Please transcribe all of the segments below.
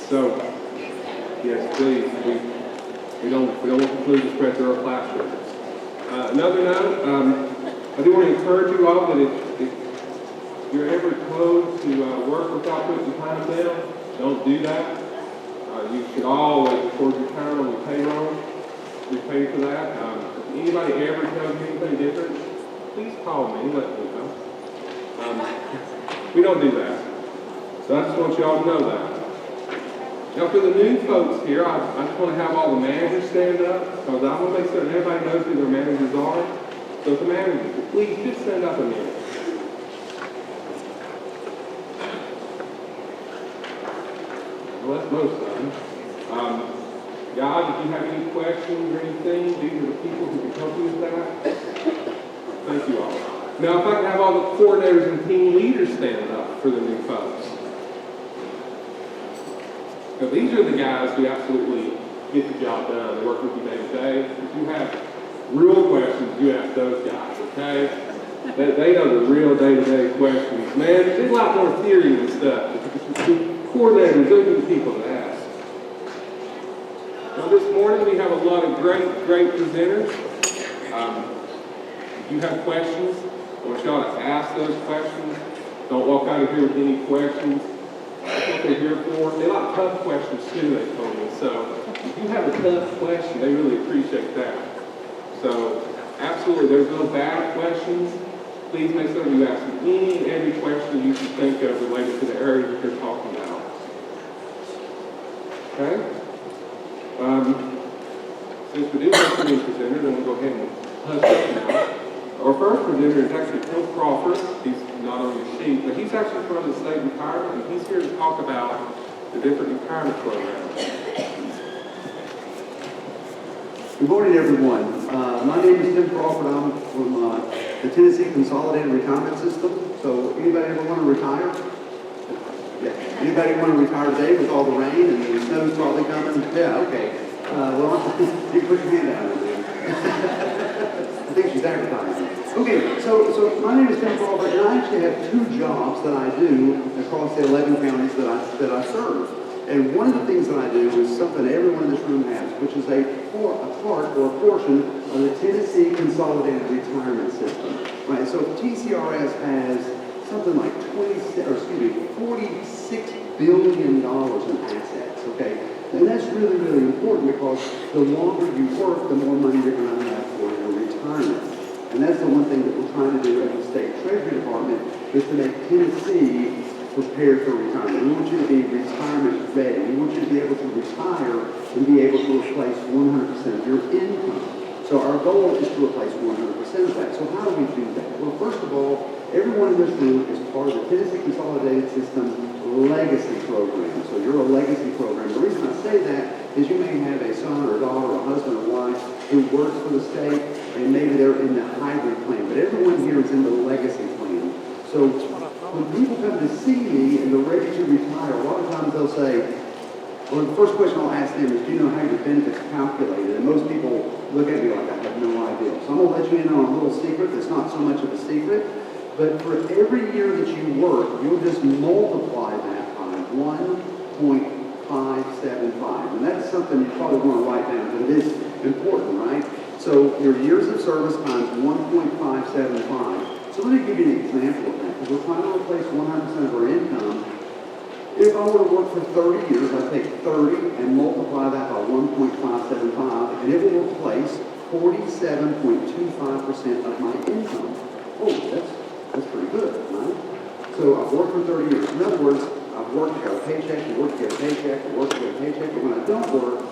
So, yes, please, we don't conclude the spread through our classroom. Another note, I do want to encourage you all that if you're ever closed to work without putting your time down, don't do that. You should always record your time on your payroll. We pay for that. If anybody ever tells you anything different, please call me and let me know. We don't do that. So I just want you all to know that. Now for the new folks here, I just want to have all the managers stand up because I want to make certain everybody knows who their managers are. So the managers, please just stand up a minute. Well, that's most of them. Guys, if you have any questions or anything, these are the people who can help you with that. Thank you all. Now, if I can have all the coordinators and team leaders stand up for the new folks. Now, these are the guys who absolutely get the job done. They work with you day to day. If you have real questions, you ask those guys, okay? They know the real day-to-day questions. Man, there's a lot more theory and stuff. Coordinators, those are the people to ask. Now this morning we have a lot of great presenters. If you have questions, I want y'all to ask those questions. Don't walk out of here with any questions. That's what they're here for. They like tough questions too, they told me. So if you have a tough question, they really appreciate that. So absolutely, there's no bad questions. Please make sure you ask any and every question you can think of related to the area that you're talking about. Okay? Since we do have some new presenters, I'm going to go ahead and hush up now. Our first presenter is actually Crawford. He's not on your sheet, but he's actually from the state retirement, and he's here to talk about the different retirement programs. Good morning, everyone. My name is Tim Crawford. I'm from the Tennessee Consolidated Retirement System. So anybody ever want to retire? Yeah. Anybody want to retire today with all the rain and the snow's probably coming? Yeah, okay. Well, you put your hand down there. I think she's advertising. Okay, so my name is Tim Crawford, and I actually have two jobs that I do across the 11 counties that I serve. And one of the things that I do is something everyone in this room has, which is a part or a portion of the Tennessee Consolidated Retirement System. Right, so TCRS has something like $46 billion in assets, okay? And that's really, really important because the longer you work, the more money you're going to have for your retirement. And that's the one thing that we're trying to do at the State Treasury Department is to make Tennessee prepared for retirement. We want you to be retirement ready. We want you to be able to retire and be able to replace 100% of your income. So our goal is to replace 100% of that. So how do we do that? Well, first of all, everyone in this room is part of the Tennessee Consolidated System Legacy Program. So you're a legacy program. The reason I say that is you may have a son or a daughter, or a husband or wife who works for the state, and maybe they're in the hybrid plan. But everyone here is in the legacy plan. So when people come to see me and they're ready to retire, a lot of times they'll say, well, the first question I'll ask them is, do you know how your benefits are calculated? And most people look at me like I have no idea. So I'm going to let you in on a little secret that's not so much of a secret. But for every year that you work, you'll just multiply that by 1.575. And that's something you probably want to write down, but it is important, right? So your years of service times 1.575. So let me give you an example of that, because we're trying to replace 100% of our income. If I were to work for 30 years, I'd take 30 and multiply that by 1.575, and it will replace 47.25% of my income. Oh, that's pretty good, right? So I've worked for 30 years. In other words, I've worked to get a paycheck, I work to get a paycheck, I work to get a paycheck, but when I don't work,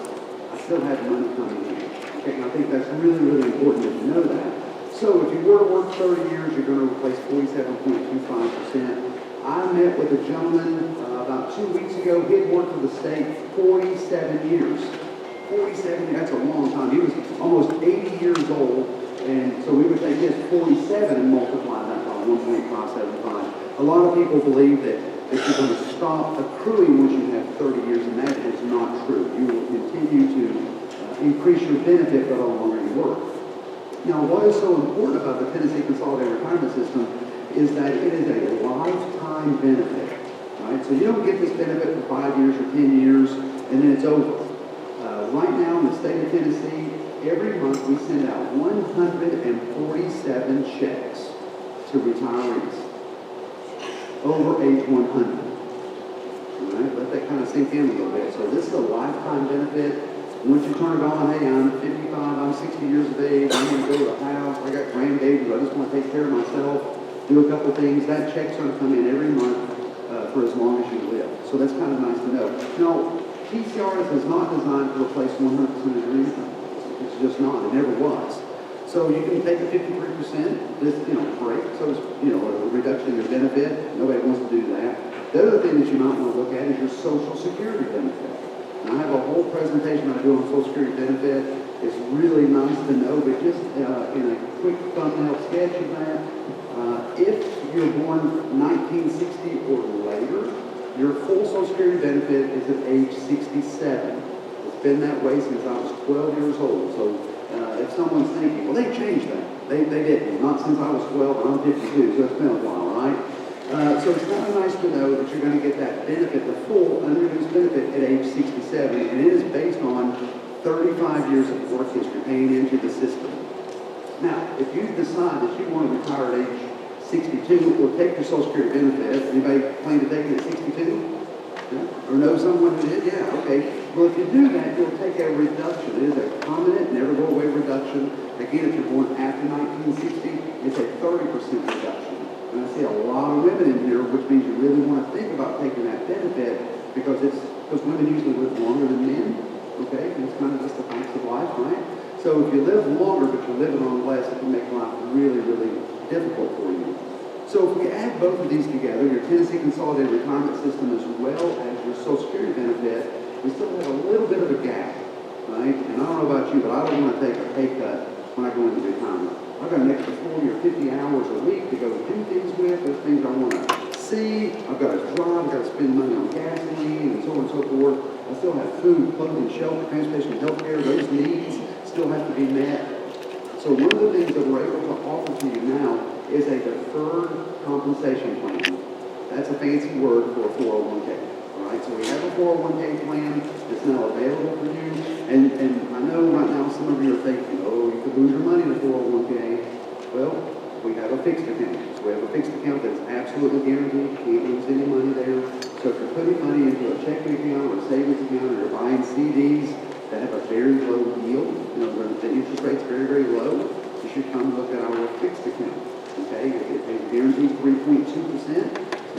I still have money coming in. Okay, and I think that's really, really important that you know that. So if you were to work 30 years, you're going to replace 47.25%. I met with a gentleman about 2 weeks ago. He had worked for the state 47 years. 47, that's a long time. He was almost 80 years old, and so we would take his 47 and multiply that by 1.575. A lot of people believe that you're going to stop accruing once you have 30 years, and that is not true. You will continue to increase your benefit the longer you work. Now, what is so important about the Tennessee Consolidated Retirement System is that it is a lifetime benefit. right? So you don't get this benefit for 5 years or 10 years, and then it's over. Right now in the state of Tennessee, every month we send out 147 checks to retirees over age 100. All right, let that kind of sink in a little bit. So this is a lifetime benefit. Once you turn it on, hey, I'm 55, I'm 60 years of age, I'm going to build a house, I got grandbabies, I just want to take care of myself, do a couple things. That check's going to come in every month for as long as you live. So that's kind of nice to know. Now, PCRS is not designed to replace 100% of your income. It's just not. It never was. So you can take a 53%, this, break, so it's, a reduction in your benefit. Nobody wants to do that. The other thing that you might want to look at is your Social Security benefit. And I have a whole presentation I do on Social Security benefit. It's really nice to know, but just in a quick thumbnail sketch of that, if you're born 1960 or later, your full Social Security benefit is at age 67. It's been that way since I was 12 years old. So if someone's thinking, well, they changed that. They didn't. Not since I was 12, and I'm 52, so it's been a while, right? So it's kind of nice to know that you're going to get that benefit, the full unreduced benefit at age 67, and it is based on 35 years of work history paying into the system. Now, if you decide that you want to retire at age 62 or take your Social Security benefit, anybody plan to take it at 62? Yeah? Or know someone who did? Yeah, okay. Well, if you do that, you'll take a reduction. It is a permanent, never go away reduction. Again, if you're born after 1960, it's a 30% reduction. And I see a lot of women in here, which means you really want to think about taking that benefit because women usually live longer than men. Okay, and it's kind of just the facts of life, right? So if you live longer, but you're living on less, it can make life really, really difficult for you. So if we add both of these together, your Tennessee Consolidated Retirement System as well as your Social Security benefit, we still have a little bit of a gap, right? And I don't know about you, but I don't want to take a pay cut when I go into retirement. I've got an extra 40 or 50 hours a week to go do things with. There's things I want to see. I've got to drive. I've got to spend money on gasoline and so on and so forth. I still have food, clothing, shelter, transportation, health care. Those needs still have to be met. So one of the things that we're able to offer to you now is a deferred compensation plan. That's a fancy word for a 401k. All right, so we have a 401k plan that's now available for you. And I know right now some of you are thinking, oh, you could lose your money in a 401k. Well, we have a fixed account. So we have a fixed account that's absolutely guaranteed. You can't lose any money there. So if you're putting money into a checking account or a savings account or you're buying CDs that have a very low yield, where the interest rate's very, very low, you should come look at our fixed account. Okay, it pays guaranteed 3.2%. So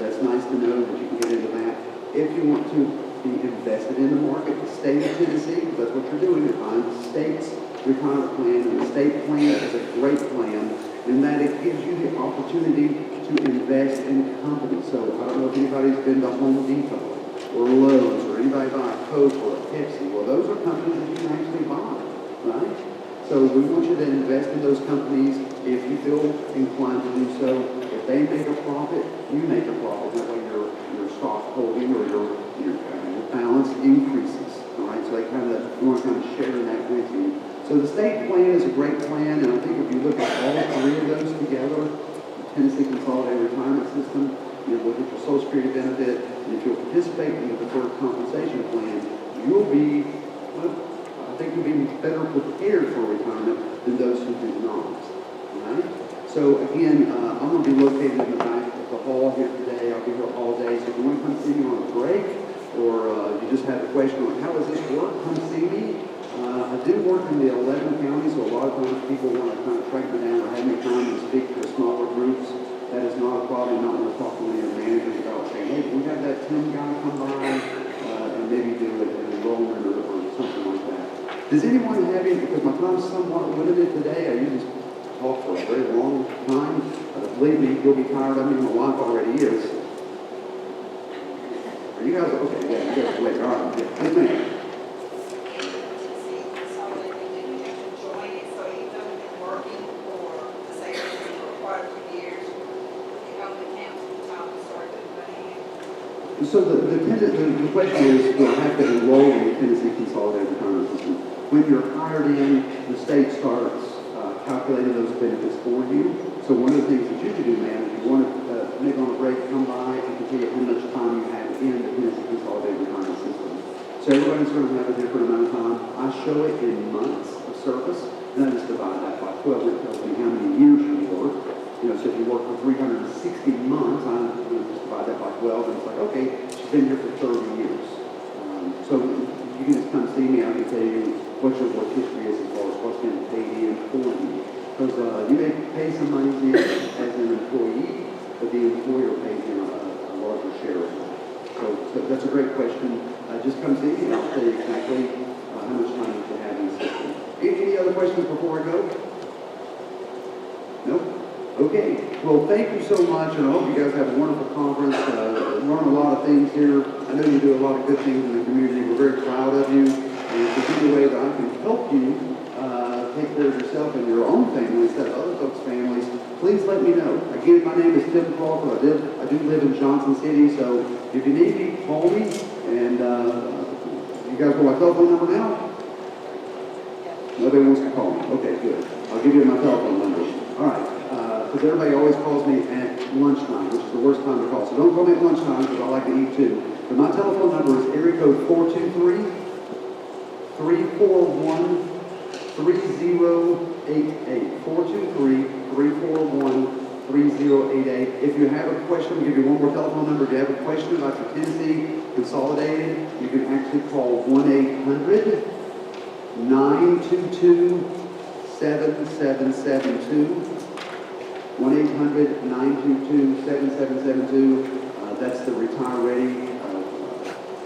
that's nice to know that you can get into that. If you want to be invested in the market, the state of Tennessee, that's what you're doing. You're buying the state's retirement plan, and the state plan is a great plan in that it gives you the opportunity to invest in companies. So I don't know if anybody's been to Home Depot or Lowe's or anybody buy a Coke or a Pepsi. Well, those are companies that you can actually buy, right? So we want you to invest in those companies if you feel inclined to do so. If they make a profit, you make a profit. That way your stock holding or your balance increases. All right, so we want to kind of share that with you. So the state plan is a great plan, and I think if you look at all three of those together, the Tennessee Consolidated Retirement System, you look at your Social Security benefit, and if you'll participate in the deferred compensation plan, you'll be, well, I think you'll be better prepared for retirement than those who do not. All right? So again, I'm going to be located in the back of the hall here today. I'll be here all day. So if you want to come see me on a break, or you just have a question on how does this work, come see me. I do work in the 11 counties, so a lot of times people want to kind of track me down or have me come and speak to smaller groups. That is not a problem. Not want to talk to any of the managers about saying, hey, we have that Tim guy come by and maybe do an enrollment or something like that. Does anyone have any, because my time's somewhat limited today, I usually talk for a very long time. Believe me, you'll be tired of me. My wife already is. Are you guys okay? Yeah, you guys are late. All right. Yeah. Yes, ma'am. So the question is, do I have to enroll in the Tennessee Consolidated Retirement System? When you're hired in, the state starts calculating those benefits for you. So one of the things that you can do, man, if you want to maybe on a break, come by and can tell you how much time you have in the Tennessee Consolidated Retirement System. So everybody's going to have a different amount of time. I show it in months of service, and I just divide that by 12. It tells me how many years you work. So if you work for 360 months, I just divide that by 12, and it's like, okay, she's been here for 30 years. So you can just come see me. I can tell you what your work history is as far as what's been paid in for you. Because you may pay some money in as an employee, but the employer pays you a larger share of that. So that's a great question. Just come see me, and I'll tell you exactly how much time you have in the system. Any other questions before I go? No? Okay. Well, thank you so much, and I hope you guys have a wonderful conference. Learn a lot of things here. I know you do a lot of good things in the community. We're very proud of you. And if there's any way that I can help you take care of yourself and your own family instead of other folks' families, please let me know. Again, my name is Tim Crawford. I do live in Johnson City, so if you need me, call me. And you guys want my telephone number now? Nobody wants to call me. Okay, good. I'll give you my telephone number. All right. Because everybody always calls me at lunchtime, which is the worst time to call. So don't call me at lunchtime because I like to eat too. But my telephone number is area code 423-341-3088. 423-341-3088. If you have a question, we'll give you one more telephone number. If you have a question about your Tennessee Consolidated, you can actually call 1-800-922-7772. 1-800-922-7772. That's the Retire Ready.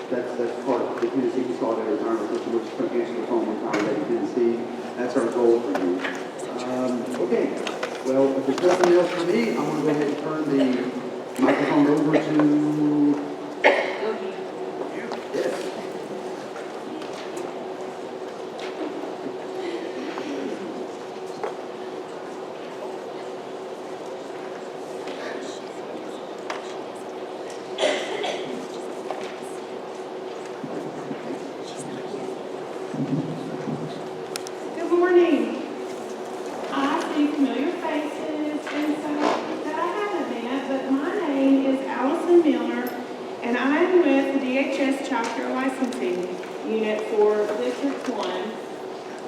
That's part of the Tennessee Consolidated Retirement System, which is going to answer the phone, Retire Ready Tennessee. That's our goal for you. Okay. Well, if there's nothing else for me, I'm going to go ahead and turn the microphone over to you. Yes. Good morning. I see familiar faces and some that I haven't met, but my name is Allison Miller, and I'm with the DHS Chapter Licensing Unit for District 1,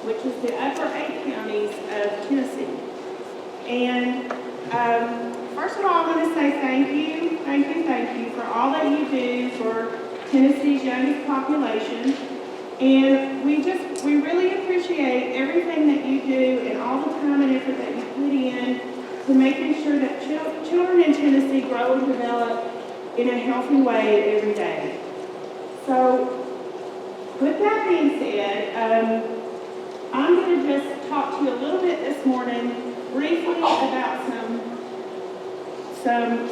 which is the upper 8 counties of Tennessee. And first of all, I want to say thank you for all that you do for Tennessee's youngest population. And we really appreciate everything that you do and all the time and effort that you put in to making sure that children in Tennessee grow and develop in a healthy way every day. So, with that being said, I'm going to just talk to you a little bit this morning briefly about some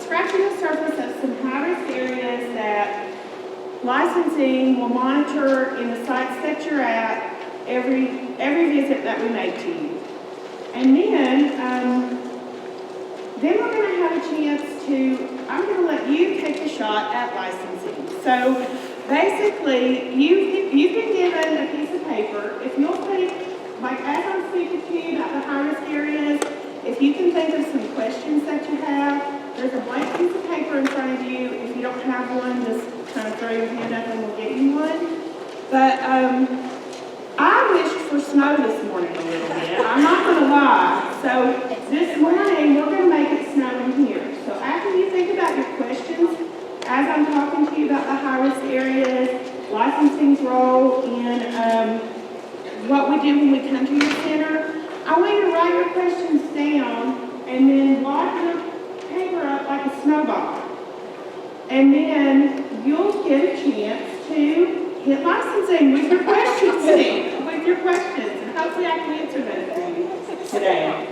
scratching the surface of some high-risk areas that licensing will monitor in the sites that you're at every visit that we make to you. And then we're going to have a chance I'm going to let you take a shot at licensing. So basically, you've been given a piece of paper. If you'll think, like as I'm speaking to you about the high-risk areas, if you can think of some questions that you have, there's a blank piece of paper in front of you. If you don't have one, just kind of throw your hand up and we'll get you one. But I wished for snow this morning a little bit. I'm not going to lie. So this morning, we're going to make it snow in here. So after you think about your questions, as I'm talking to you about the high-risk areas, licensing's role in what we do when we come to your center, I want you to write your questions down and then wad your paper up like a snowball. And then you'll get a chance to hit licensing with your questions, and hopefully I can answer those for you today.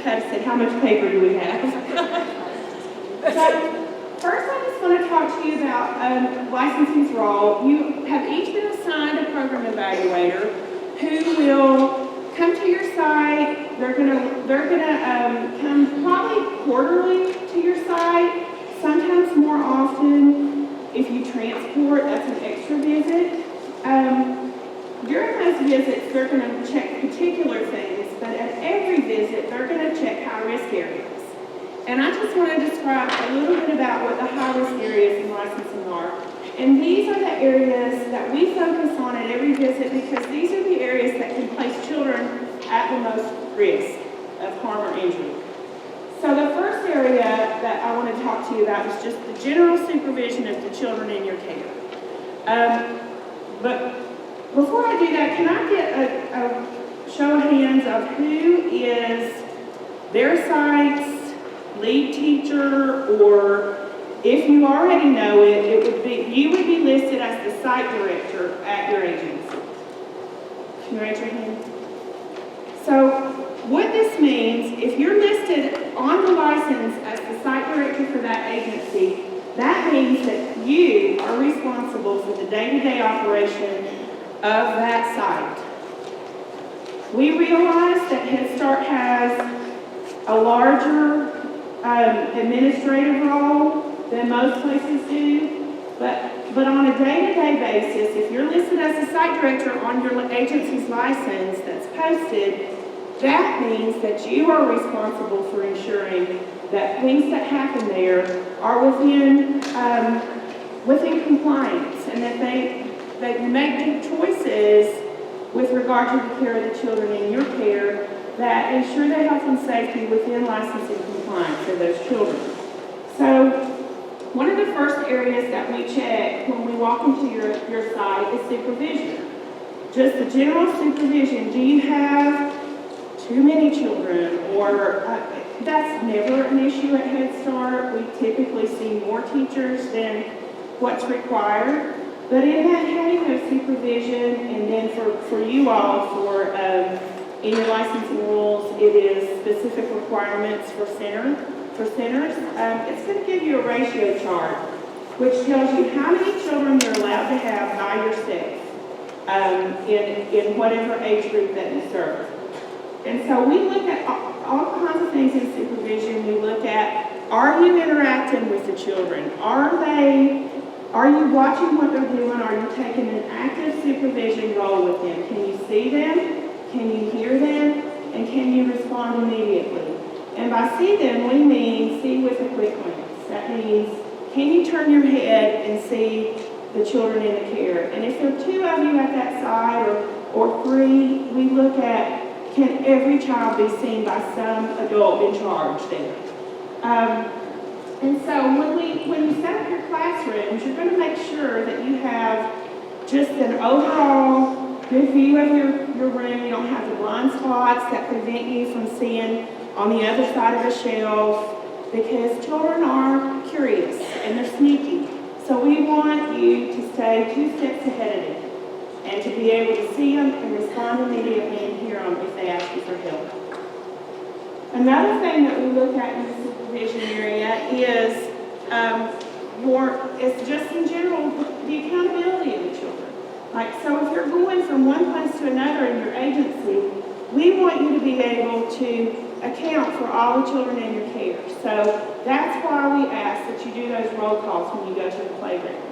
Pat said, how much paper do we have? So, first I just want to talk to you about licensing's role. You have each been assigned a program evaluator who will come to your site. They're gonna come probably quarterly to your site, sometimes more often. If you transport, that's an extra visit. During those visits, they're going to check particular things, but at every visit, they're going to check high-risk high-risk areas. And I just want to describe a little bit about what the high-risk areas in licensing are. And these are the areas that we focus on at every visit because these are the areas that can place children at the most risk of harm or injury. So the first area that I want to talk to you about is just the general supervision of the children in your care. But before I do that, can I get a show of hands of who is their site's lead teacher, or if you already know it, you would be listed as the site director at your agency. Can you raise your hand? So what this means, if you're listed on the license as the site director for that agency, that means that you are responsible for the day-to-day operation of that site. We realize that Head Start has a larger administrative role than most places do, but on a day-to-day basis, if you're listed as a site director on your agency's license that's posted, that means that you are responsible for ensuring that things that happen there are within compliance, and that you make good choices with regard to the care of the children in your care that ensure their health and safety within licensing compliance of those children. So one of the first areas that we check when we walk into your site is supervision. Just the general supervision. Do you have too many children, or that's never an issue at Head Start. We typically see more teachers than what's required. But in that having of supervision, and then for you all, in your licensing rules, it is specific requirements for centers. It's going to give you a ratio chart, which tells you how many children you're allowed to have by yourself in whatever age group that you serve. And so we look at all kinds of things in supervision. We look at, are you interacting with the children? Are you watching what they're doing? Are you taking an active supervision role with them? Can you see them? Can you hear them? And can you respond immediately? And by see them, we mean see with a quick glance. That means, can you turn your head and see the children in the care? And if there are two of you at that side or three, we look at, can every child be seen by some adult in charge there? And so when you set up your classrooms, you're going to make sure that you have just an overall good view of your room. You don't have the blind spots that prevent you from seeing on the other side of the shelf, because children are curious and they're sneaky. So we want you to stay 2 steps ahead of them and to be able to see them and respond immediately and hear them if they ask you for help. Another thing that we look at in the supervision area is just in general the accountability of the children. So if you're going from one place to another in your agency, we want you to be able to account for all the children in your care. So that's why we ask that you do those roll calls when you go to the playground.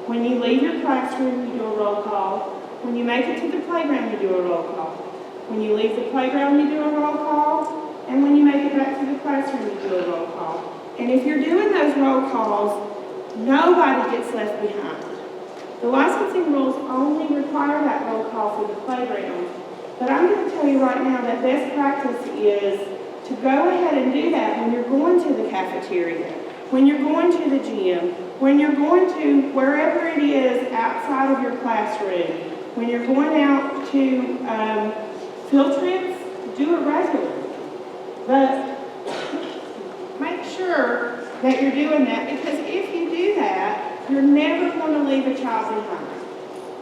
When you leave your classroom, you do a roll call. When you make it to the playground, you do a roll call. When you leave the playground, you do a roll call. And when you make it back to the classroom, you do a roll call. And if you're doing those roll calls, nobody gets left behind. The licensing rules only require that roll call for the playground. But I'm going to tell you right now that best practice is to go ahead and do that when you're going to the cafeteria, when you're going to the gym, when you're going to wherever it is outside of your classroom, when you're going out to field trips, do it regularly. But make sure that you're doing that, because if you do that, you're never going to leave a child behind.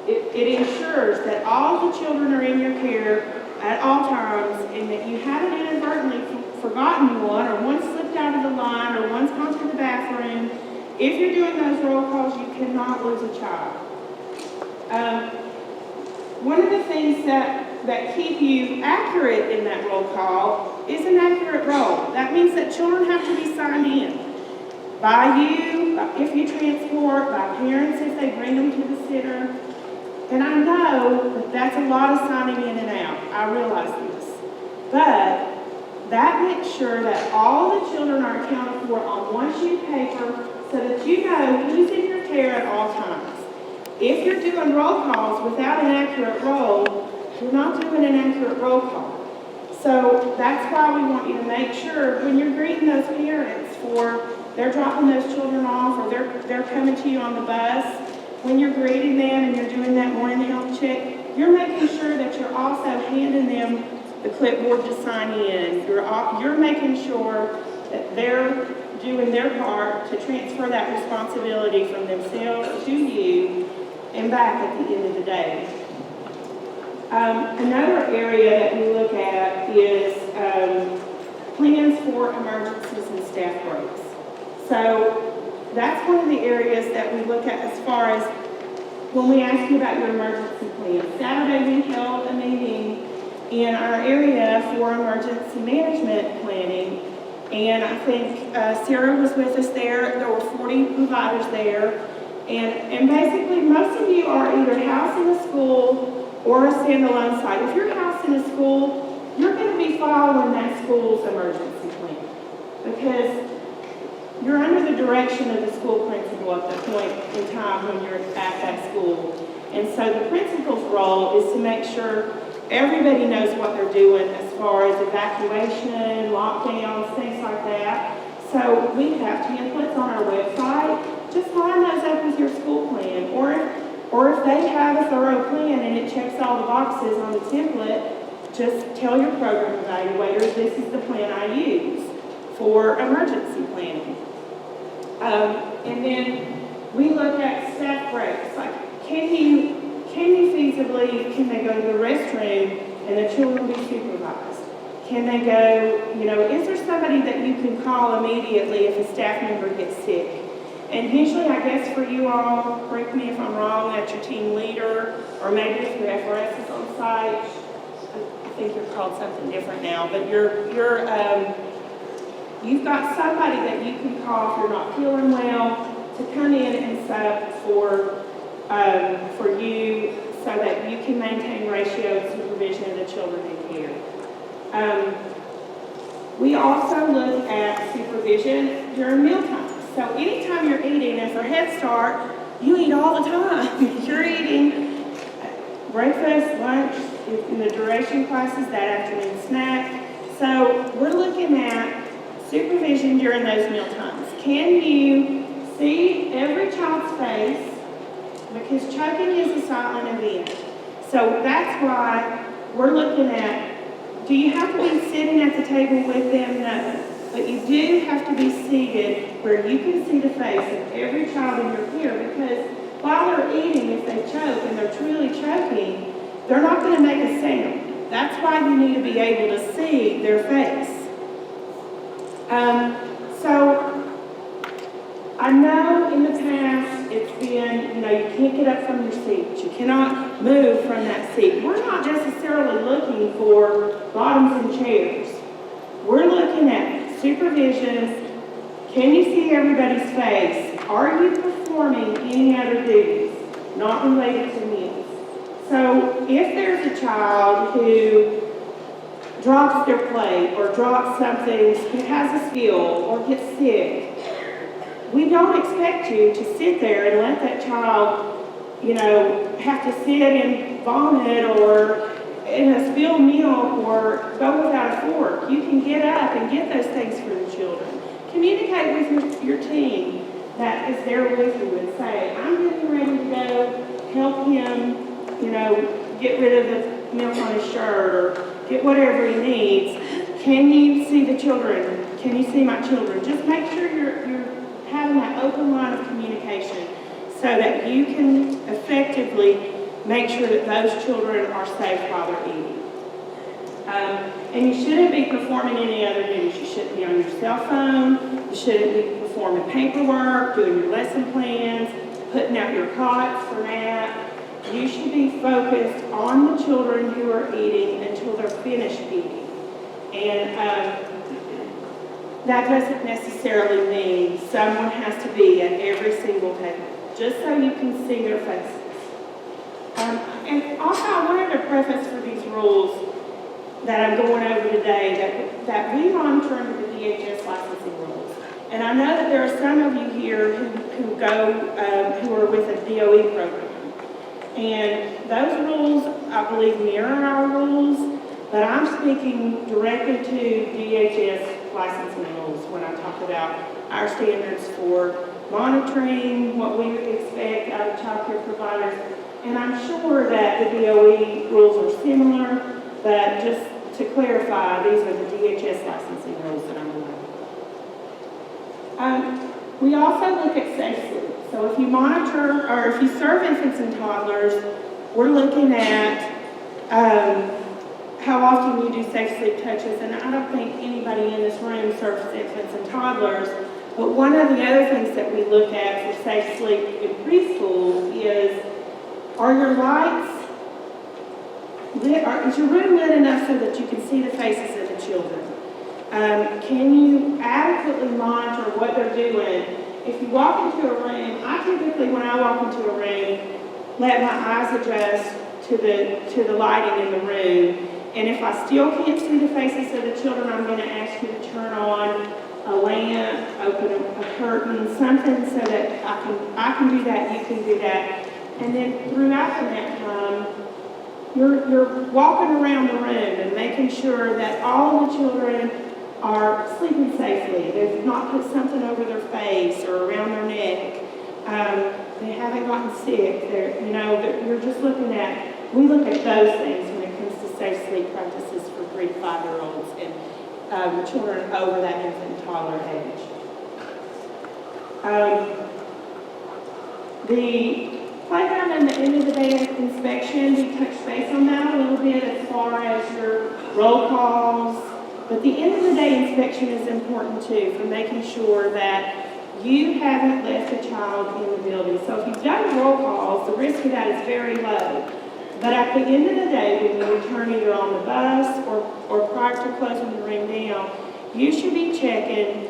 It ensures that all the children are in your care at all times, and that you haven't inadvertently forgotten one, or one slipped out of the line, or one's gone to the bathroom. If you're doing those roll calls, you cannot lose a child. One of the things that keep you accurate in that roll call is an accurate roll. That means that children have to be signed in by you, if you transport, by parents if they bring them to the center. And I know that that's a lot of signing in and out. I realize this. But That makes sure that all the children are accounted for on one sheet of paper so that you know who's in your care at all times. If you're doing roll calls without an accurate roll, you're not doing an accurate roll call. So that's why we want you to make sure when you're greeting those parents for they're dropping those children off or they're coming to you on the bus, when you're greeting them and you're doing that morning health check, you're making sure that you're also handing them the clipboard to sign in. You're making sure that they're doing their part to transfer that responsibility from themselves to you and back at the end of the day. Another area that we look at is plans for emergencies and staff breaks. So that's one of the areas that we look at as far as when we ask you about your emergency plan. Saturday we held a meeting in our area for emergency management planning, and I think Sarah was with us there. There were 40 providers there, and basically most of you are either housed in a school or a standalone site. If you're housed in a school, you're going to be following that school's emergency plan because you're under the direction of the school principal at the point in time when you're at that school. And so the principal's role is to make sure everybody knows what they're doing as far as evacuation, lockdowns, things like that. So we have templates on our website. Just line those up with your school plan. Or if they have a thorough plan and it checks all the boxes on the template, just tell your program evaluator, this is the plan I use for emergency planning. And then we look at staff breaks. Like, can you feasibly, can they go to the restroom and the children be supervised? Can they go, is there somebody that you can call immediately if a staff member gets sick? And usually, I guess for you all, correct me if I'm wrong, that's your team leader, or maybe if your FRS is on site. I think you're called something different now, but you've got somebody that you can call if you're not feeling well to come in and sub for you so that you can maintain ratio and supervision of the children in care. We also look at supervision during mealtime. So anytime you're eating, and for Head Start, you eat all the time. You're eating breakfast, lunch, in the duration classes, that afternoon snack. So we're looking at supervision during those meal times. Can you see every child's face? Because choking is a silent event. So that's why we're looking at, do you have to be sitting at the table with them? No. But you do have to be seated where you can see the face of every child in your care, because while they're eating, if they choke and they're truly choking, they're not going to make a sound. That's why you need to be able to see their face. So I know in the past it's been, you can't get up from your seat. You cannot move from that seat. We're not necessarily looking for bottoms and chairs. We're looking at supervision. Can you see everybody's face? Are you performing any other duties not related to meals? So if there's a child who drops their plate or drops something, who has a spill or gets sick, we don't expect you to sit there and let that child, have to sit and vomit or in a spilled meal or go without a fork. You can get up and get those things for the children. Communicate with your team that is there with you and say, I'm getting ready to go help him, get rid of the milk on his shirt or get whatever he needs. Can you see the children? Can you see my children? Just make sure you're having that open line of communication so that you can effectively make sure that those children are safe while they're eating. And you shouldn't be performing any other duties. You shouldn't be on your cell phone. You shouldn't be performing paperwork, doing your lesson plans, putting out your cots for nap. You should be focused on the children who are eating until they're finished eating. And that doesn't necessarily mean someone has to be at every single table, just so you can see their faces. And also, I wanted to preface for these rules, that I'm going over today that we monitor under the DHS licensing rules. And I know that there are some of you here who are with a DOE program. And those rules, I believe, mirror our rules, but I'm speaking directly to DHS licensing rules when I talk about our standards for monitoring, what we expect out of child care providers. And I'm sure that the DOE rules are similar, but just to clarify, these are the DHS licensing rules that I'm aware of. We also look at safe sleep. So if you monitor, or if you serve infants and toddlers, we're looking at how often you do safe sleep touches. And I don't think anybody in this room serves infants and toddlers, but one of the other things that we look at for safe sleep in preschool is, are your lights lit, is your room lit enough so that you can see the faces of the children? Can you adequately monitor what they're doing? If you walk into a room, I typically, when I walk into a room, let my eyes adjust to the lighting in the room. And if I still can't see the faces of the children, I'm going to ask you to turn on a lamp, open a curtain, something so that I can do that, you can do that. And then throughout the nap time, you're walking around the room and making sure that all the children are sleeping safely. They've not put something over their face or around their neck. They haven't gotten sick. You're just looking at, we look at those things when it comes to safe sleep practices for 3 to 5-year-olds and children over that infant and toddler age. The playground and the end of the day inspection, we touched base on that a little bit as far as your roll calls. But the end of the day inspection is important too, for making sure that you haven't left a child in the building. So if you've done roll calls, the risk of that is very low. But at the end of the day, when you return either on the bus or prior to closing the room down, you should be checking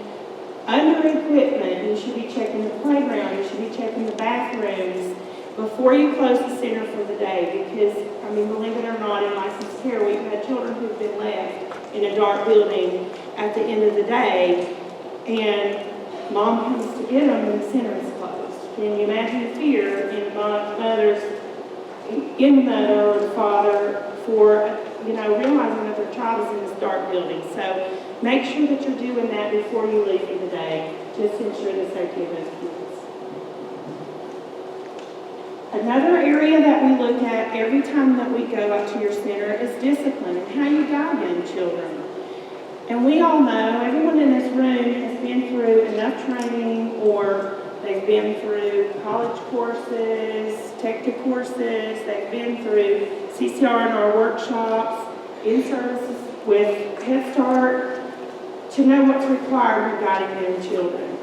under equipment, you should be checking the playground, you should be checking the bathrooms before you close the center for the day. Because, believe it or not, in licensed care, we've had children who've been left in a dark building at the end of the day, and mom comes to get them and the center is closed. Can you imagine the fear in the mother or the father for, realizing that their child is in this dark building? So make sure that you're doing that before you leave for the day, just to ensure the safety of those kids. Another area that we look at every time that we go up to your center is discipline and how you guide young children. And we all know, everyone in this room has been through enough training, or they've been through college courses, technical courses, they've been through CCR and our workshops, in services with Head Start, to know what's required regarding young children.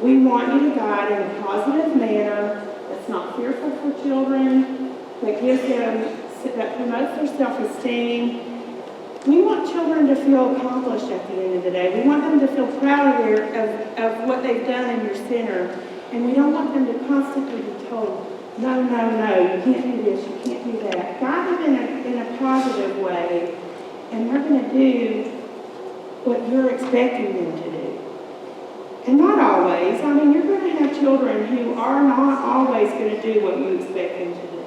We want you to guide in a positive manner that's not fearful for children, that promotes their self-esteem. We want children to feel accomplished at the end of the day. We want them to feel proud of what they've done in your center. And we don't want them to constantly be told, no, you can't do this, you can't do that. Guide them in a positive way, and they're going to do what you're expecting them to do. And not always. You're going to have children who are not always going to do what you expect them to do.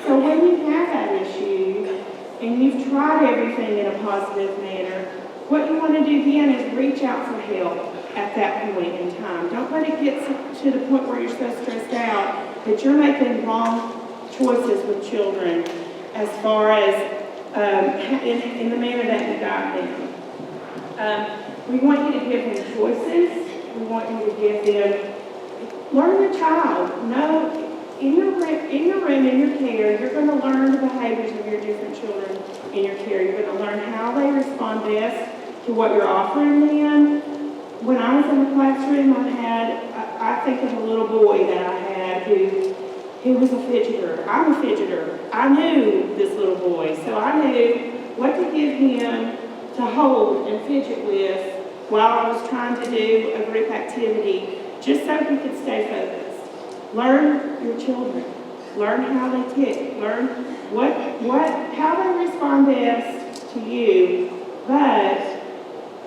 So when you have that issue, and you've tried everything in a positive manner, what you want to do then is reach out for help at that point in time. Don't let it get to the point where you're so stressed out that you're making wrong choices with children as far as in the manner that you guide them. We want you to give them choices. We want you to give them, learn the child. Know in your room, in your care, you're going to learn the behaviors of your different children in your care. You're going to learn how they respond best to what you're offering them. When I was in the classroom, I think of a little boy that I had who was a fidgeter. I'm a fidgeter. I knew this little boy, so I knew what to give him to hold and fidget with while I was trying to do a group activity, just so he could stay focused. Learn your children. Learn how they tick. Learn how they respond best to you, but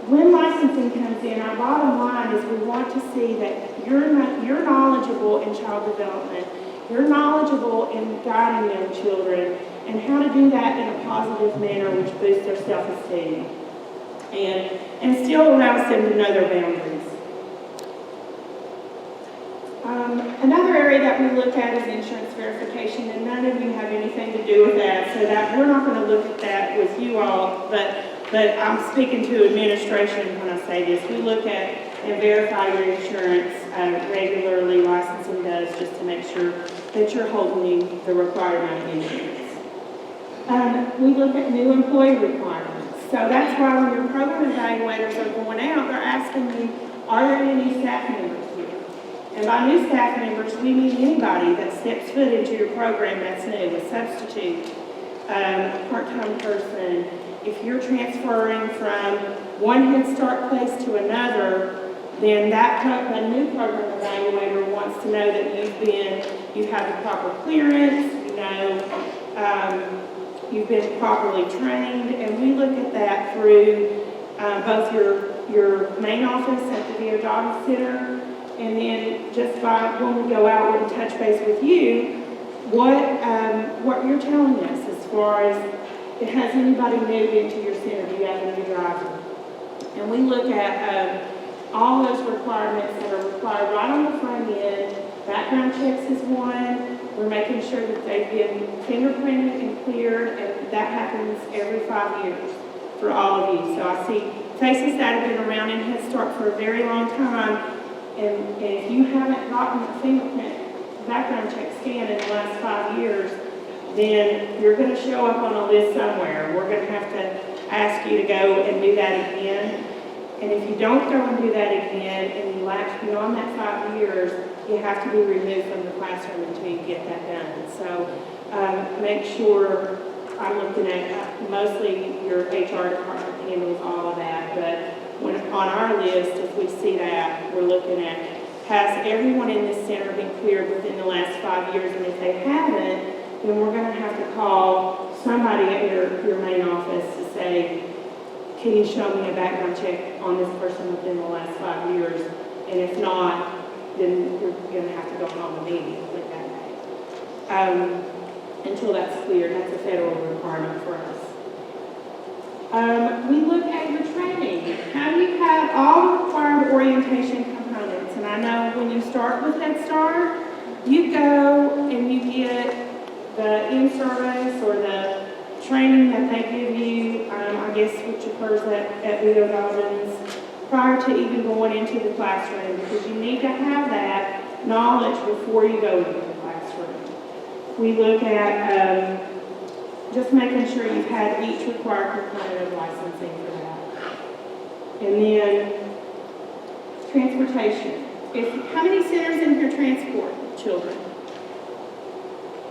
when licensing comes in, our bottom line is we want to see that you're knowledgeable in child development, you're knowledgeable in guiding young children, and how to do that in a positive manner which boosts their self-esteem and still allows them to know their boundaries. Another area that we look at is insurance verification, and none of you have anything to do with that, so that we're not going to look at that with you all, but I'm speaking to administration when I say this. We look at and verify your insurance regularly, licensing does, just to make sure that you're holding the required amount of insurance. We look at new employee requirements. So that's why when your program evaluators are going out, they're asking you, are there any new staff members here? And by new staff members, we mean anybody that steps foot into your program that's new, a substitute, a part-time person. If you're transferring from one Head Start place to another, then the new program evaluator wants to know that you've had the proper clearance, you've been properly trained, and we look at that through both your main office at the DOW Center, and then just by when we go out and touch base with you, what you're telling us as far as has anybody moved into your center? Do you have a new driver? And we look at all those requirements that are required right on the front end. Background checks is one. We're making sure that they've been fingerprinted and cleared, and that happens every 5 years for all of you. So I see faces that have been around in Head Start for a very long time, and if you haven't gotten a fingerprint background check scan in the last 5 years, then you're going to show up on a list somewhere. We're going to have to ask you to go and do that again. And if you don't go and do that again, and you lapse beyond that 5 years, you have to be removed from the classroom until you get that done. So make sure, I'm looking at mostly your HR department handles all of that, but when on our list, if we see that, we're looking at, has everyone in this center been cleared within the last 5 years? And if they haven't, then we're going to have to call somebody at your main office to say, can you show me a background check on this person within the last 5 years? And if not, then you're going to have to go home immediately that day. Until that's cleared, that's a federal requirement for us. We look at your training. How do you have all the required orientation components? And I know when you start with Head Start, you go and you get the in-service or the training that they give you, I guess, which occurs at Leo Dobbins, prior to even going into the classroom, because you need to have that knowledge before you go into the classroom. We look at just making sure you've had each required component of licensing for that. And then transportation. How many centers in here transport children?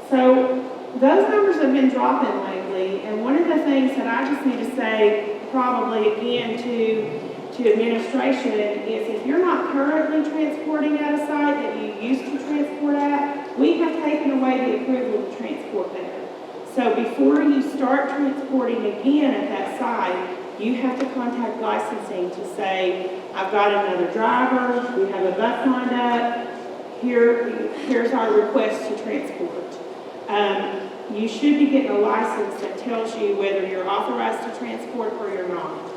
So those numbers have been dropping lately, and one of the things that I just need to say probably again to administration is if you're not currently transporting at a site that you used to transport at, we have taken away the approval to transport there. So before you start transporting again at that site, you have to contact licensing to say, I've got another driver, we have a bus lined up, here's our request to transport. You should be getting a license that tells you whether you're authorized to transport or you're not.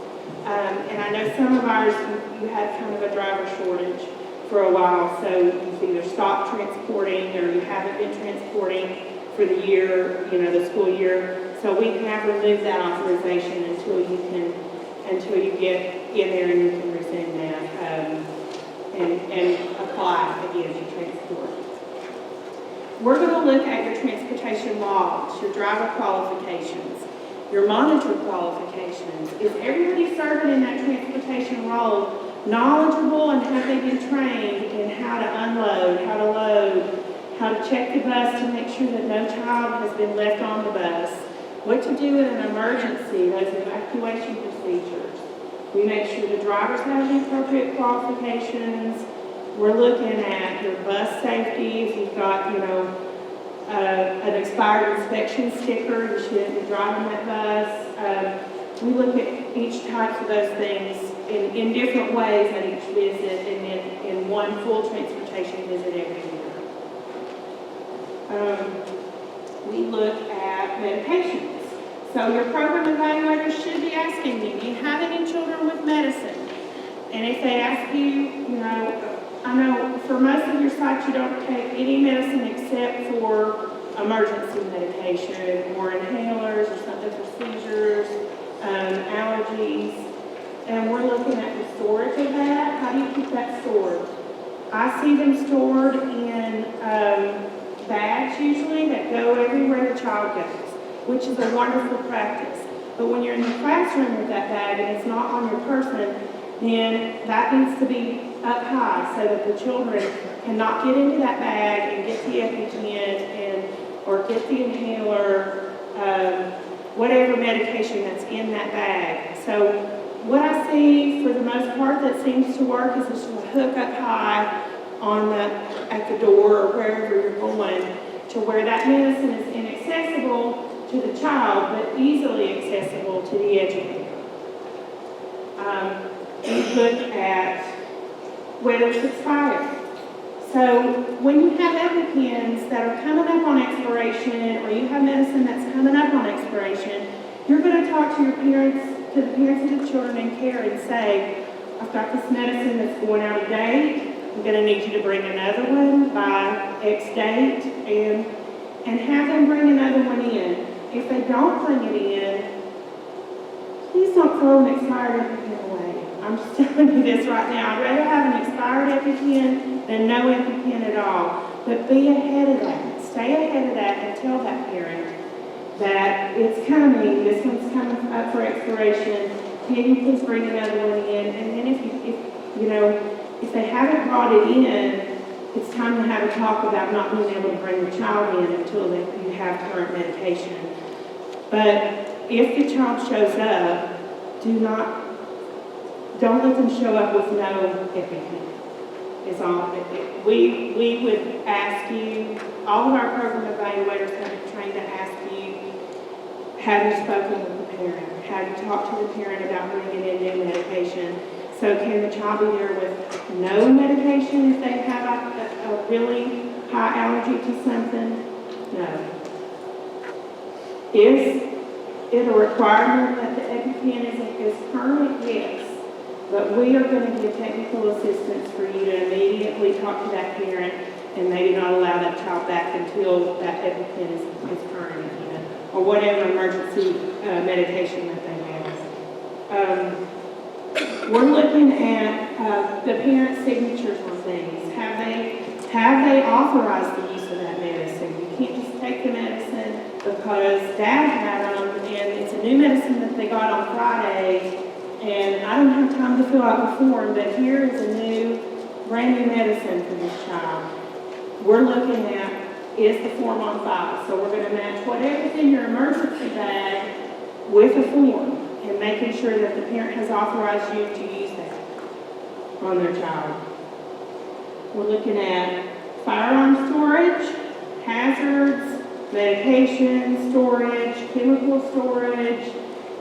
And I know some of ours, you had kind of a driver shortage for a while, so you've either stopped transporting or you haven't been transporting for the year, the school year. So we have removed that authorization until you get in there and you can resume that and apply again to transport. We're going to look at your transportation logs, your driver qualifications, your monitor qualifications. Is everybody serving in that transportation role knowledgeable, and have they been trained in how to unload, how to load, how to check the bus to make sure that no child has been left on the bus, what to do in an emergency, those evacuation procedures. We make sure the drivers have the appropriate qualifications. We're looking at your bus safety. If you've got, an expired inspection sticker, you shouldn't be driving that bus. we look at each type of those things in different ways at each visit, and then in one full transportation visit every year. We look at medications. So your program evaluators should be asking you, do you have any children with medicine? And if they ask you, you know, I know for most of your sites you don't take any medicine except for emergency medication or inhalers or something for seizures, allergies. And we're looking at the storage of that. How do you keep that stored? I see them stored in bags usually that go everywhere the child goes, which is a wonderful practice. But when you're in the classroom with that bag and it's not on your person, then that needs to be up high so that the children cannot get into that bag and get the EpiPen or get the inhaler, whatever medication that's in that bag. So what I see for the most part that seems to work is just a hook up high at the door or wherever you're going, to where that medicine is inaccessible to the child but easily accessible to the educator. We look at whether it's expired. So when you have EpiPens that are coming up on expiration, or you have medicine that's coming up on expiration, you're going to talk to your parents, to the parents of the children in care, and say, I've got this medicine that's going out of date. I'm going to need you to bring another one by X date, and have them bring another one in. If they don't bring it in, please don't throw an expired EpiPen away. I'm just telling you this right now. I'd rather have an expired EpiPen than no EpiPen at all. But be ahead of that. Stay ahead of that and tell that parent that it's coming. This one's coming up for expiration. Can you please bring another one in? And then if they haven't brought it in, it's time to have a talk about not being able to bring the child in until you have current medication. But if the child shows up, don't let them show up with no EpiPen. Is all. We would ask you, all of our program evaluators have been trained to ask you, have you spoken with the parent? Have you talked to the parent about bringing in new medication? So can the child be there with no medication if they have a really high allergy to something? No. Is it a requirement that the EpiPen is permanent? Yes. But we are going to give technical assistance for you to immediately talk to that parent and maybe not allow that child back until that EpiPen is current again, or whatever emergency medication that they have. We're looking at the parents' signatures on things. Have they authorized the use of that medicine? You can't just take the medicine because Dad had them and it's a new medicine that they got on Friday, and I don't have time to fill out the form, but here is a new, brand new medicine for this child. We're looking at, is the form on file? So we're going to match whatever's in your emergency bag with a form, and making sure that the parent has authorized you to use that on their child. We're looking at firearm storage, hazards, medication storage, chemical storage,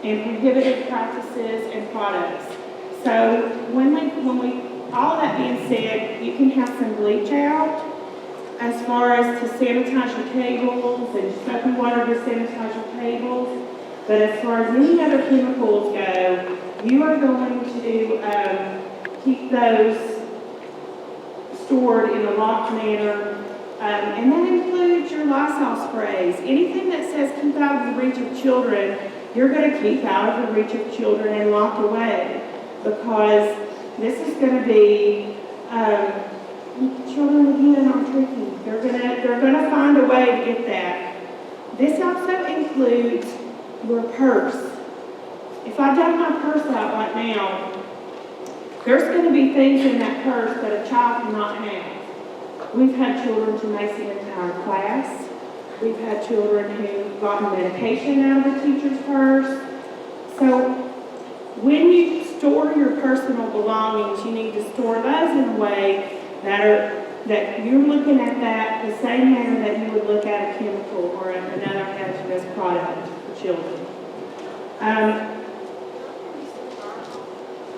and prohibited practices and products. So all that being said, you can have some bleach out as far as to sanitize your tables and soapy water to sanitize your tables. But as far as any other chemicals go, you are going to keep those stored in a locked manner. And that includes your Lysol sprays. Anything that says keep out of the reach of children, you're going to keep out of the reach of children and locked away, because this is going to be children again are tricky. They're going to find a way to get that. This also includes your purse. If I dug my purse out right now, there's going to be things in that purse that a child cannot have. We've had children to mace the entire class. We've had children who've gotten medication out of the teacher's purse. So when you store your personal belongings, you need to store those in a way that you're looking at that the same manner that you would look at a chemical or another hazardous product for children.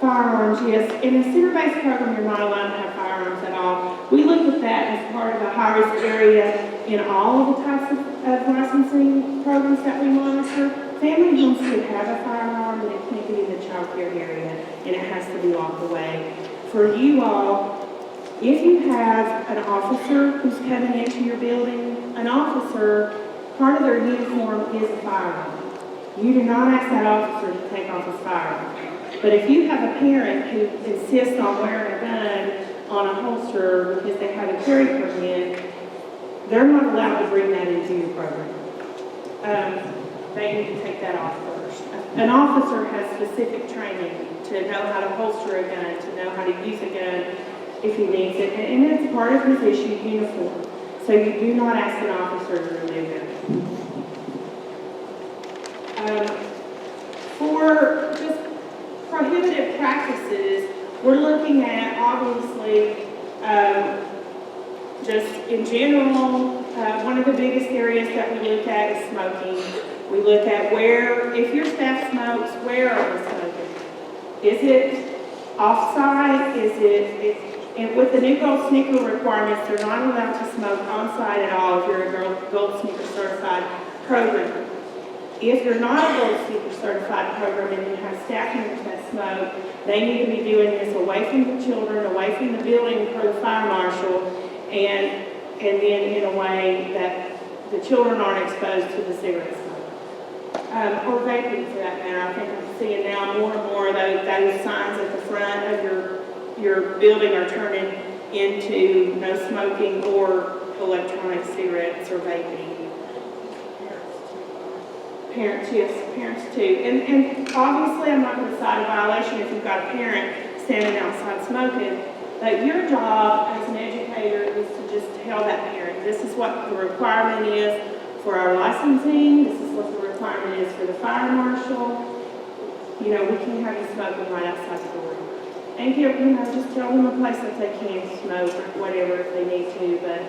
Firearms, yes. In a center-based program, you're not allowed to have firearms at all. We look at that as part of a high-risk area in all of the types of licensing programs that we monitor. Family homes can have a firearm, but it can't be in the child care area, and it has to be locked away. For you all, if you have an officer who's coming into your building, an officer, part of their uniform is a firearm. You do not ask that officer to take off his firearm. But if you have a parent who insists on wearing a gun on a holster because they have a carry permit, they're not allowed to bring that into your program. They need to take that off first. An officer has specific training to know how to holster a gun, to know how to use a gun if he needs it, and it's part of his issued uniform. So you do not ask an officer to remove it. For just prohibited practices, we're looking at, obviously, just in general, one of the biggest areas that we look at is smoking. We look at where, if your staff smokes, where are they smoking? Is it off-site? Is it, and with the new gold sneaker requirements, they're not allowed to smoke on-site at all if you're a gold sneaker certified program. If you're not a gold sneaker certified program and you have staff members that smoke, they need to be doing this away from the children, away from the building per the fire marshal, and then in a way that the children aren't exposed to the cigarette smoke. Or vaping for that matter. I think I'm seeing now more and more those signs at the front of your building are turning into no smoking or electronic cigarettes or vaping. Parents, yes, parents too. And obviously I'm not going to cite a violation if you've got a parent standing outside smoking, but your job as an educator is to just tell that parent, this is what the requirement is for our licensing, this is what the requirement is for the fire marshal. You know, we can't have you smoking right outside the door. And just tell them a place that they can smoke or whatever if they need to, but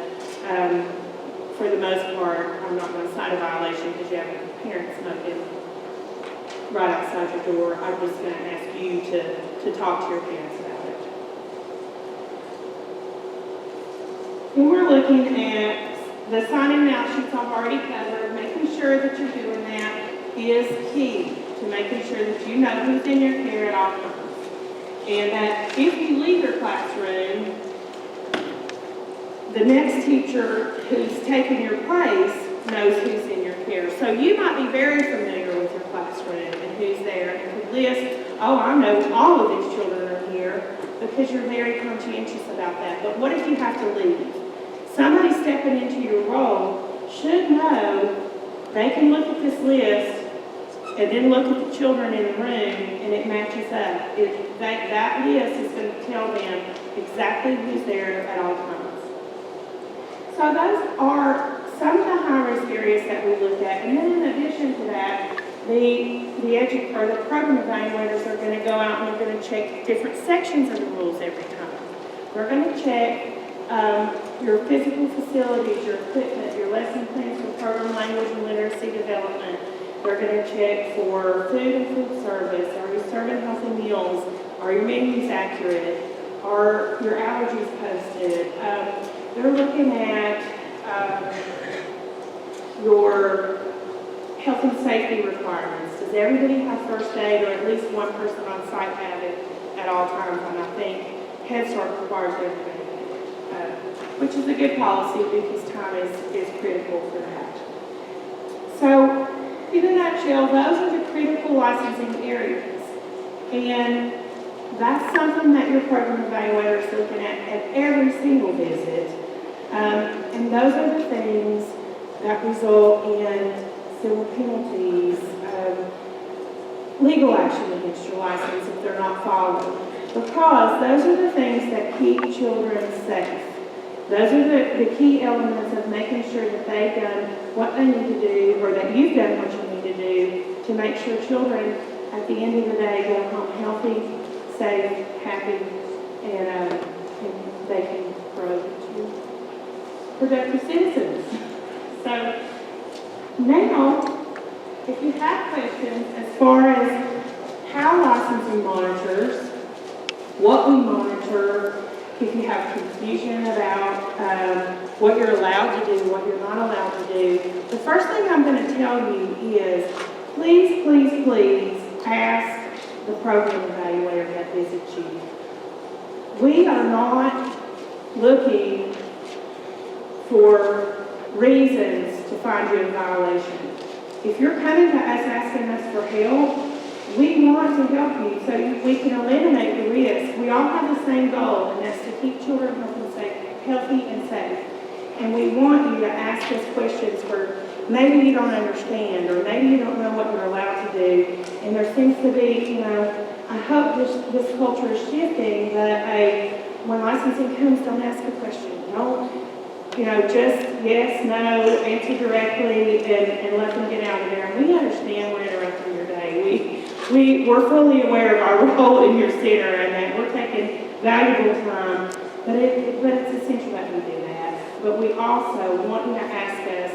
for the most part, I'm not going to cite a violation because you have a parent smoking right outside your door. I'm just going to ask you to talk to your parents about it. When we're looking at the signing out sheets I've already covered, making sure that you're doing that is key to making sure that you know who's in your care at all times. And that if you leave your classroom, the next teacher who's taking your place knows who's in your care. So you might be very familiar with your classroom and who's there and could list, oh, I know all of these children are here, because you're very conscientious about that. But what if you have to leave? Somebody stepping into your role should know they can look at this list and then look at the children in the room and it matches up. That list is going to tell them exactly who's there at all times. So those are some of the high-risk areas that we look at. And then in addition to that, the program evaluators are going to go out and they're going to check different sections of the rules every time. They're going to check your physical facilities, your equipment, your lesson plans for program language and literacy development. They're going to check for food and food service. Are you serving healthy meals? Are your menus accurate? Are your allergies posted? They're looking at your health and safety requirements. Does everybody have first aid, or at least one person on site have it at all times? And I think Head Start requires everybody, which is a good policy because time is critical for that. So, in a nutshell, those are the critical licensing areas. And that's something that your program evaluator is looking at every single visit. And those are the things that result in civil penalties, legal action against your license if they're not followed. Because those are the things that keep children safe. Those are the key elements of making sure that they've done what they need to do, or that you've done what you need to do to make sure children, at the end of the day, go home healthy, safe, happy, and they can grow into productive citizens. So now, if you have questions as far as how licensing monitors what we monitor, if you have confusion about what you're allowed to do, what you're not allowed to do. The first thing I'm going to tell you is, please, please, please ask the program evaluator that visits you. We are not looking for reasons to find you in violation. If you're coming to us asking us for help, we want to help you so we can eliminate the risk. We all have the same goal, and that's to keep children healthy and safe. And we want you to ask us questions where maybe you don't understand, or maybe you don't know what you're allowed to do. And there seems to be, I hope this culture is shifting, that when licensing comes, don't ask a question. Don't, just yes, no, answer directly, and let them get out of there. And we understand we're interrupting your day. We're fully aware of our role in your center, and that we're taking valuable time, but it's essential that we do that. But we also want you to ask us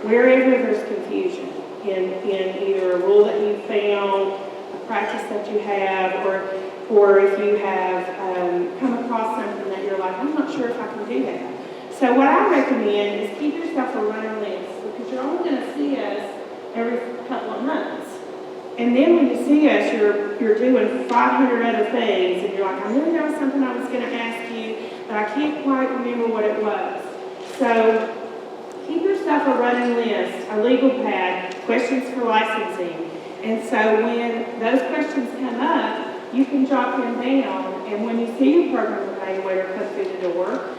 wherever there's confusion in either a rule that you found, a practice that you have, or if you have come across something that you're like, I'm not sure if I can do that. So what I recommend is keep yourself a running list, because you're only going to see us every couple of months. And then when you see us, you're doing 500 other things, and you're like, I knew there was something I was going to ask you, but I can't quite remember what it was. So keep yourself a running list, a legal pad, questions for licensing. And so when those questions come up, you can jot them down, and when you see your program evaluator come through the door,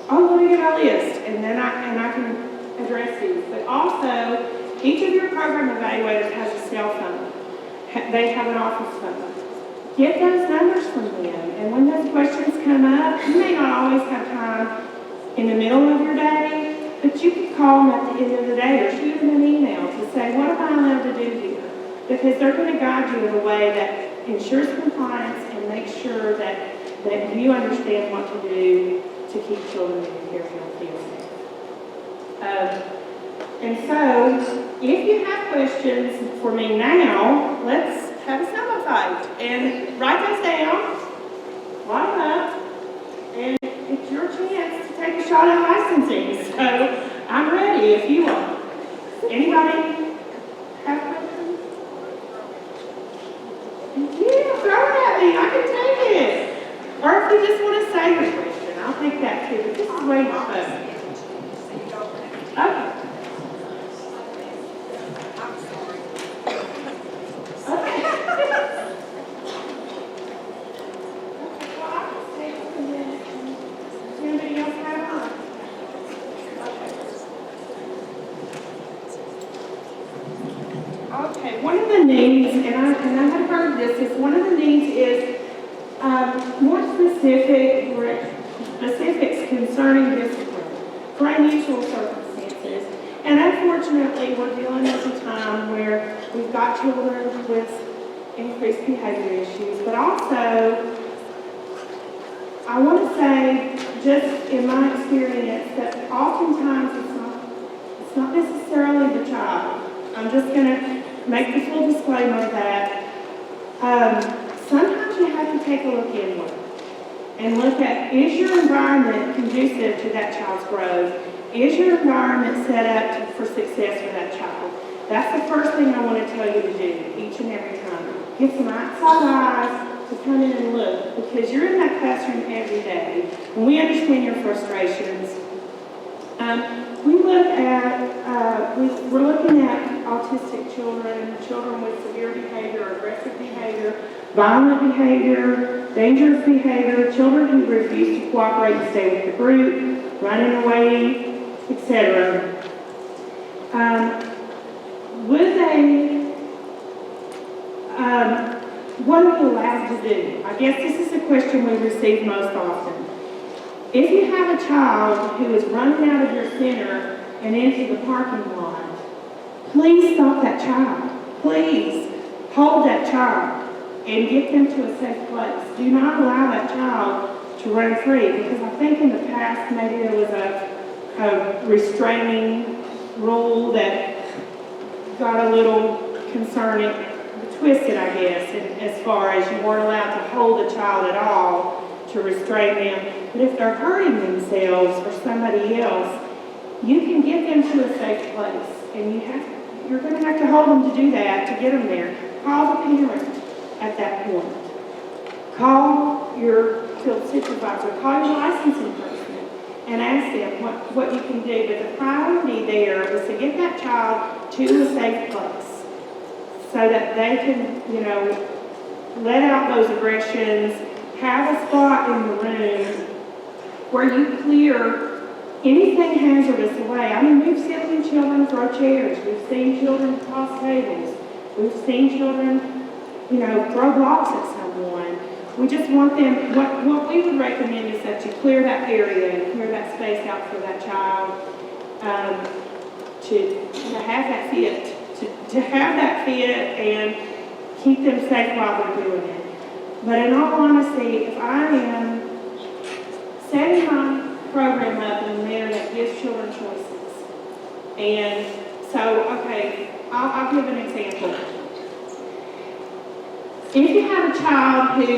let me get my list, and then I can address these. But also, each of your program evaluators has a cell phone. They have an office phone. Get those numbers from them, and when those questions come up, you may not always have time in the middle of your day, but you can call them at the end of the day or shoot them an email to say, what am I allowed to do here? Because they're going to guide you in a way that ensures compliance and makes sure that you understand what to do to keep children in your care healthy and safe. And so, if you have questions for me now, let's have a snowball fight. And write those down, line up, and it's your chance to take a shot at licensing. So, I'm ready if you are. Anybody have questions? Yeah, throw it at me. I can take it. Or if you just want to say your question, I'll take that too. But this is way more fun. Okay. Okay, one of the needs, and I have heard this, is one of the needs is more specifics concerning discipline for unusual circumstances. And unfortunately, we're dealing with a time where we've got children with increased behavior issues, but also, I want to say, just in my experience, that oftentimes it's not necessarily the child. I'm just going to make the full disclaimer that sometimes you have to take a look inward and look at, is your environment conducive to that child's growth? Is your environment set up for success for that child? That's the first thing I want to tell you to do each and every time. Get some outside eyes to come in and look, because you're in that classroom every day, and we understand your frustrations. We're looking at autistic children, children with severe behavior, aggressive behavior, violent behavior, dangerous behavior, children who refuse to cooperate and stay with the group, running away, etc. What are we allowed to do? I guess this is the question we receive most often. If you have a child who is running out of your center and into the parking lot, please stop that child. Please hold that child and get them to a safe place. Do not allow that child to run free, because I think in the past maybe there was a restraining rule that got a little concerning twisted, I guess, as far as you weren't allowed to hold a child at all to restrain them. But if they're hurting themselves or somebody else, you can get them to a safe place. And you're going to have to hold them to do that, to get them there. Call the parent at that point. Call your field supervisor, call your licensing person, and ask them what you can do. But the priority there is to get that child to a safe place so that they can, let out those aggressions, have a spot in the room where you clear anything hazardous away. I mean, we've seen children throw chairs, we've seen children toss tables, we've seen children, throw blocks at someone. We just want them, what we would recommend is that you clear that area and clear that space out for that child to have that fit, to have that fit and keep them safe while they're doing it. But in all honesty, if I am setting my program up in a manner that gives children choices, and so, okay, I'll give an example. If you have a child who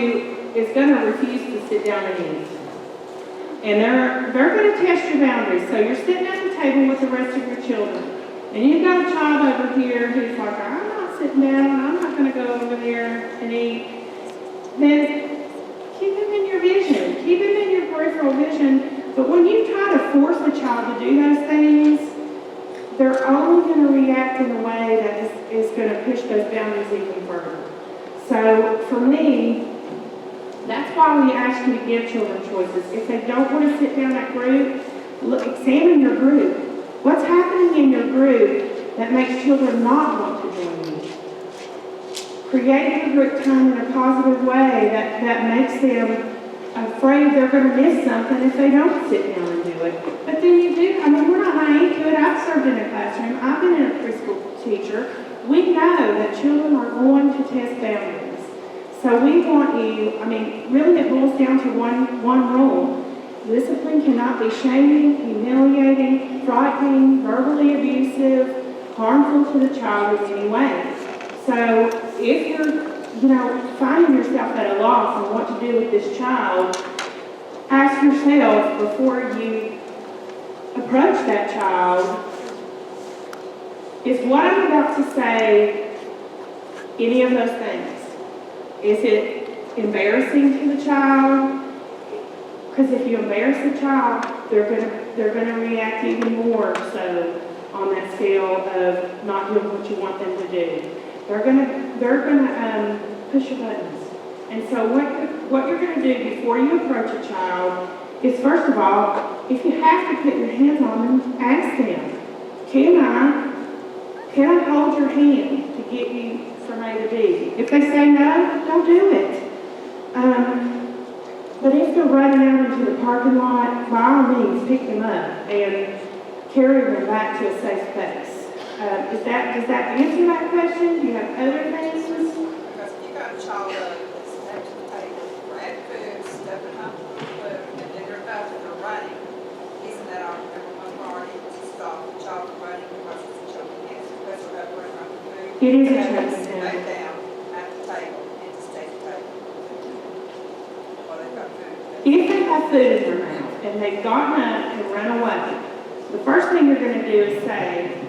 is going to refuse to sit down and eat, and they're going to test your boundaries, so you're sitting at the table with the rest of your children, and you've got a child over here who's like, I'm not sitting down, I'm not going to go over there and eat, then keep him in your vision, keep him in your peripheral vision. But when you try to force a child to do those things, they're only going to react in a way that is going to push those boundaries even further. So for me, that's why we ask you to give children choices. If they don't want to sit down at group, examine your group. What's happening in your group that makes children not want to join you? Create your group time in a positive way that makes them afraid they're going to miss something if they don't sit down and do it. But then you do, we're not naive to it. I've served in a classroom. I've been a preschool teacher. We know that children are going to test boundaries. So we want you, really it boils down to one rule. Discipline cannot be shaming, humiliating, frightening, verbally abusive, harmful to the child in any way. So if you're finding yourself at a loss on what to do with this child, ask yourself before you approach that child, is what I'm about to say any of those things? Is it embarrassing to the child? Because if you embarrass the child, they're gonna react even more so on that scale of not doing what you want them to do. They're gonna push your buttons. And so what you're gonna do before you approach a child is, first of all, if you have to put your hands on them, ask them, can I hold your hand to get you from A to B? If they say no, don't do it. But if they're running out into the parking lot, by all means, pick them up and carry them back to a safe place. Does that answer that question? Do you have other things? Because if you got a child that's next to the table, grab food, stepping up to the food, and then they're up and they're running, isn't that our number one priority to stop the child from running because it's a choking hazard, because they're up running from the food? It is a You have to choking sit back hazard. down at the table and just take the table. While they've got food. If they have food in their mouth and they've gotten up and run away, the first thing you're going to do is say,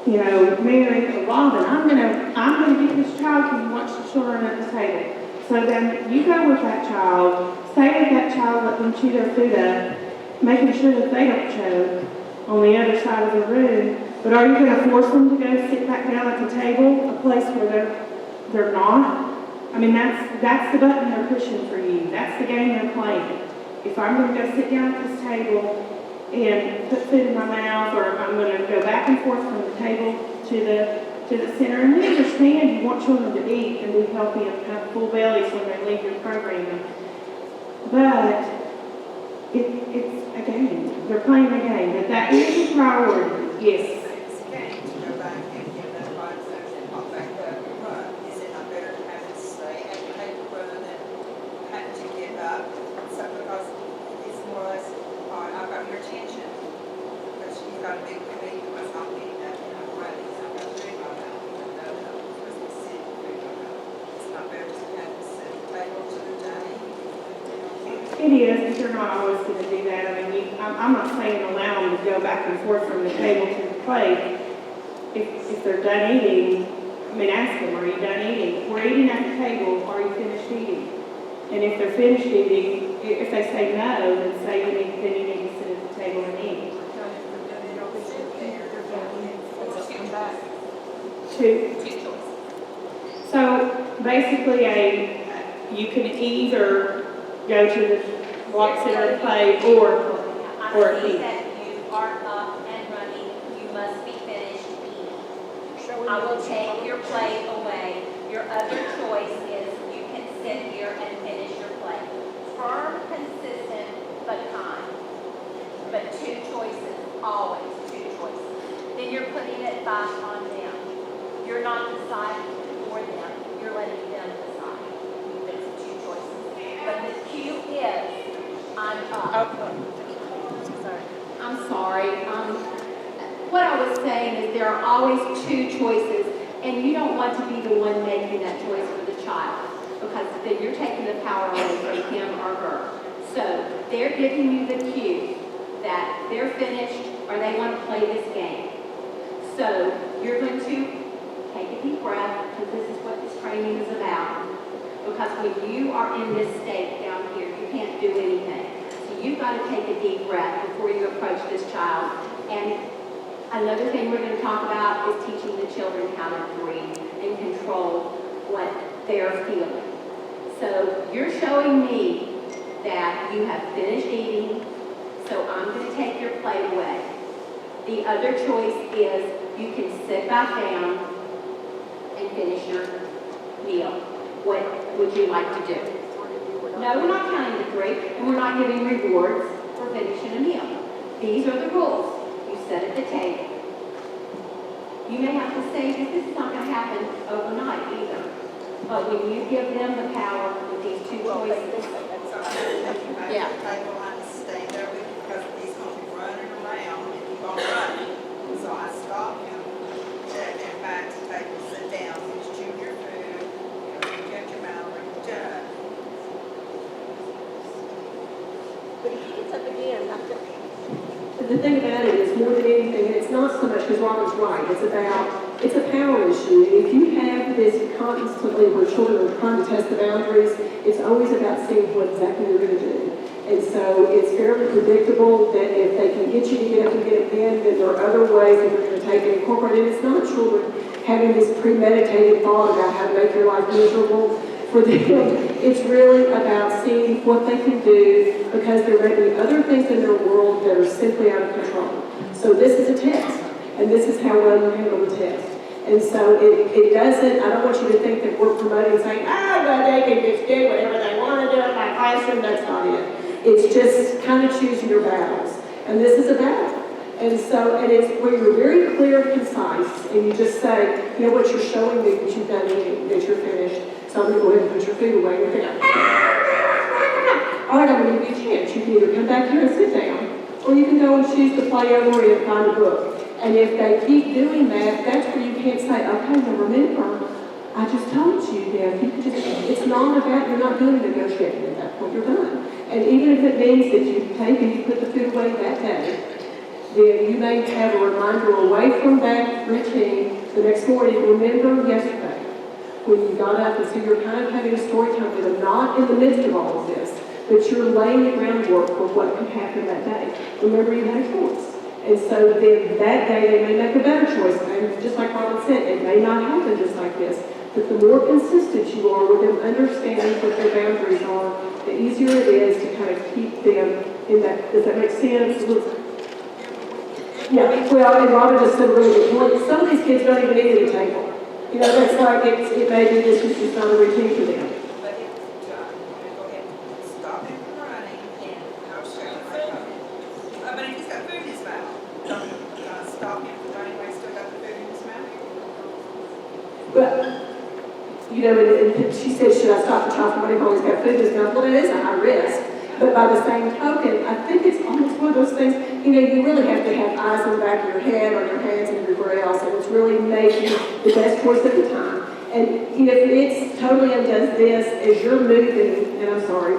Mary or Robin, I'm gonna get this child, can you watch the children at the table? So then you go with that child, stay with that child, let them chew their food up, making sure that they don't choke on the other side of the room. But are you gonna force them to go sit back down at the table, a place where they're not? That's the button they're pushing for you. That's the game they're playing. If I'm gonna go sit down at this table and put food in my mouth, or I'm going to go back and forth from the table to the center. And we understand you want children to eat and be healthy and have full bellies when they leave your program. But it's a game. They're playing a game. But that is a priority, yes. It's a game to go back and give that body section and pop back up and run. Is it not better to have it stay at the table rather than having to get up? So because it's more or less, I've got your attention, because you've got a big committee, because I'm getting that, and I'm running, so I've got to drink my mouth, even though I'm supposed to be sitting It is, but you're not always gonna do that. I mean, I'm not saying allow them to go back and forth from the table to the plate. If they're done eating, I mean, ask them, are you done eating? If we're eating at the table, are you finished eating? And if they're finished eating, if they say no, then say then you need to sit at the table and eat. Two. So basically, you can either go to the walk center plate or I see eat. that you are up and running, you must be finished eating. I will take your plate away. Your other choice is you can sit here and finish your plate. Firm, consistent, but kind. But two choices, always two choices. Then you're putting it back on them. You're not deciding for them, you're letting them decide. It's two choices. But the cue is, I'm up. I'm sorry. What I was saying is there are always two choices, and you don't want to be the one making that choice for the child, because then you're taking the power away from him or her. So they're giving you the cue that they're finished or they want to play this game. So you're going to take a deep breath, because this is what this training is about. Because when you are in this state down here, you can't do anything. So you've got to take a deep breath before you approach this child. And another thing we're going to talk about is teaching the children how to breathe and control what they're feeling. So you're showing me that you have finished eating, so I'm going to take your plate away. The other choice is you can sit back down and finish your meal. What would you like to do? No, we're not counting the 3, and we're not giving rewards for finishing a meal. These are the rules. You sit at the table. You may have to say that this is not going to happen overnight either. But when you give them the power with these two choices, Yeah. Table, I just stay there with you because he's going to be running around and keep on running. So I stop him, take him back to the table, sit down, finish chewing your food, you get your mouth, you're done. But he gets up again after. The thing about it is, more than anything, and it's not so much because Robert's right, it's a power issue. And if you have this constantly where children are trying to test the boundaries, it's always about seeing what exactly you're going to do. And so it's fairly predictable that if they can get you to get up and get again, then there are other ways that they're going to take and incorporate it. It's not children having this premeditated thought about how to make your life miserable. For them, it's really about seeing what they can do, because there may be other things in their world that are simply out of control. So this is a test, and this is how well you handle the test. And so it doesn't, I don't want you to think that we're promoting saying, well, they can just do whatever they want to do in my classroom. That's not it. It's just kind of choosing your battles. And this is a battle. And so, and it's where you're very clear and concise, and you just say, you know what, you're showing me that you've done eating, that you're finished. So I'm going to go ahead and put your food away. And you're thinking, all right, I'm going to give you a chance. You can either come back here and sit down, or you can go and choose to play over and find a book. And if they keep doing that, that's where you can't say, okay, now remember, I just told you that if you could just, it's not about, you're not doing negotiating at that point, you're done. And even if it means that you take and you put the food away that day, then you may have a reminder away from that routine the next morning. Remember yesterday, when you got up, and so you're kind of having a story time with them, not in the midst of all of this, but you're laying the groundwork for what could happen that day. Remember, you had a choice. And so then that day they may make a better choice. And just like Robin said, it may not happen just like this. But the more consistent you are with them understanding what their boundaries are, the easier it is to kind of keep them in that. Does that make sense? Yeah, well, and Robin just said a really good point. Some of these kids don't even eat at the table. You know, that's like, it may be this is just not a routine for them. But if John, I'm going to go ahead and stop him from running and I'll show him my phone. But if he's got food in his mouth, don't stop him from running while he's still got the food in his mouth. But, you know, and she said, should I stop the child from running while he's got food in his mouth? Well, it is a high risk. But by the same token, I think it's almost one of those things, you know, you really have to have eyes in the back of your head, on your hands, and everywhere else, and it's really making the best choice at the time. And, you know, if it's totally undoes this, as you're moving, and I'm sorry,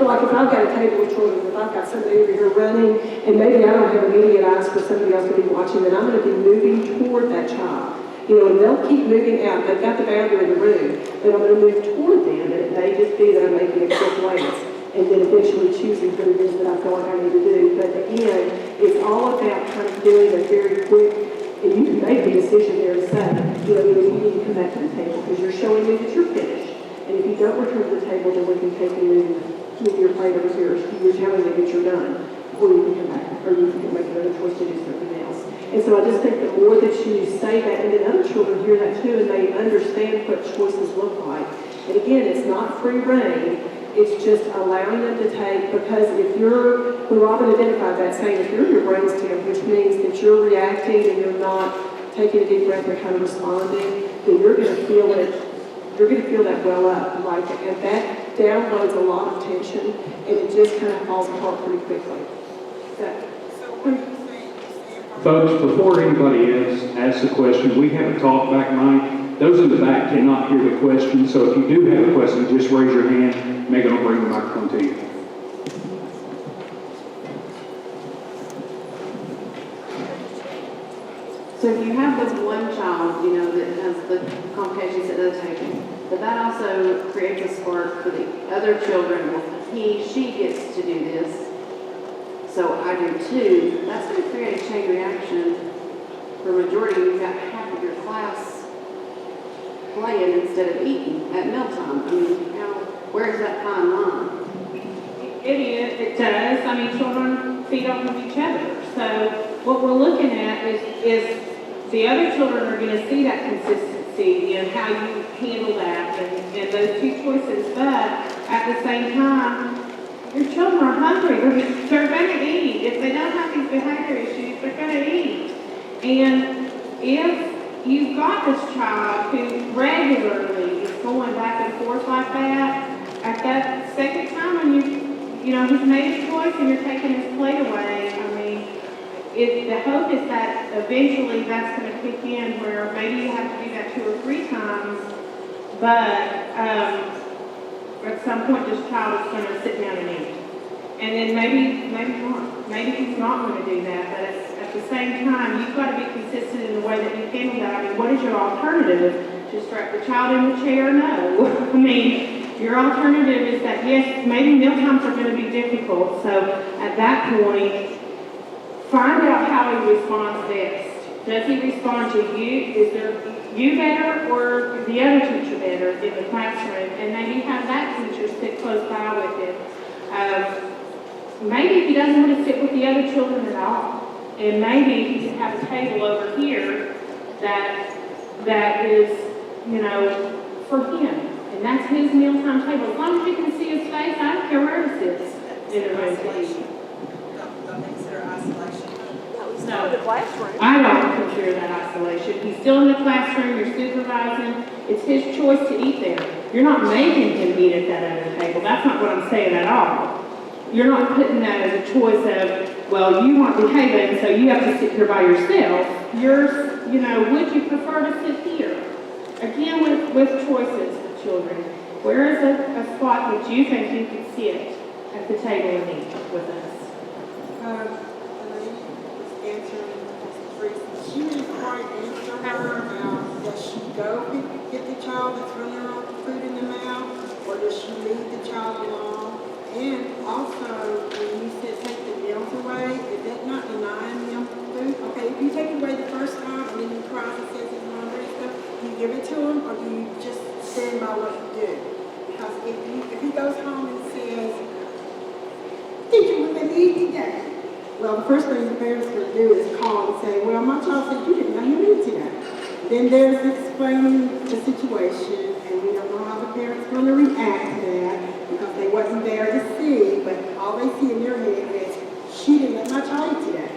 So like if I've got a table of children, if I've got somebody over here running, and maybe I don't have immediate eyes for somebody else to be watching, then I'm gonna be moving toward that child. You know, and they'll keep moving out, they've got the boundary of the room, but I'm gonna move toward them, and it may just be that I'm making a quick glance, and then eventually choosing what it is that I feel like I need to do. But again, it's all about kind of doing a very quick, and you can make the decision there to say, you know, you need to come back to the table, because you're showing me that you're finished. And if you don't return to the table, then we can take and move your plate over here. You're telling me that you're done, or you can come back, or you can make another choice to do something else. And so I just think the more that you say that, and then other children hear that too, and they understand what choices look like. And again, it's not free reign, it's just allowing them to take, because if you're, when Robin identified that, saying if you're in your brainstem, which means that you're reacting and you're not taking a deep breath and kind of responding, then you're going to feel it, you're going to feel that well up, like, and that downloads a lot of tension, and it just kind of falls apart pretty quickly. Folks, before anybody else asks a question, we have a talk back mic. Those in the back cannot hear the question, so if you do have a question, just raise your hand. Megan will bring the microphone to you. So if you have this one child, you know, that has the complications at the table, but that also creates a spark for the other children. Well, she gets to do this, so I do too. That's going to create a chain reaction. For a majority, you've got half of your class playing instead of eating at mealtime. I mean, where's that fine line? It is, it does. I mean, children feed off of each other. So what we're looking at is the other children are going to see that consistency and how you handle that and those two choices. But at the same time, your children are hungry. They're going to eat. If they don't have these behavior issues, they're going to eat. And if you've got this child who regularly is going back and forth like that, at that second time when you know, he's made his choice and you're taking his plate away, I mean, the hope is that eventually that's going to kick in where maybe you have to do that 2 or 3 times, but at some point this child is going to sit down and eat. And then maybe not. Maybe he's not going to do that, but at the same time, you've got to be consistent in the way that you handle that. I mean, what is your alternative? To strap the child in the chair? No. I mean, your alternative is that, yes, maybe mealtimes are going to be difficult. So at that point, find out how he responds best. Does he respond to you? Is there you better or the other teacher better in the classroom? And maybe have that teacher sit close by with him. Maybe if he doesn't want to sit with the other children at all, and maybe he can have a table over here that is, you know, for him, and that's his mealtime table. As long as you can see his face, I don't care where he sits in the room. Don't consider isolation. No, I don't consider that isolation. He's still in the classroom, you're supervising, it's his choice to eat there. You're not making him eat at that other table. That's not what I'm saying at all. You're not putting that as a choice of, well, you want behaving, so you have to sit here by yourself. You're, you know, would you prefer to sit here? Again, with choices with children. Where is a spot that you think you could sit at the table and eat with us? She didn't quite answer her about, does she go get the child that's running around with food in the mouth, or does she leave the child alone? And also, when you said take the meals away, is that not denying them food? Okay, if you take it away the first time and then you cry and says he's hungry and stuff, do you give it to him, or do you just stand by what you do? Because if he goes home and says, teacher, we may eat today. Well, the first thing the parents are going to do is call and say, well, my child said you didn't let him eat today. Then there's explaining the situation, and we don't know how the parents are going to react to that because they wasn't there to see, but all they see in their head is, she didn't let my child eat today.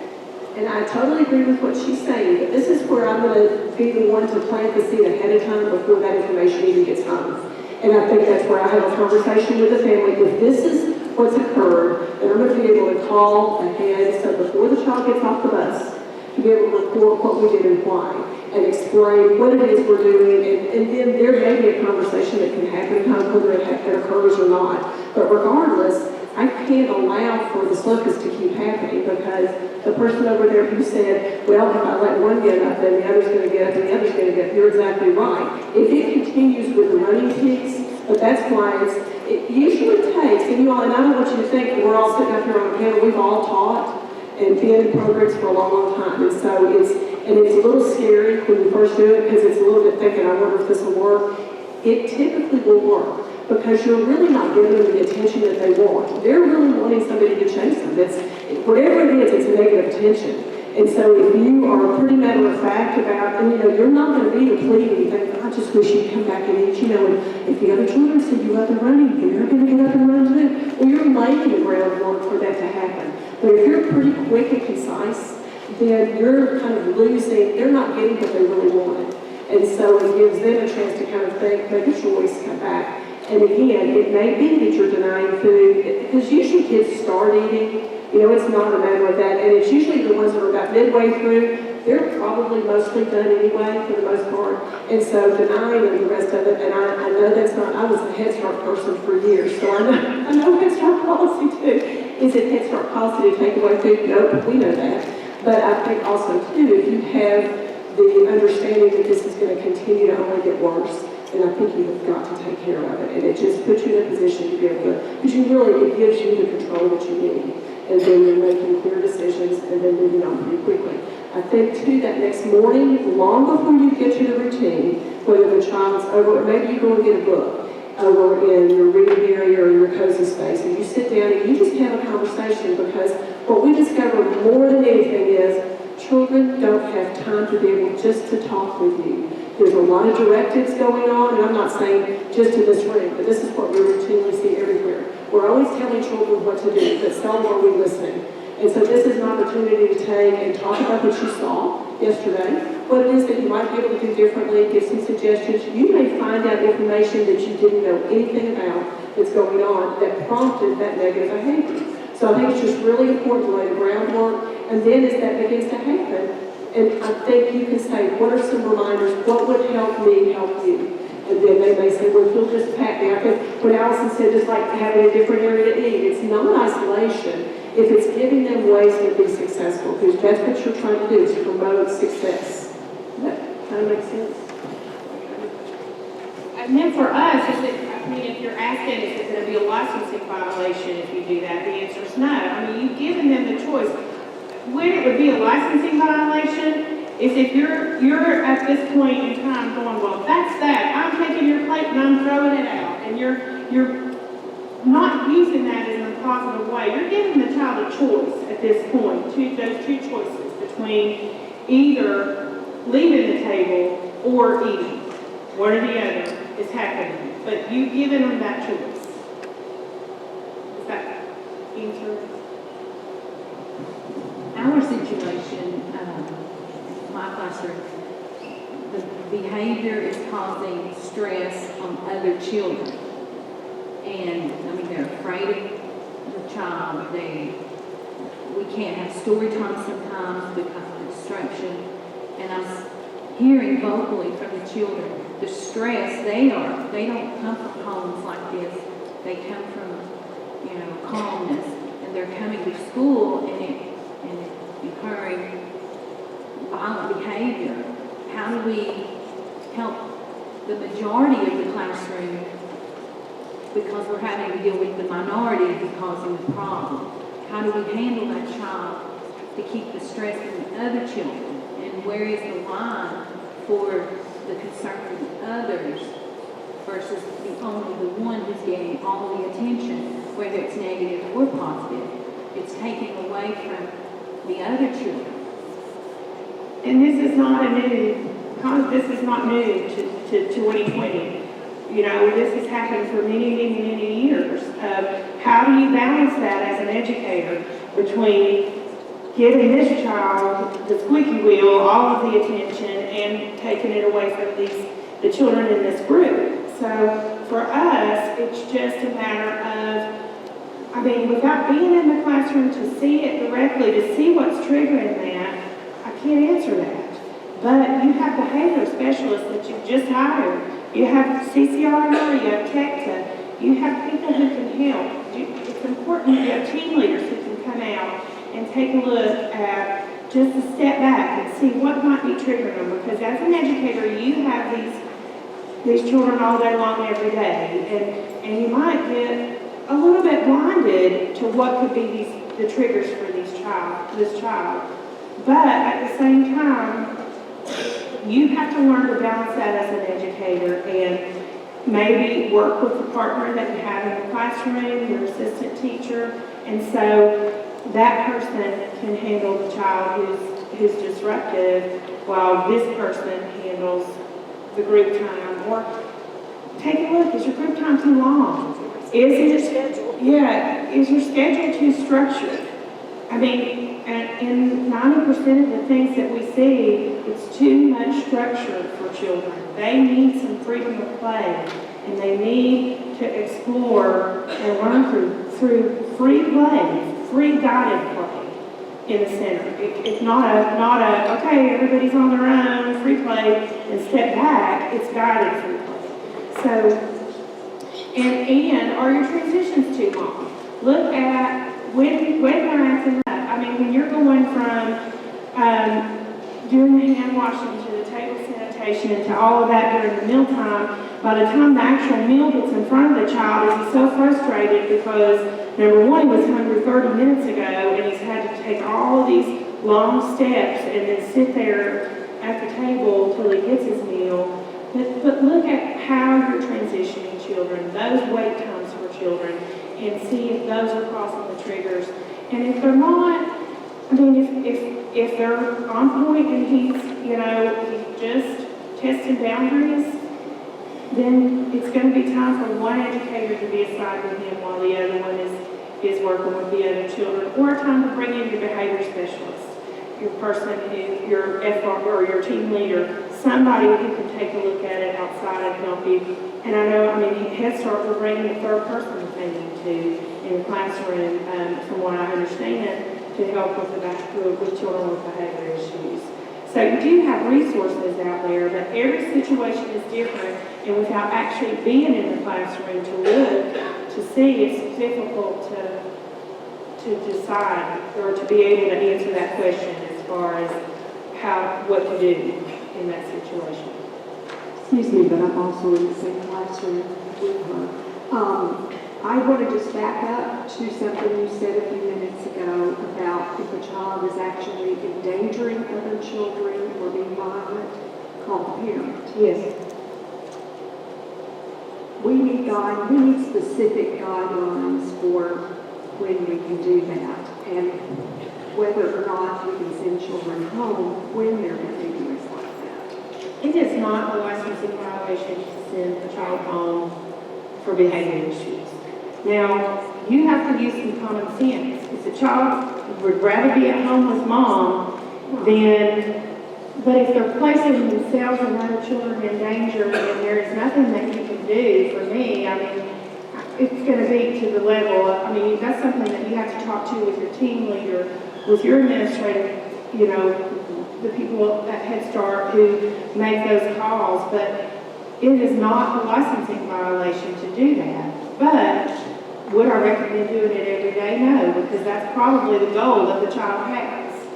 And I totally agree with what she's saying, but this is where I'm going to be the one to plant the seed ahead of time before that information even gets home. And I think that's where I have a conversation with the family. If this is what's occurred, then I'm going to be able to call ahead, so before the child gets off the bus, to be able to report what we did and why, and explain what it is we're doing, and then there may be a conversation that can happen, whether it occurs or not. But regardless, I can't allow for this locust to keep happening because the person over there who said, well, if I let one get up, then the other's going to get up and the other's going to get up, you're exactly right. If it continues with the running piece, but that's why it usually takes, and you all, and I don't want you to think that we're all sitting up here on a panel, we've all taught and been in programs for a long, long time, and so it's a little scary when you first do it because it's a little bit thinking, I wonder if this will work. It typically will work because you're really not giving them the attention that they want. They're really wanting somebody to chase them. That's, whatever it is, it's a negative attention. And so if you are pretty matter of fact about, and you're not going to be depleted, you think, I just wish you'd come back and eat, and if the other children see you up and running, they're going to get up and run too. Well, you're laying the groundwork for that to happen. But if you're pretty quick and concise, then you're kind of losing, they're not getting what they really wanted. And so it gives them a chance to kind of think, make a choice, come back. And again, it may be that you're denying food, because usually kids start eating, it's not a matter of that. And it's usually the ones that are about midway through, they're probably mostly done anyway, for the most part. And so denying them the rest of it, and I know that's not, I was a Head Start person for years, so I know Head Start policy too. Is it Head Start policy to take away food? Nope, we know that. But I think also too, if you have the understanding that this is going to continue to only get worse, and I think you have got to take care of it. And it just puts you in a position to be able to, because it gives you the control that you need. And then you're making clear decisions and then moving on pretty quickly. I think too that next morning, long before you get to the routine, whether the child's over, or maybe you go and get a book over in your reading area or your cozy space, and you sit down and you just have a conversation, because what we discover more than anything is children don't have time to be able just to talk with you. There's a lot of directives going on, and I'm not saying just in this room, but this is what we routinely see everywhere. We're always telling children what to do, but seldom are we listening. And so this is an opportunity to take and talk about what you saw yesterday, what it is that you might be able to do differently, give some suggestions. You may find out information that you didn't know anything about that's going on that prompted that negative behavior. So I think it's just really important to lay the groundwork, and then as that begins to happen, and I think you can say, what are some reminders? What would help me help you? And then they may say, well, if you'll just pat me. I think when Allison said, just like having a different area to eat, it's not isolation if it's giving them ways to be successful, because that's what you're trying to do, is promote success. Does that kind of make sense? And then for us, if you're asking, is it going to be a licensing violation if you do that? The answer is no. You've given them the choice. When it would be a licensing violation is if you're at this point in time going, well, that's that. I'm taking your plate and I'm throwing it out. And you're not using that in a positive way. You're giving the child a choice at this point, those two choices between either leaving the table or eating. One or the other is happening. But you've given them that choice. Does that answer? Our situation, my classroom, the behavior is causing stress on other children. And, they're afraid of the child. We can't have story time sometimes because of distraction. And I'm hearing vocally from the children, the stress they don't come from homes like this. They come from, calmness. And they're coming to school and incurring violent behavior. How do we help the majority of the classroom, because we're having to deal with the minority who's causing the problem? How do we handle that child to keep the stress from the other children? And where is the line for the concern for the others versus only the one who's getting all the attention, whether it's negative or positive? It's taking away from the other children. And this is not new to 2020. This has happened for many, many, many years of how do you balance that as an educator between giving this child the squeaky wheel, all of the attention, and taking it away from the children in this group. So for us, it's just a matter of, without being in the classroom to see it directly, to see what's triggering that, I can't answer that. But you have behavior specialists that you've just hired. You have CCRR, you have TECTA, you have people who can help. It's important to have team leaders who can come out and take a look at just a step back and see what might be triggering them. Because as an educator, you have these children all day long every day, and you might get a little bit blinded to what could be the triggers for this child. But at the same time, you have to learn to balance that as an educator and maybe work with the partner that you have in the classroom, your assistant teacher, and so that person can handle the child who's disruptive while this person handles the group time. Or take a look, is your group time too long? Is your schedule too structured? I mean, in 90% of the things that we see, it's too much structure for children. They need some freedom of play, and they need to explore and learn through free play, free guided play in the center. It's not a okay, everybody's on their own, free play, and step back. It's guided free play. So, and are your transitions too long? Look at when they're acting up. I mean, when you're going from doing the hand washing to the table sanitation and to all of that during the mealtime, by the time the actual meal gets in front of the child, he's so frustrated because, number one, he was hungry 30 minutes ago, and he's had to take all of these long steps and then sit there at the table till he gets his meal. But look at how you're transitioning children, those wait times for children, and see if those are crossing the triggers. And if they're not, I mean, if they're on point and he's just testing boundaries, then it's going to be time for one educator to be assigned with him while the other one is working with the other children, or time to bring in your behavior specialist, your person who, your FR or your team leader, somebody who can take a look at it outside and help you. And I know, Head Start will bring in a third person if they need to in the classroom, from what I understand, to help with children with behavior issues. So you do have resources out there, but every situation is different, and without actually being in the classroom to look, to see, it's difficult to decide or to be able to answer that question as far as what to do in that situation. Excuse me, but I'm also in the same classroom with her. I want to just back up to something you said a few minutes ago about if a child is actually endangering other children or being violent, call the parent. Yes. We need specific guidelines for when we can do that, and whether or not we can send children home when their behavior is like that. It is not a licensing violation to send a child home for behavior issues. Now, you have to use some common sense. If the child would rather be at home with mom, but if they're placing themselves and other children in danger and there is nothing that you can do, for me, it's going to be to the level, that's something that you have to talk to with your team leader, with your administrator, the people at Head Start who make those calls, but it is not a licensing violation to do that. But would I recommend doing it every day? No, because that's probably the goal that the child has.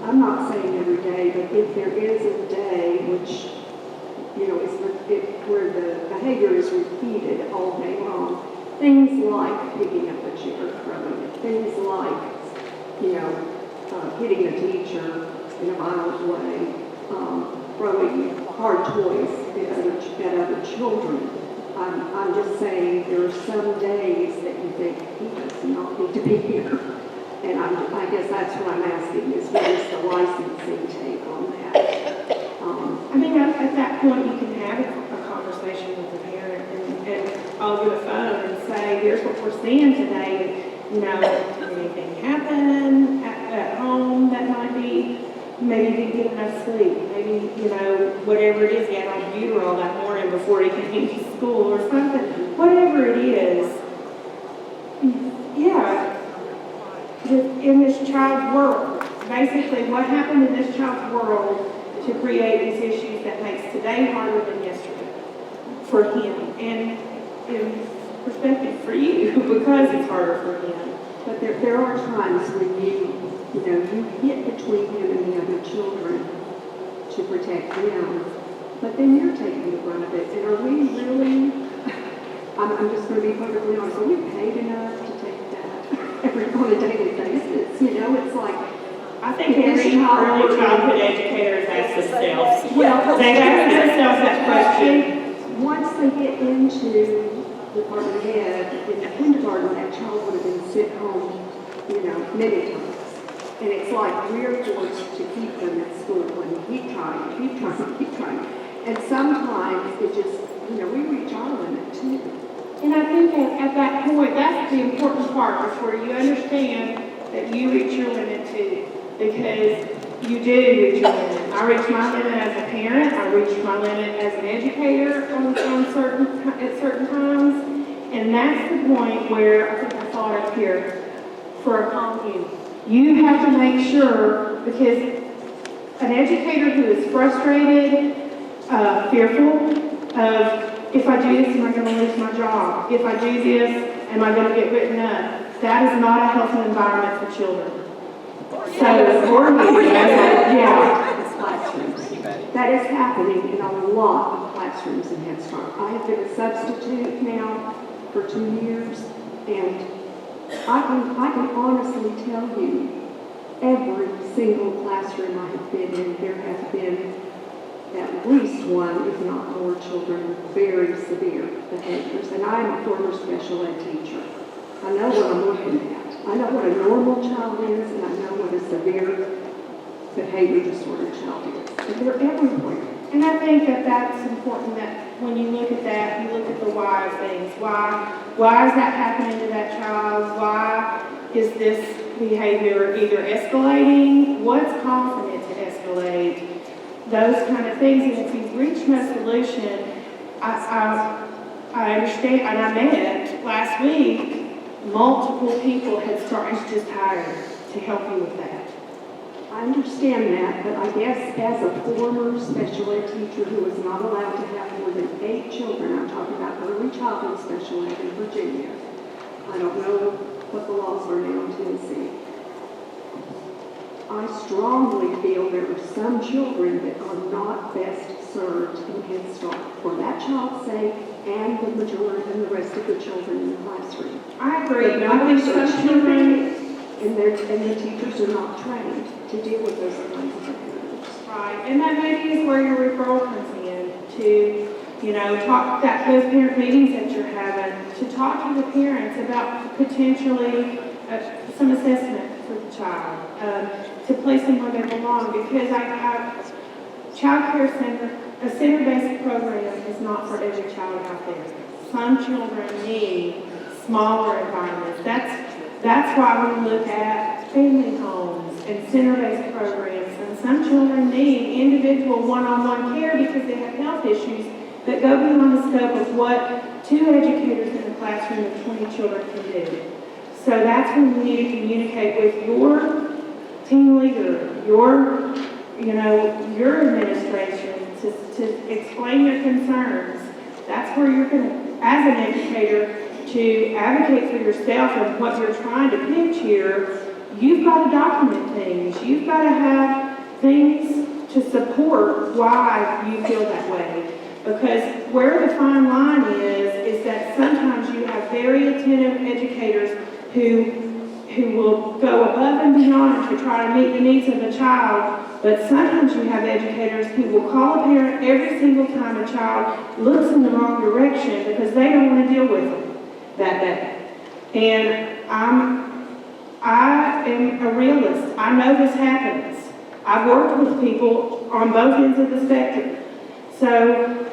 I'm not saying every day, but if there is a day which, where the behavior is repeated all day long, things like picking up a chair, throwing it, things like, hitting a teacher in a violent way, throwing hard toys at other children. I'm just saying there are some days that you think he does not need to be here. And I guess that's what I'm asking is what is the licensing take on that? At that point, you can have a conversation with the parent and over the phone and say, here's what we're seeing today. Did anything happen at home that might be, maybe he didn't get enough sleep, maybe, whatever it is, he had on Buterol that morning before he came to school or something, whatever it is. Yeah. In this child's world, basically what happened in this child's world to create these issues that makes today harder than yesterday for him. And perspective for you because it's harder for him. But there are times when you hit between him and the other children to protect them, but then you're taking the brunt of it. And are we really, I'm just going to be perfectly honest, are we paid enough to take that on a daily basis? It's like, I think every early childhood educator has asked themselves. well, They've asked themselves that question. once they get into department head, in kindergarten, that child would have been sent home, many times. And it's like we're forced to keep them at school and keep trying. And sometimes it just, we reach our limit too. And I think at that point, that's the important part, is where you understand that you reach your limit too. Because you do reach your limit. I reach my limit as a parent. I reach my limit as an educator at certain times. And that's the point where I think I saw it up here for a commune. You have to make sure, because an educator who is frustrated, fearful of, if I do this, am I going to lose my job? If I do this, am I going to get written up? That is not a healthy environment for children. That is happening in a lot of classrooms in Head Start. I have been a substitute now for 2 years, and I can honestly tell you, every single classroom I have been in, there have been at least one, if not more, children with very severe behaviors. And I am a former special ed teacher. I know what I'm looking at. I know what a normal child is, and I know what a severe behavior disorder child is. But they're everywhere. And I think that that's important, that when you look at that, you look at the why of things. Why is that happening to that child? Why is this behavior either escalating? What's causing it to escalate? Those kind of things. And if you've reached no solution, I understand, and I met last week, multiple people had started just hired to help you with that. I understand that, but I guess as a former special ed teacher who was not allowed to have more than 8 children, I'm talking about early childhood special ed in Virginia. I don't know what the laws are now in Tennessee. I strongly feel there are some children that are not best served in Head Start for that child's sake and the majority and the rest of the children in the classroom. I agree. But I think some children, and the teachers are not trained to deal with those kinds of behaviors. right, and that maybe is where your referral comes in, to, talk that those parent meetings that you're having, to talk to the parents about potentially some assessment for the child, to place them where they belong, because child care center, a center-based program is not for every child out there. Some children need smaller environments. That's why we look at family homes and center-based programs. And some children need individual one-on-one care because they have health issues that go beyond the scope of what 2 educators in a classroom of 20 children can do. So that's when you need to communicate with your team leader, your administration, to explain your concerns. That's where you're going to, as an educator, to advocate for yourself and what you're trying to pitch here. You've got to document things. You've got to have things to support why you feel that way. Because where the fine line is that sometimes you have very attentive educators who will go above and beyond to try to meet the needs of a child, but sometimes you have educators who will call a parent every single time a child looks in the wrong direction because they don't want to deal with them that day. And I am a realist. I know this happens. I've worked with people on both ends of the spectrum. So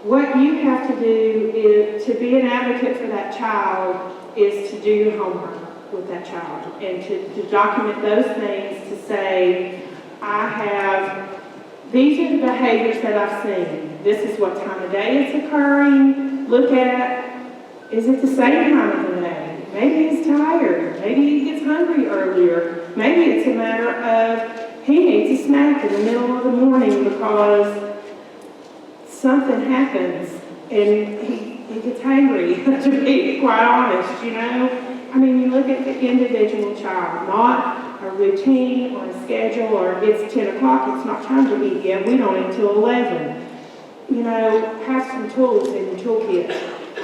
what you have to do is, to be an advocate for that child, is to do your homework with that child and to document those things, to say, these are the behaviors that I've seen. This is what time of day it's occurring. Look at, is it the same time of the day? Maybe he's tired. Maybe he gets hungry earlier. Maybe it's a matter of he needs a snack in the middle of the morning because something happens and think it's hangry, to be quite honest, you know? I mean, you look at the individual child, not a routine or a schedule, or it's 10 o'clock, it's not time to eat yet, we don't eat till 11. You know, have some tools in your toolkit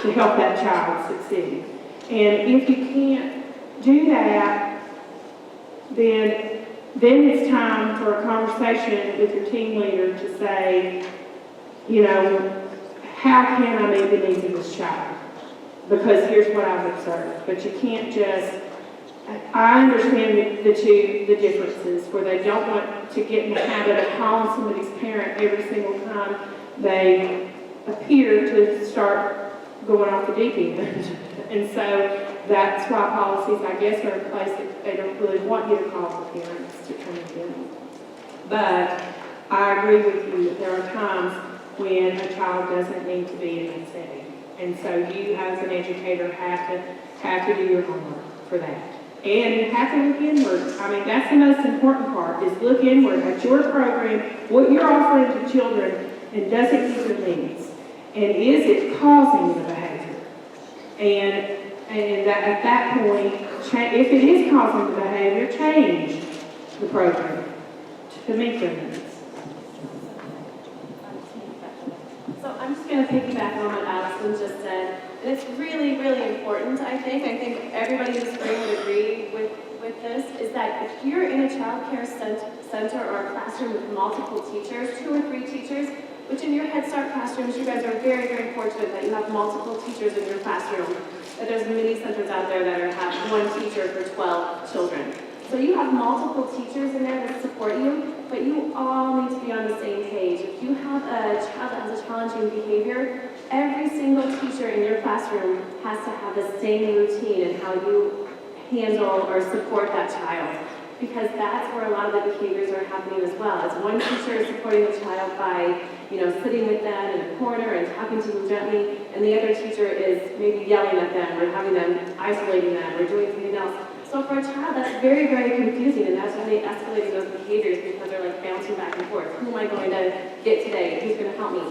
to help that child succeed. And if you can't do that, then it's time for a conversation with your team leader to say, you know, how can I meet the needs of this child? Because here's what I've observed. But you can't just, I understand the differences, where they don't want to get in the habit of calling somebody's parent every single time they appear to start going off the deep end. And so that's why policies, I guess, are in place that they don't really want you to call the parents to come in. But I agree with you that there are times when a child doesn't need to be in that setting. And so you, as an educator, have to do your homework for that. And you have to look inward. I mean, that's the most important part, is look inward at your program, what you're offering to children, and does it meet their needs? And is it causing the behavior? And that, at that point, if it is causing the behavior, change the program to meet their needs. So I'm just going to piggyback on what Allison just said, and it's really, really important, I think everybody in this room would agree with this, is that if you're in a child care center or a classroom with multiple teachers, 2 or 3 teachers, which in your Head Start classrooms, you guys are very, very fortunate that you have multiple teachers in your classroom, that there's many centers out there that have 1 teacher for 12 children. So you have multiple teachers in there that support you, but you all need to be on the same page. If you have a child that has a challenging behavior, every single teacher in your classroom has to have the same routine in how you handle or support that child, because that's where a lot of the behaviors are happening as well. As one teacher is supporting the child by, sitting with them in a corner and talking to them gently, and the other teacher is maybe yelling at them or having them, isolating them or doing something else. So for a child, that's very, very confusing, and that's when they escalate those behaviors, because they're like bouncing back and forth. Who am I going to get today? Who's going to help me?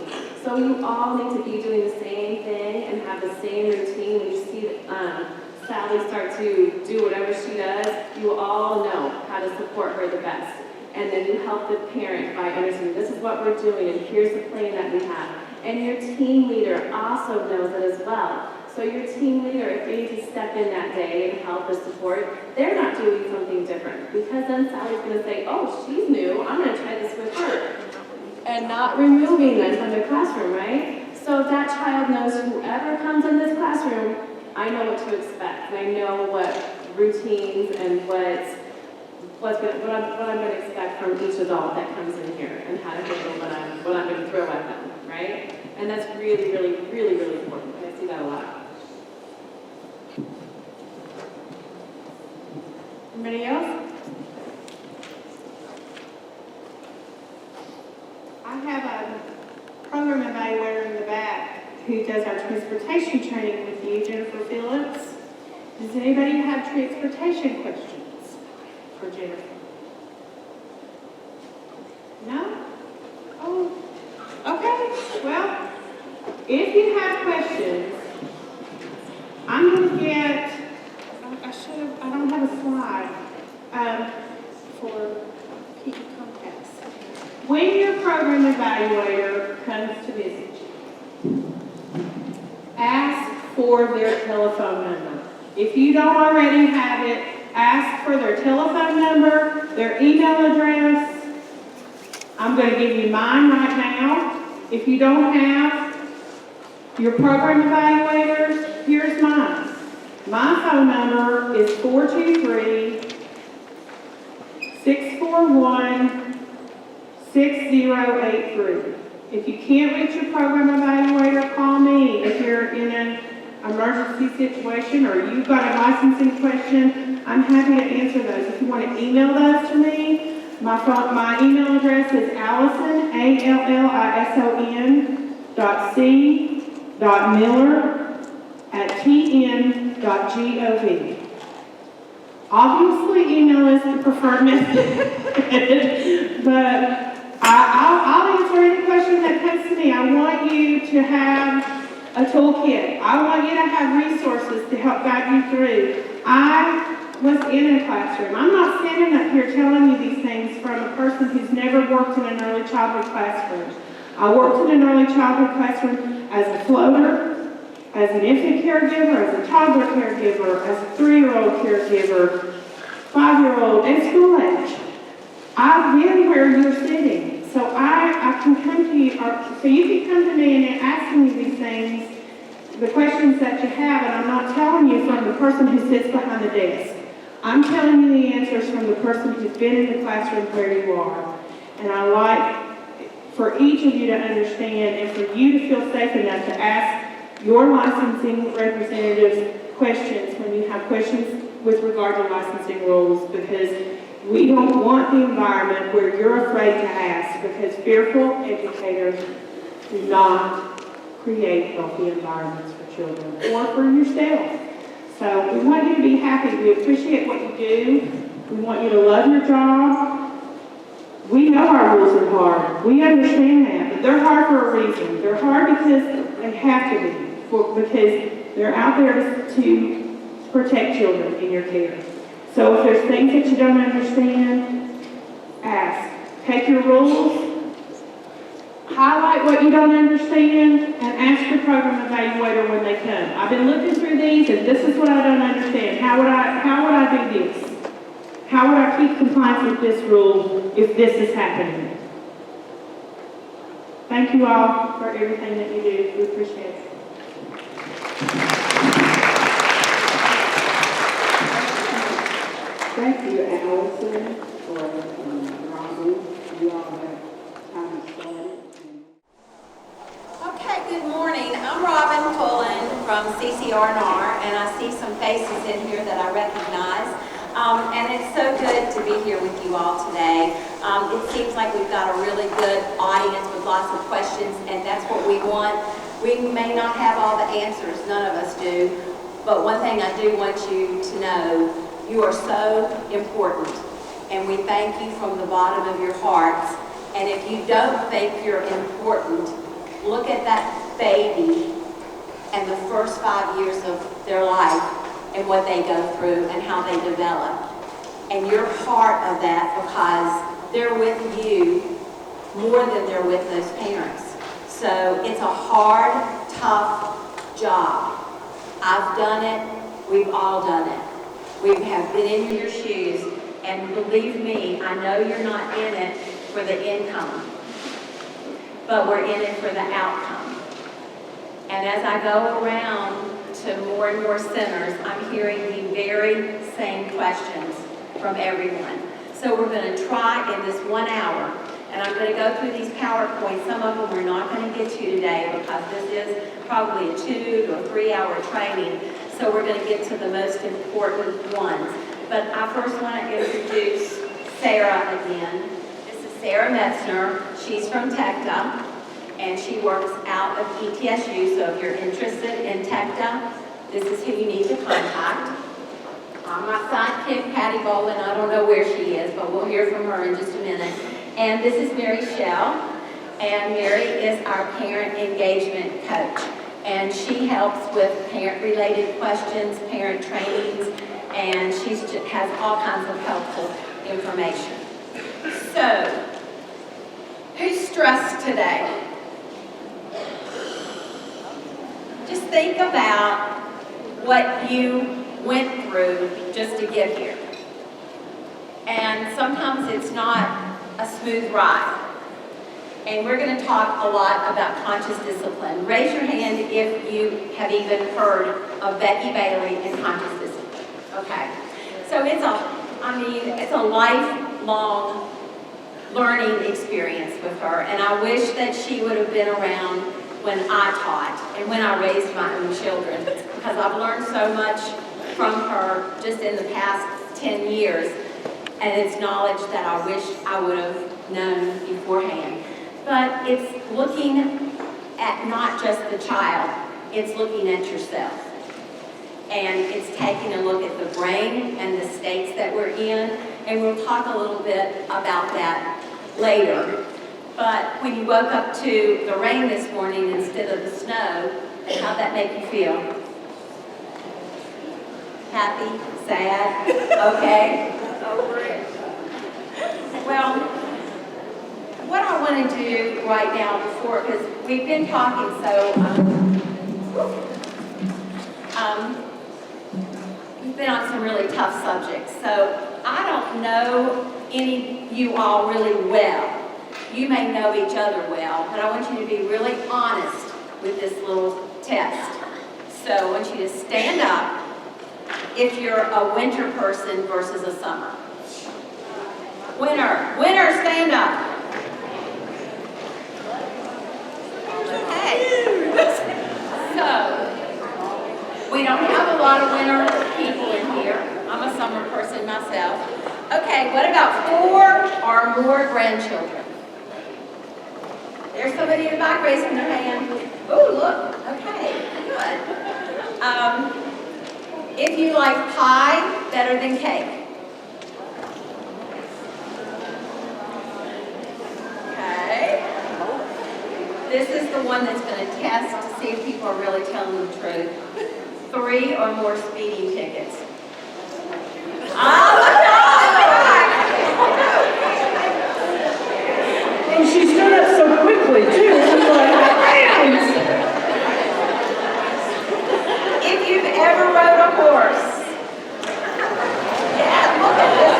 So you all need to be doing the same thing and have the same routine. When you see Sally start to do whatever she does, you all know how to support her the best. And then you help the parent by understanding this is what we're doing, and here's the plan that we have. And your team leader also knows it as well. So your team leader, if they need to step in that day and help the support, they're not doing something different. Because then Sally's going to say, oh, she's new, I'm going to try this with her. And not removing them from the classroom, right? So that child knows whoever comes in this classroom, I know what to expect. And I know what routines and what I'm going to expect from each adult that comes in here, and how to handle what I'm going to throw at them, right? And that's really, really, really, really important. And I see that a lot. Anybody else? I have a program evaluator in the back who does our transportation training with you, Jennifer Phillips. Does anybody have transportation questions for Jennifer? No? Oh, okay. Well, if you have questions, I'm going to get, I don't have a slide for keep contacts. When your program evaluator comes to visit you, ask for their telephone number. If you don't already have it, ask for their telephone number, their email address. I'm going to give you mine right now. If you don't have your program evaluators, here's mine. My phone number is 423-641-6083. If you can't reach your program evaluator, call me. If you're in an emergency situation or you've got a licensing question, I'm happy to answer those. If you want to email those to me, my email address is Allison, allison.miller@tn.gov. Obviously, email is the preferred method, but I'll answer any question that comes to me. I want you to have a toolkit. I want you to have resources to help guide you through. I was in a classroom. I'm not standing up here telling you these things from a person who's never worked in an early childhood classroom. I worked in an early childhood classroom as a floater, as an infant caregiver, as a toddler caregiver, as a 3-year-old caregiver, 5-year-old, and school age. I've been where you're sitting. So I can come to you, so you can come to me and ask me these things, the questions that you have, and I'm not telling you from the person who sits behind the desk. I'm telling you the answers from the person who's been in the classroom where you are. And I like for each of you to understand and for you to feel safe enough to ask your licensing representatives questions when you have questions with regard to licensing rules, because we don't want the environment where you're afraid to ask, because fearful educators do not create healthy environments for children or for yourself. So we want you to be happy. We appreciate what you do. We want you to love your job. We know our rules are hard. We understand that, but they're hard for a reason. They're hard because they have to be, because they're out there to protect children in your care. So if there's things that you don't understand, ask. Take your rules, highlight what you don't understand, and ask your program evaluator when they come. I've been looking through these, and this is what I don't understand. How would I do this? How would I keep compliance with this rule if this is happening? Thank you all for everything that you do. We appreciate it. Thank you, Allison, for Robin. You all have time to start. Okay, good morning. I'm Robin Pullen from CCR&R, and I see some faces in here that I recognize. And it's so good to be here with you all today. It seems like we've got a really good audience with lots of questions, and that's what we want. We may not have all the answers, none of us do, but one thing I do want you to know, you are so important, and we thank you from the bottom of your hearts. And if you don't think you're important, look at that baby and the first 5 years of their life and what they go through and how they develop. And you're part of that because they're with you more than they're with those parents. So it's a hard, tough job. I've done it. We've all done it. We have been in your shoes, and believe me, I know you're not in it for the income, but we're in it for the outcome. And as I go around to more and more centers, I'm hearing the very same questions from everyone. So we're going to try in this 1 hour, and I'm going to go through these PowerPoints. Some of them we're not going to get to today because this is probably a 2 to 3 hour training. So we're going to get to the most important ones. But I first want to introduce Sarah again. This is Sarah Metzner. She's from TECTA, and she works out of ETSU. So if you're interested in TECTA, this is who you need to contact. My sidekick, Patty Bowlin, I don't know where she is, but we'll hear from her in just a minute. And this is Mary Shell, and Mary is our parent engagement coach. And she helps with parent-related questions, parent trainings, and she has all kinds of helpful information. So, who's stressed today? Just think about what you went through just to get here. And sometimes it's not a smooth ride. And we're going to talk a lot about conscious discipline. Raise your hand if you have even heard of Becky Bailey and conscious discipline. Okay. So it's a lifelong learning experience with her. And I wish that she would have been around when I taught and when I raised my own children, because I've learned so much from her just in the past 10 years. And it's knowledge that I wish I would have known beforehand. But it's looking at not just the child, it's looking at yourself. And it's taking a look at the brain and the states that we're in, and we'll talk a little bit about that later. But when you woke up to the rain this morning instead of the snow, How'd that make you feel? Happy? Sad? Okay? Over it? Well, what I want to do right now before, because we've been talking, so we've been on some really tough subjects. So I don't know any of you all really well. You may know each other well, but I want you to be really honest with this little test. So I want you to stand up if you're a winter person versus a summer. Winter, stand up. Okay. So, we don't have a lot of winter people in here. I'm a summer person myself. Okay, what about 4 or more grandchildren? There's somebody in the back raising their hand. Oh, look. Okay, good. If you like pie better than cake. Okay. This is the one that's going to test to see if people are really telling the truth. 3 or more speeding tickets. And she stood up so quickly, too. It was like, If you've ever rode a horse. Yeah, look at this.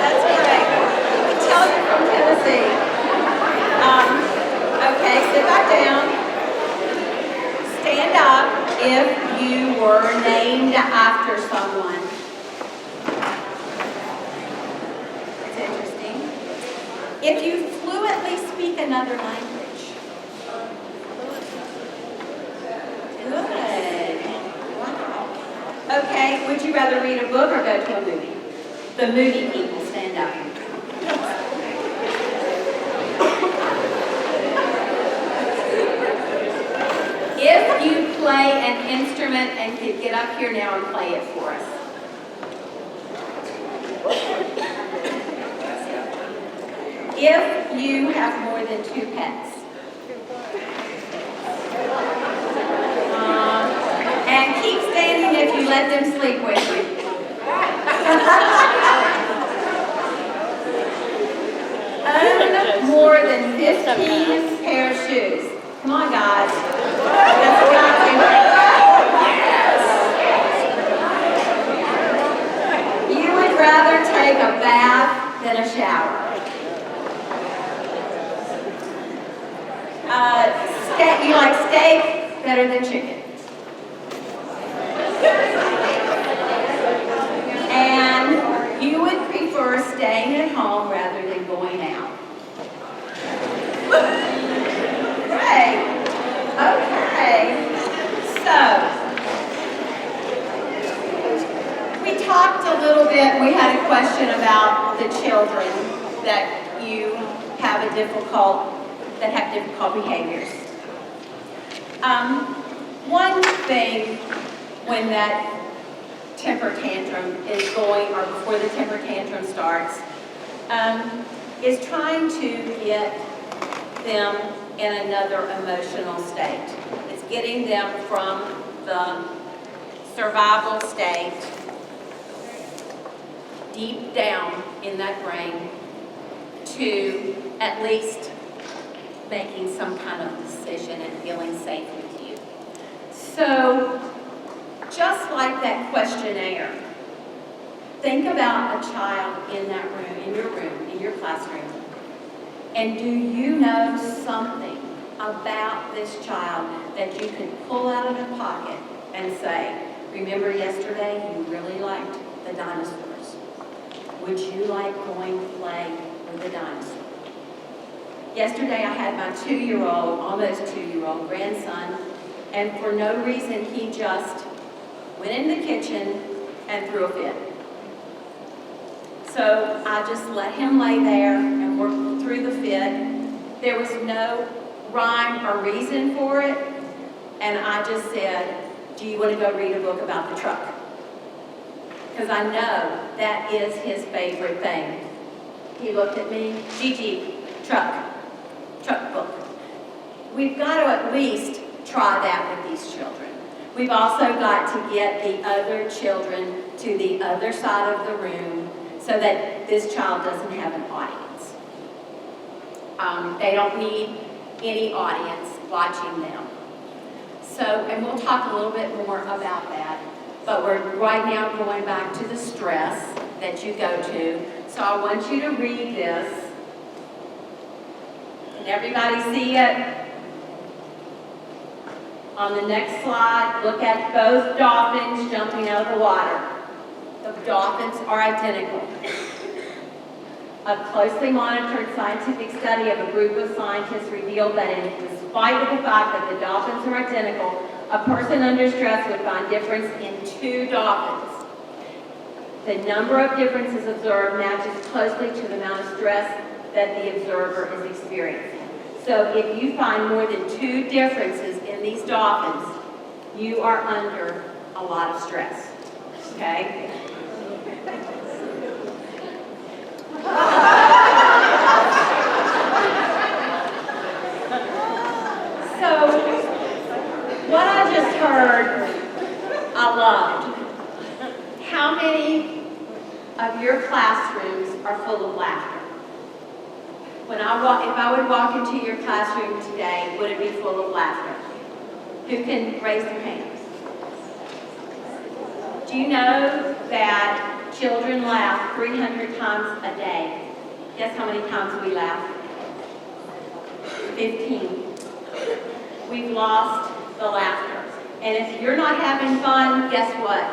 That's great. You can tell you're from Tennessee. Okay, sit back down. Stand up if you were named after someone. It's interesting. If you fluently speak another language. Good. Wow. Okay, would you rather read a book or go to a movie? The movie people, stand up. If you play an instrument and could get up here now and play it for us. If you have more than 2 pets. And keep standing if you let them sleep with you. Own more than 15 pair of shoes. Come on, guys. That's what I think. Yes. You would rather take a bath than a shower. You like steak better than chicken. And you would prefer staying at home rather than going out. Great. Okay. So, we talked a little bit, we had a question about the children that you have that have difficult behaviors. One thing when that temper tantrum is going, or before the temper tantrum starts, is trying to get them in another emotional state. It's getting them from the survival state deep down in that brain to at least making some kind of decision and feeling safe with you. So, just like that questionnaire, think about a child in that room, in your classroom, and do you know something about this child that you can pull out of the pocket and say, remember yesterday you really liked the dinosaurs. Would you like going to play with the dinosaur? Yesterday I had my 2-year-old, almost 2-year-old grandson, and for no reason he just went in the kitchen and threw a fit. So I just let him lay there and work through the fit. There was no rhyme or reason for it, and I just said, do you want to go read a book about the truck? Because I know that is his favorite thing. He looked at me, Gigi, truck book. we've got to at least try that with these children. We've also got to get the other children to the other side of the room so that this child doesn't have an audience. They don't need any audience watching them. So, and we'll talk a little bit more about that, but we're right now going back to the stress that you go to. So I want you to read this. Can everybody see it? On the next slide, look at both dolphins jumping out of the water. The dolphins are identical. A closely monitored scientific study of a group of scientists revealed that in spite of the fact that the dolphins are identical, a person under stress would find difference in 2 dolphins. The number of differences observed matches closely to the amount of stress that the observer is experiencing. So if you find more than 2 differences in these dolphins, you are under a lot of stress, okay? So, what I just heard, I loved. How many of your classrooms are full of laughter? When if I would walk into your classroom today, would it be full of laughter? Who can raise their hands? Do you know that children laugh 300 times a day? Guess how many times we laugh? 15. We've lost the laughter. And if you're not having fun, guess what?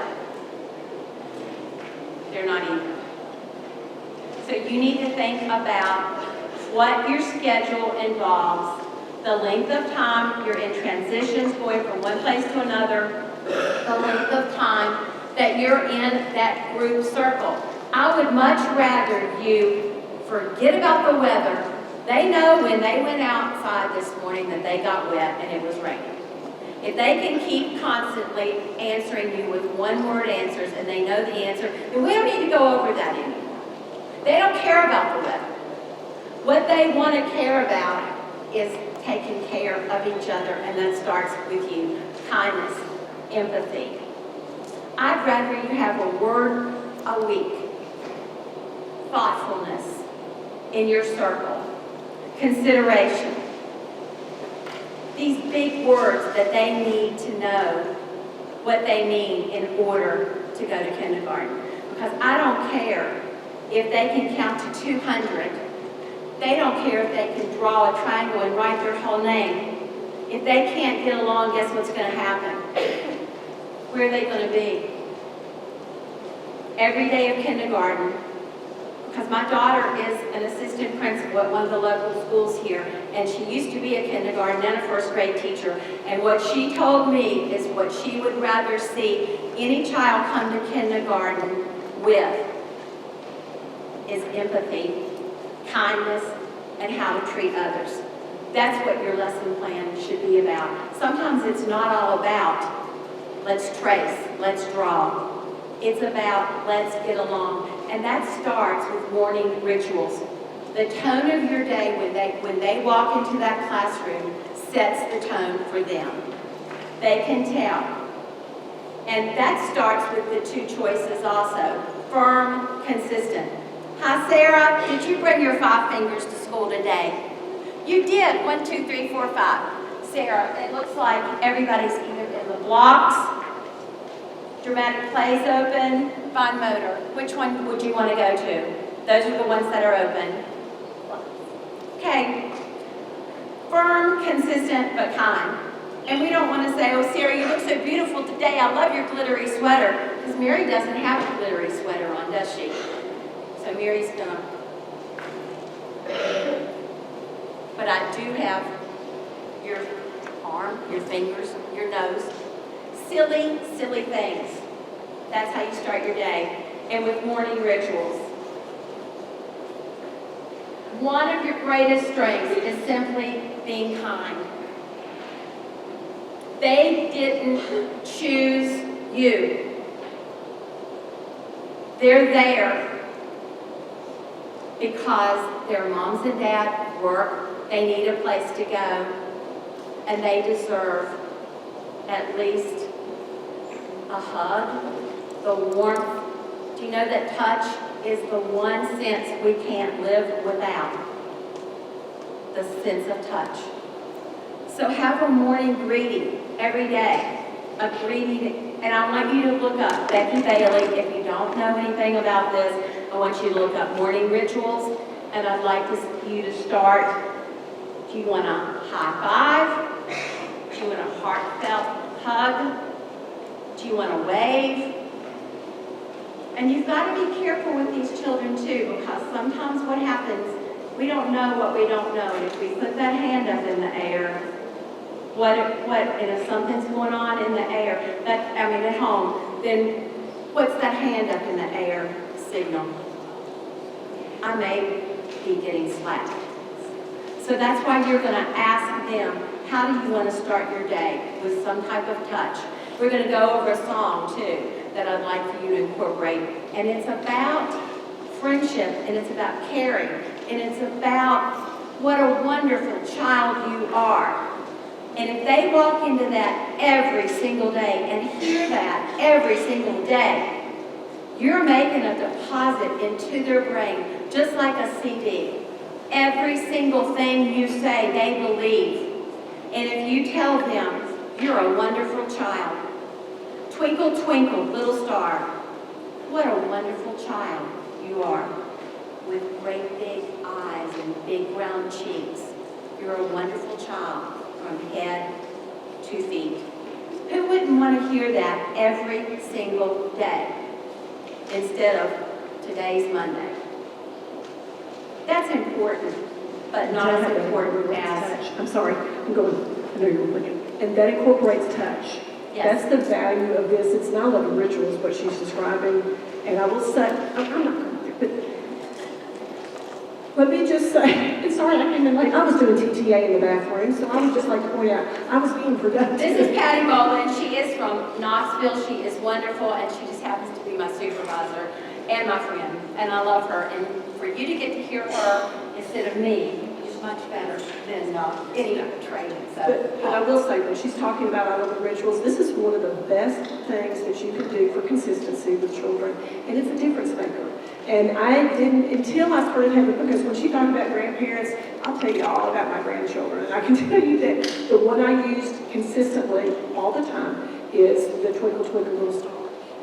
They're not either. So you need to think about what your schedule involves, the length of time you're in transitions going from one place to another, the length of time that you're in that group circle. I would much rather you forget about the weather. They know when they went outside this morning that they got wet and it was raining. If they can keep constantly answering you with one-word answers and they know the answer, then we don't need to go over that anymore. They don't care about the weather. What they want to care about is taking care of each other, and that starts with you. Kindness, empathy. I'd rather you have a word a week. Thoughtfulness in your circle. Consideration. These big words that they need to know what they mean in order to go to kindergarten. Because I don't care if they can count to 200. They don't care if they can draw a triangle and write their whole name. If they can't get along, guess what's going to happen? Where are they going to be? Every day of kindergarten, because my daughter is an assistant principal at one of the local schools here, and she used to be a kindergarten and a first grade teacher, and what she told me is what she would rather see any child come to kindergarten with is empathy, kindness, and how to treat others. That's what your lesson plan should be about. Sometimes it's not all about, let's trace, let's draw. It's about, let's get along. And that starts with morning rituals. The tone of your day when they walk into that classroom sets the tone for them. They can tell. And that starts with the 2 choices also. Firm, consistent. Hi, Sarah. Did you bring your 5 fingers to school today? You did. 1, 2, 3, 4, 5. Sarah, it looks like everybody's either in the blocks, dramatic plays open, fine motor. Which one would you want to go to? Those are the ones that are open. Okay. Firm, consistent, but kind. And we don't want to say, oh, Sarah, you look so beautiful today. I love your glittery sweater. Because Mary doesn't have a glittery sweater on, does she? So Mary's gonna. But I do have your arm, your fingers, your nose. Silly, silly things. That's how you start your day. And with morning rituals. One of your greatest strengths is simply being kind. They didn't choose you. They're there because their moms and dads work. They need a place to go. and they deserve at least a hug, the warmth. Do you know that touch is the one sense we can't live without? The sense of touch. So have a morning greeting every day, a greeting, and I want you to look up Becky Bailey. If you don't know anything about this, I want you to look up morning rituals, and I'd like you to start. Do you want a high five? Do you want a heartfelt hug? Do you want to wave? And you've got to be careful with these children too, because sometimes what happens, we don't know what we don't know. And if we put that hand up in the air, and if something's going on in the air, at home, then what's that hand up in the air signal? I may be getting slapped. So that's why you're going to ask them, how do you want to start your day? With some type of touch. We're going to go over a song too that I'd like for you to incorporate. And it's about friendship, and it's about caring, and it's about what a wonderful child you are. And if they walk into that every single day and hear that every single day, you're making a deposit into their brain, just like a CD. Every single thing you say, they believe. And if you tell them, you're a wonderful child. Twinkle, twinkle, little star. What a wonderful child you are, with great big eyes and big round cheeks. You're a wonderful child from head to feet. Who wouldn't want to hear that every single day instead of today's Monday? That's important, but not as important as... I'm sorry, I know you're looking. And that incorporates touch. Yes. That's the value of this. It's not like rituals, what she's describing. And I will say, I'm not going to, but let me just say, and sorry I came in late. I was doing TTA in the bathroom, so I would just like to point out, I was being productive. This is Patty Bowlin. She is from Knoxville. She is wonderful, and she just happens to be my supervisor and my friend, and I love her. And for you to get to hear her instead of me is much better than any other training. But I will say, when she's talking about our little rituals, this is one of the best things that you can do for consistency with children, and it's a difference maker. And I didn't, until I started having, because when she talked about grandparents, I'll tell you all about my grandchildren. And I can tell you that the one I used consistently all the time is the Twinkle, Twinkle, Little Star.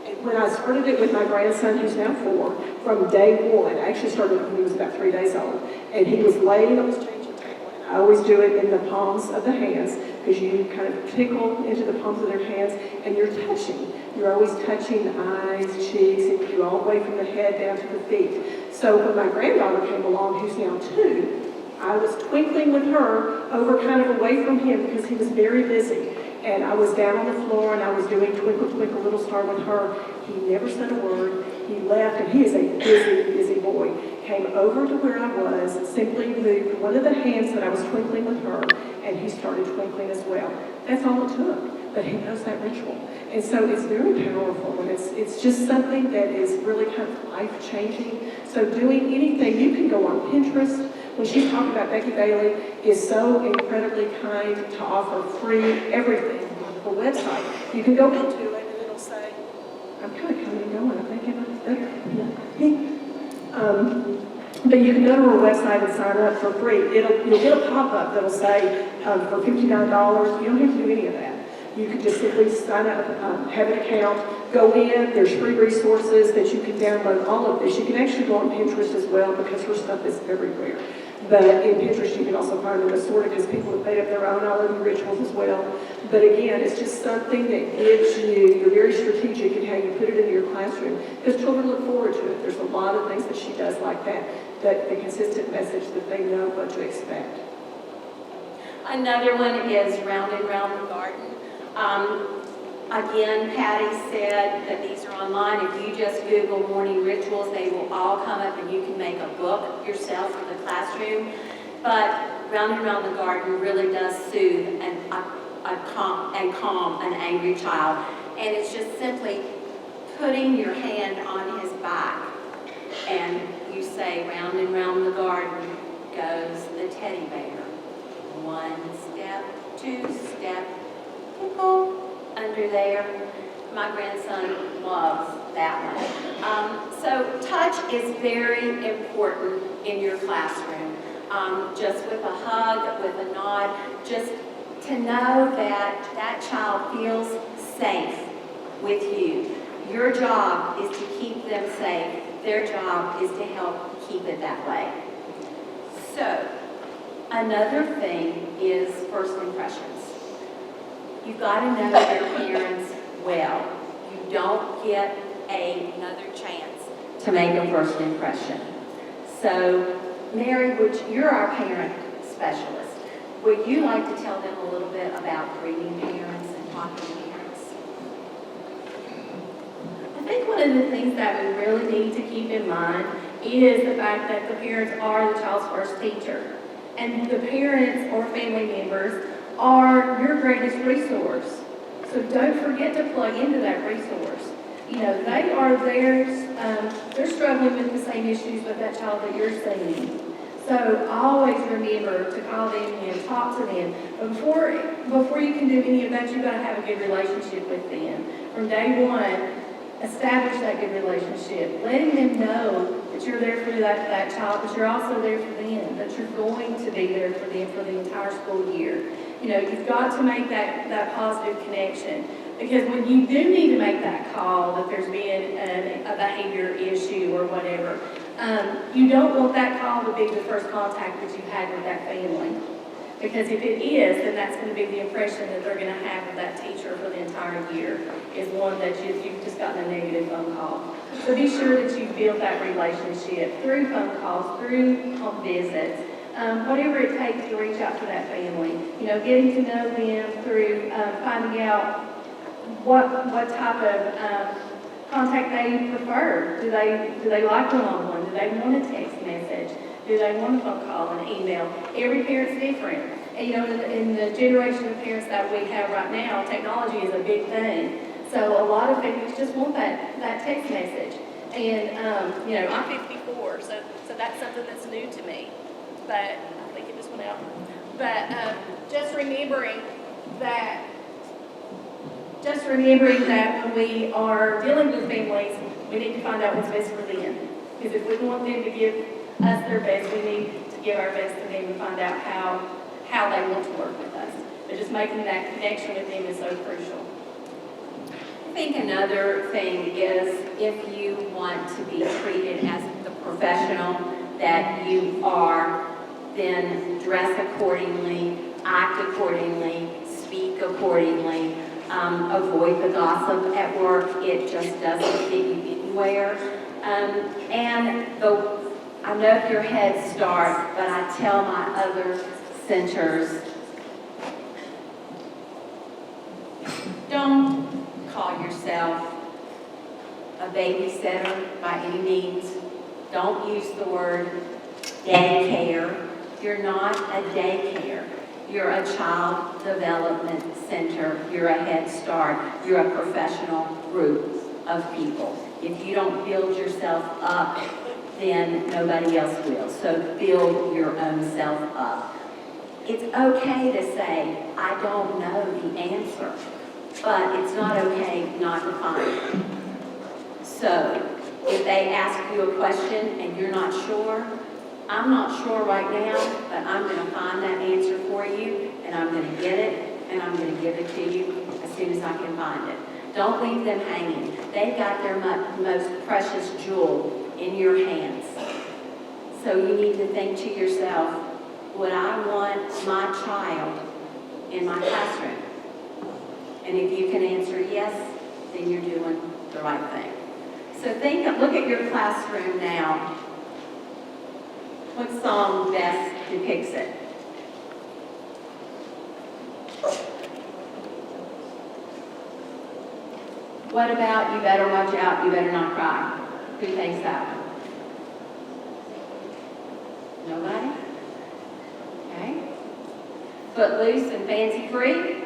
And when I started it with my grandson, who's now 4, from day one, I actually started when he was about 3 days old, and he was laying on his changing table. I always do it in the palms of the hands, because you kind of tickle into the palms of their hands, and you're touching. You're always touching the eyes, cheeks, and you do all the way from the head down to the feet. So when my granddaughter came along, who's now 2, I was twinkling with her over kind of away from him because he was very busy. And I was down on the floor and I was doing Twinkle, Twinkle, Little Star with her. He never said a word. He left, and he is a busy, busy boy. Came over to where I was, simply moved one of the hands that I was twinkling with her, and he started twinkling as well. That's all it took, but he knows that ritual. And so it's very powerful, and it's just something that is really kind of life-changing. So doing anything, you can go on Pinterest. When she's talking about Becky Bailey, is so incredibly kind to offer free everything on her website. You can go into it, and it'll say, I'm kind of coming and going, I think. But you can go to her website and sign up for free. You'll get a pop-up that'll say, for $59, you don't have to do any of that. You can just simply sign up, have an account, go in, there's free resources that you can download all of this. You can actually go on Pinterest as well because her stuff is everywhere. But in Pinterest, you can also find them assorted because people have made up their own all over rituals as well. But again, it's just something that gives you're very strategic in how you put it into your classroom because children look forward to it. There's a lot of things that she does like that, the consistent message that they know what to expect. Another one is Round and Round the Garden. Again, Patty said that these are online. If you just Google morning rituals, they will all come up and you can make a book yourself for the classroom. But Round and Round the Garden really does soothe and calm an angry child. And it's just simply putting your hand on his back and you say, round and round the garden goes the teddy bear. 1 step, 2 step, tickle under there. My grandson loves that one. So touch is very important in your classroom. Just with a hug, with a nod, just to know that that child feels safe with you. Your job is to keep them safe. Their job is to help keep it that way. So, another thing is first impressions. You've got to know your parents well. You don't get another chance to make a first impression. So, Mary, you're our parent specialist. Would you like to tell them a little bit about greeting parents and talking to parents? I think one of the things that we really need to keep in mind is the fact that the parents are the child's first teacher. And the parents or family members are your greatest resource. So don't forget to plug into that resource. You know, they are they're struggling with the same issues with that child that you're seeing. So always remember to call them and talk to them. But before you can do any of that, you've got to have a good relationship with them. From day one, establish that good relationship. Letting them know that you're there for that child, but you're also there for them, that you're going to be there for them for the entire school year. You know, you've got to make that positive connection. Because when you do need to make that call that there's been a behavior issue or whatever, you don't want that call to be the first contact that you've had with that family. Because if it is, then that's going to be the impression that they're going to have of that teacher for the entire year, is one that you've just gotten a negative phone call. So be sure that you build that relationship through phone calls, through home visits, whatever it takes to reach out to that family. You know, getting to know them through finding out what type of contact they prefer. Do they like one-on-one? Do they want a text message? Do they want a phone call, an email? Every parent's different. And, you know, in the generation of parents that we have right now, technology is a big thing. So a lot of families just want that text message. And, you know, I'm 54, so that's something that's new to me. But I think it just went out. But just remembering that when we are dealing with families, we need to find out what's best for them. Because if we want them to give us their best, we need to give our best to them and find out how they want to work with us. But just making that connection with them is so crucial. I think another thing is if you want to be treated as the professional that you are, then dress accordingly, act accordingly, speak accordingly. Avoid the gossip at work. It just doesn't get you anywhere. I know your Head Start, but I tell my other centers, don't call yourself a babysitter by any means. Don't use the word daycare. You're not a daycare. You're a child development center. You're a Head Start. You're a professional group of people. If you don't build yourself up, then nobody else will. So build your own self up. It's okay to say, I don't know the answer, but it's not okay not to find it. So if they ask you a question and you're not sure, I'm not sure right now, but I'm going to find that answer for you, and I'm going to get it, and I'm going to give it to you as soon as I can find it. Don't leave them hanging. They've got their most precious jewel in your hands. So you need to think to yourself, would I want my child in my classroom? And if you can answer yes, then you're doing the right thing. So look at your classroom now. What song best depicts it? What about You Better Watch Out, You Better Not Cry? Who thinks that one? Nobody? Okay. Footloose and Fancy Free?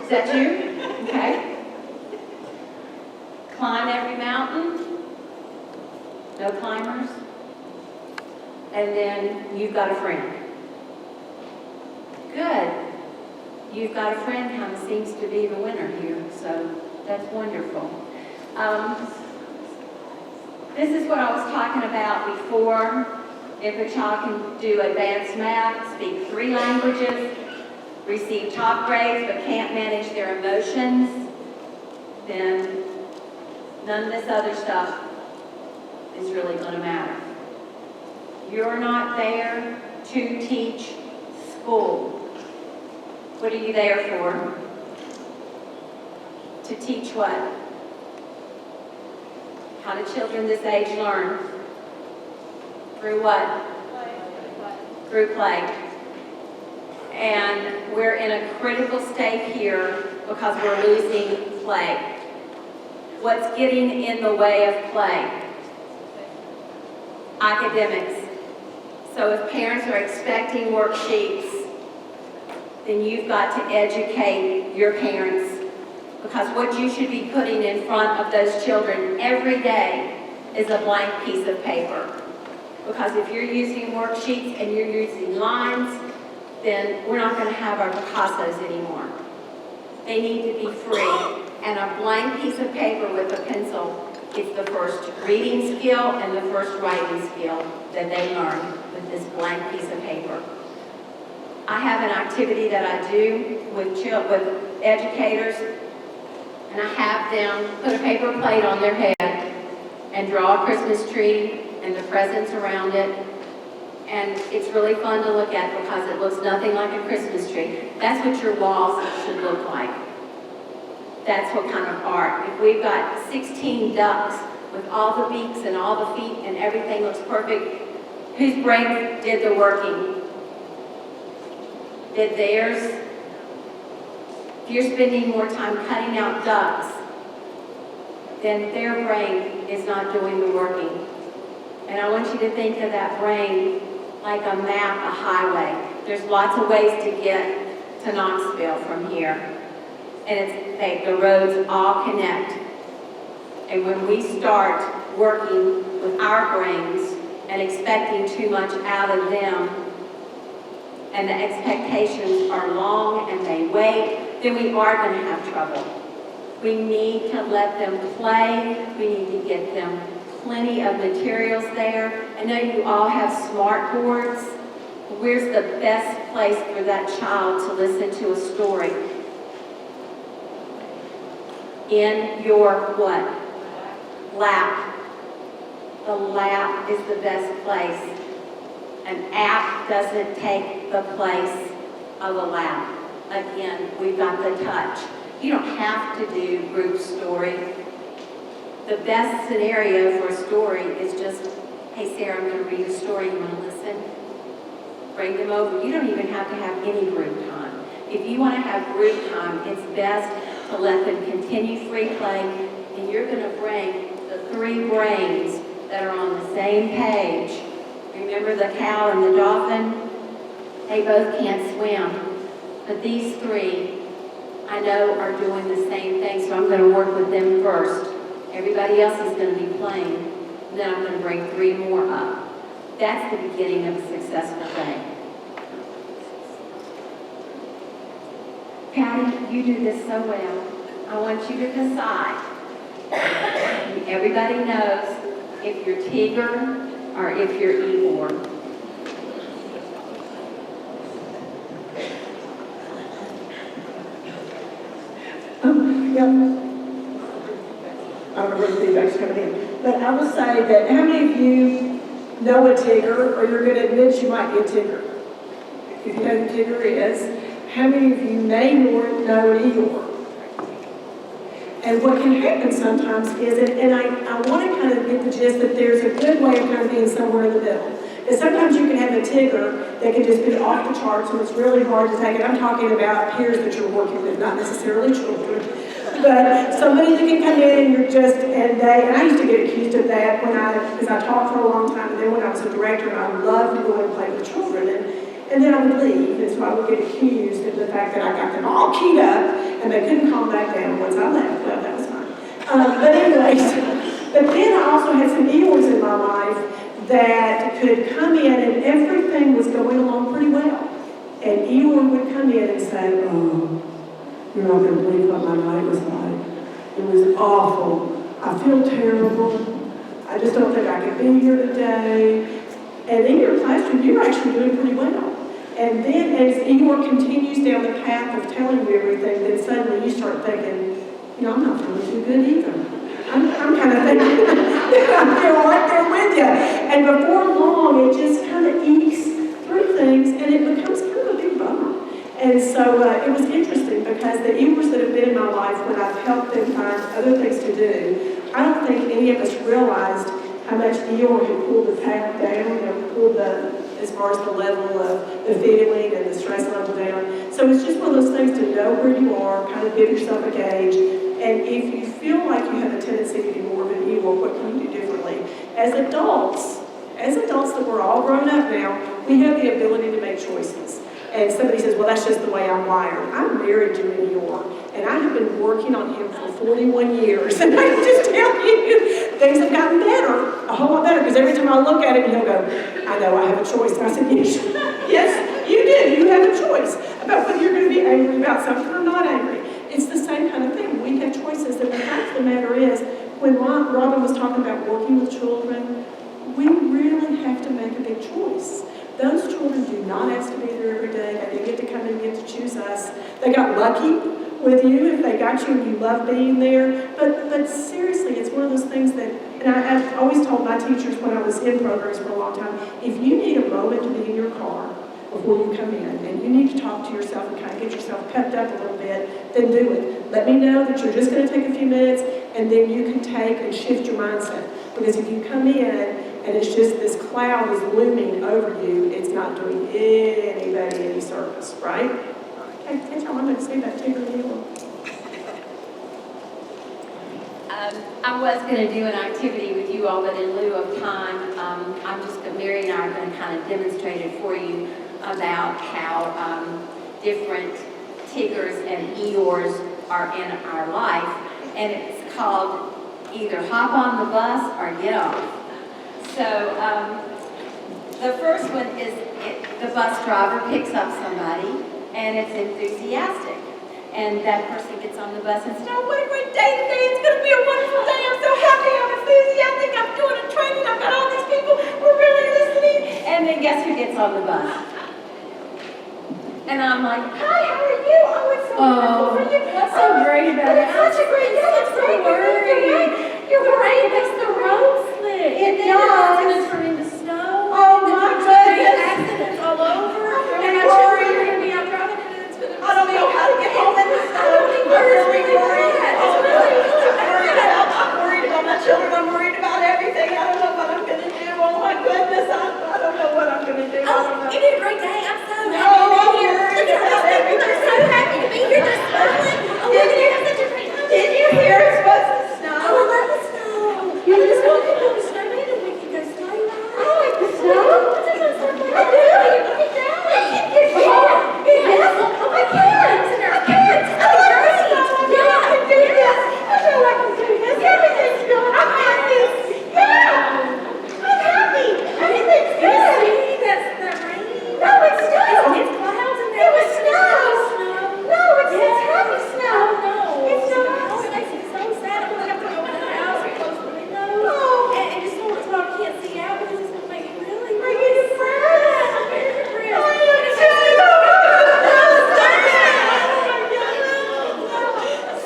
Is that you? Okay. Climb Every Mountain? No climbers? And then You've Got a Friend. Good. You've got a friend kind of seems to be the winner here, so that's wonderful. This is what I was talking about before. If a child can do advanced math, speak 3 languages, receive top grades but can't manage their emotions, then none of this other stuff is really going to matter. You're not there to teach school. What are you there for? To teach what? How do children this age learn? Through what? Through play. And we're in a critical state here because we're losing play. What's getting in the way of play? Academics. So if parents are expecting worksheets, then you've got to educate your parents, because what you should be putting in front of those children every day is a blank piece of paper. Because if you're using worksheets and you're using lines, then we're not going to have our Picassos anymore. They need to be free. And a blank piece of paper with a pencil is the first reading skill and the first writing skill that they learn with this blank piece of paper. I have an activity that I do with educators, and I have them put a paper plate on their head and draw a Christmas tree and the presents around it. And it's really fun to look at because it looks nothing like a Christmas tree. That's what your walls should look like. That's what kind of art. If we've got 16 ducks with all the beaks and all the feet and everything looks perfect, whose brain did the working? Did theirs? If you're spending more time cutting out ducks, then their brain is not doing the working. And I want you to think of that brain like a map, a highway. There's lots of ways to get to Knoxville from here. And the roads all connect. And when we start working with our brains and expecting too much out of them, and the expectations are long and they wait, then we are going to have trouble. We need to let them play. We need to get them plenty of materials there. I know you all have smart boards. Where's the best place for that child to listen to a story? In your what? Lap. The lap is the best place. An app doesn't take the place of a lap. Again, we've got the touch. You don't have to do group story. The best scenario for a story is just, hey Sarah, I'm going to read a story, you want to listen? Bring them over. You don't even have to have any group time. If you want to have group time, it's best to let them continue free play, and you're going to bring the 3 brains that are on the same page. Remember the cow and the dolphin? They both can't swim, but these 3, I know, are doing the same thing, so I'm going to work with them first. Everybody else is going to be playing, and then I'm going to bring 3 more up. That's the beginning of a successful day. Patty, you do this so well. I want you to decide. Everybody knows if you're Tigger or if you're Igor. Yeah. I don't know where the feedback's coming in. But I will say that how many of you know a Tigger, or you're going to admit you might be a Tigger? If you know who Tigger is, how many of you may know an Igor? And what can happen sometimes is, and I want to kind of get the gist that there's a good way of kind of being somewhere in the middle. Because sometimes you can have a Tigger that can just be off the charts and it's really hard to take it. I'm talking about peers that you're working with, not necessarily children. But somebody that can come in and you're just, and I used to get accused of that because I taught for a long time, and then when I was a director, I loved to go and play with children. And then I would leave, and so I would get accused of the fact that I got them all keyed up, and they couldn't calm back down once I left. Well, that was fine. But anyways, but then I also had some Eeyores in my life that could come in, and everything was going along pretty well. And Eeyore would come in and say, oh, you're not going to believe what my night was like. It was awful. I feel terrible. I just don't think I could be here today. And in your classroom, you're actually doing pretty well. And then as Eeyore continues down the path of telling you everything, then suddenly you start thinking, I'm not feeling too good either. I'm kind of thinking that I'm feeling right there with you. And before long, it just kind of ekes through things, and it becomes kind of a big bummer. And so it was interesting because the Eeyores that have been in my life, when I've helped them find other things to do, I don't think any of us realized how much Eeyore had pulled the path down, pulled as far as the level of the feeling and the stress level down. So it's just one of those things to know where you are, kind of give yourself a gauge. And if you feel like you have a tendency to be more of an Eeyore, what can you do differently? As adults that we're all grown up now, we have the ability to make choices. And somebody says, well, that's just the way I'm wired. I'm married to an Eeyore, and I have been working on him for 41 years. And I can just tell you, things have gotten better, a whole lot better, because every time I look at him, he'll go, I know, I have a choice. And I said, yes, you do. You have a choice about whether you're going to be angry about something or not angry. It's the same kind of thing. We have choices. And the fact of the matter is, when Robin was talking about working with children, we really have to make a big choice. Those children do not ask to be there every day. They didn't get to come in and get to choose us. They got lucky with you if they got you and you love being there. But seriously, it's one of those things that, and I've always told my teachers when I was in programs for a long time, if you need a moment to be in your car before you come in and you need to talk to yourself and kind of get yourself pepped up a little bit, then do it. Let me know that you're just going to take a few minutes, and then you can take and shift your mindset. Because if you come in and it's just this cloud is looming over you, it's not doing anybody any service, right? Okay, that's all I'm going to say about Tigger and Eeyore. I was going to do an activity with you all, but in lieu of time, Mary and I are going to kind of demonstrate it for you about how different Tiggers and Eeyores are in our life. And it's called either hop on the bus or get off. So the first one is the bus driver picks up somebody and it's enthusiastic. And that person gets on the bus and says, oh, what a great day today. It's going to be a wonderful day. I'm so happy. I'm enthusiastic. I'm doing a training. I've got all these people who are really listening. And then guess who gets on the bus? And I'm like, hi, how are you? Oh, it's so wonderful for you. What's so great about it? It's such a great day. It's so worried. You're worried. It makes the road slick. It does. It's going to turn into snow. Oh, my goodness. Accidents all over. And I'm worried. you're going to be out driving and it's going to be I don't know how to get home in the snow. I'm really worried. I'm worried about my children. I'm worried about everything. I don't know what I'm going to do. Oh, my goodness. I don't know what I'm going to do. Oh, you did a great day. I'm so No, happy to be here. look at how everything- We're so happy to be here this morning. Oh, we're going to have such a great time. Did you hear it's supposed to snow? Oh, I love the snow. You just want to go to snowman and we can go sleigh ride. I like the snow. What's it going to look like? I do. Look at that. Yes. Oh, my kids and our kids. I love the snow. Yeah. I can do this. I feel like I'm doing this. Everything's good. I'm happy. Yeah. I'm happy. Everything's good. See, that's that rain. No, it's snow. It's clouds and It was snow. snow. No, it's happy snow. No. It's not. Oh, it makes it so sad. I'm going to have to go in the house and close the windows. Oh. And just so I can't see out because it's going to make me really, Are you depressed? I'm very depressed. I am too.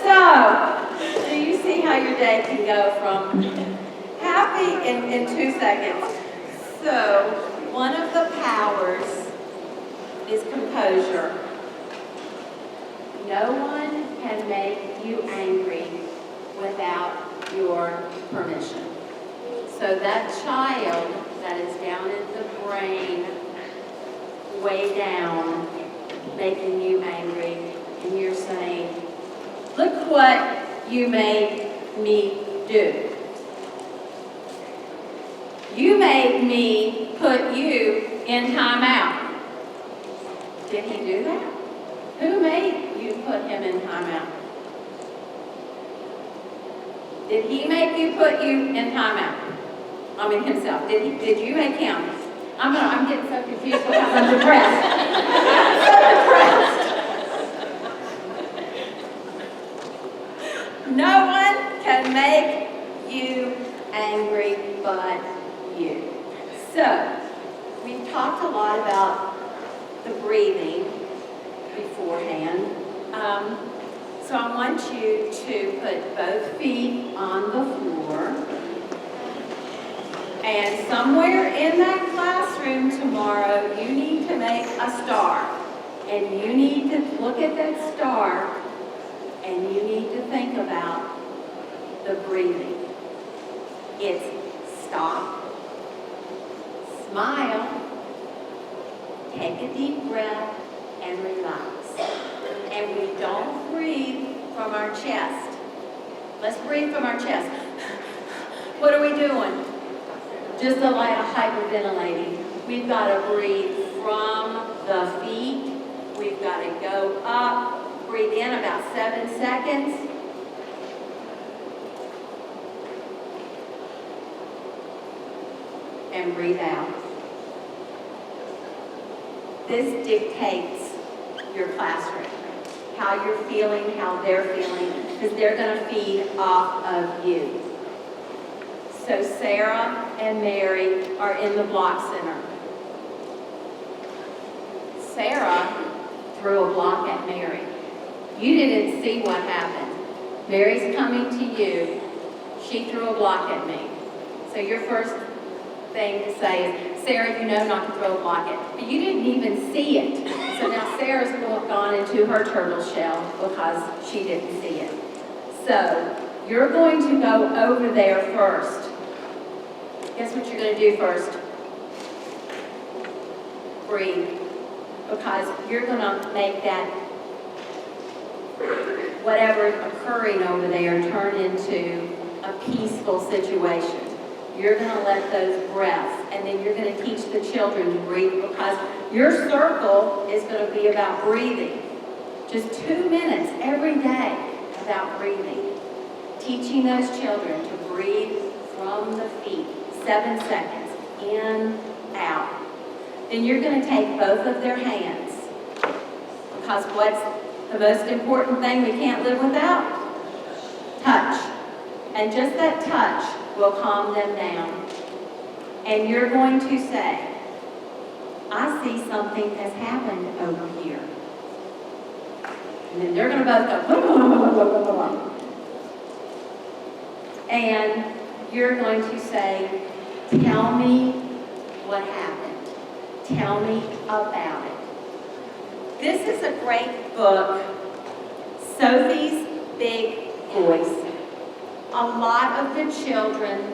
So, do you see how your day can go from happy in 2 seconds? So, one of the powers is composure. No one can make you angry without your permission. So that child that is down in the brain, way down, making you angry, and you're saying, look what you made me do. You made me put you in timeout. Did he do that? Who made you put him in timeout? Did he make you put you in timeout? I mean himself. Did you make him? I'm getting so confused because I'm depressed. I'm so depressed. No one can make you angry but you. So, we've talked a lot about the breathing beforehand. So I want you to put both feet on the floor. And somewhere in that classroom tomorrow, you need to make a star. And you need to look at that star, and you need to think about the breathing. It's stop, smile, take a deep breath, and relax. And we don't breathe from our chest. Let's breathe from our chest. What are we doing? Just a light of hyperventilating. We've got to breathe from the feet. We've got to go up. Breathe in about 7 seconds. And breathe out. This dictates your classroom, how you're feeling, how they're feeling, because they're going to feed off of you. So Sarah and Mary are in the block center. Sarah threw a block at Mary. You didn't see what happened. Mary's coming to you. She threw a block at me. So your first thing to say is, Sarah, you know not to throw a block at. But you didn't even see it. So now Sarah's gone into her turtle shell because she didn't see it. So you're going to go over there first. Guess what you're going to do first? Breathe. Because you're going to make that, whatever's occurring over there, turn into a peaceful situation. You're going to let those breaths, and then you're going to teach the children to breathe, because your circle is going to be about breathing. Just 2 minutes every day about breathing. Teaching those children to breathe from the feet. 7 seconds, in, out. Then you're going to take both of their hands, because what's the most important thing we can't live without? Touch. And just that touch will calm them down. And you're going to say, I see something has happened over here. And then they're going to both go, blah, blah, blah, blah, blah, blah. And you're going to say, tell me what happened. Tell me about it. This is a great book, Sophie's Big Voice. A lot of the children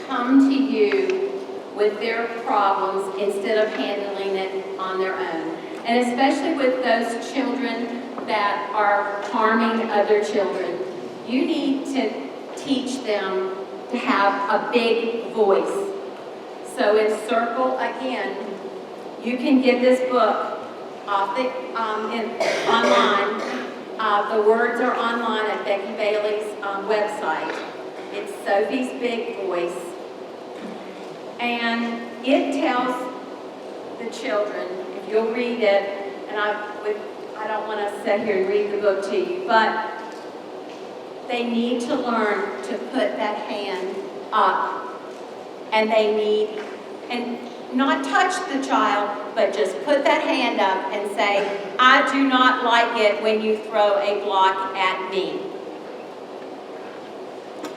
come to you with their problems instead of handling it on their own. And especially with those children that are harming other children, you need to teach them to have a big voice. So in Circle, again, you can get this book off the, online. The words are online at Becky Bailey's website. It's Sophie's Big Voice. And it tells the children, if you'll read it, and I don't want to sit here and read the book to you, but they need to learn to put that hand up. And they need, and not touch the child, but just put that hand up and say, I do not like it when you throw a block at me.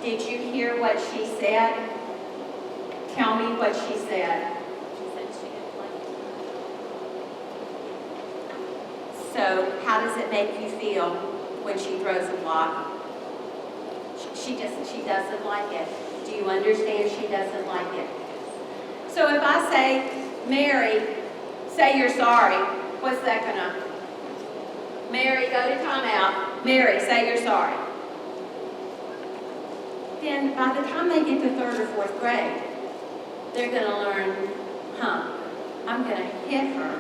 Did you hear what she said? Tell me what she said. She said she didn't like it. So how does it make you feel when she throws a block? She doesn't like it. Do you understand she doesn't like it? So if I say, Mary, say you're sorry, what's that gonna? Mary, go to timeout. Mary, say you're sorry. Then by the time they get to 3rd or 4th grade, they're gonna learn, I'm gonna hit her.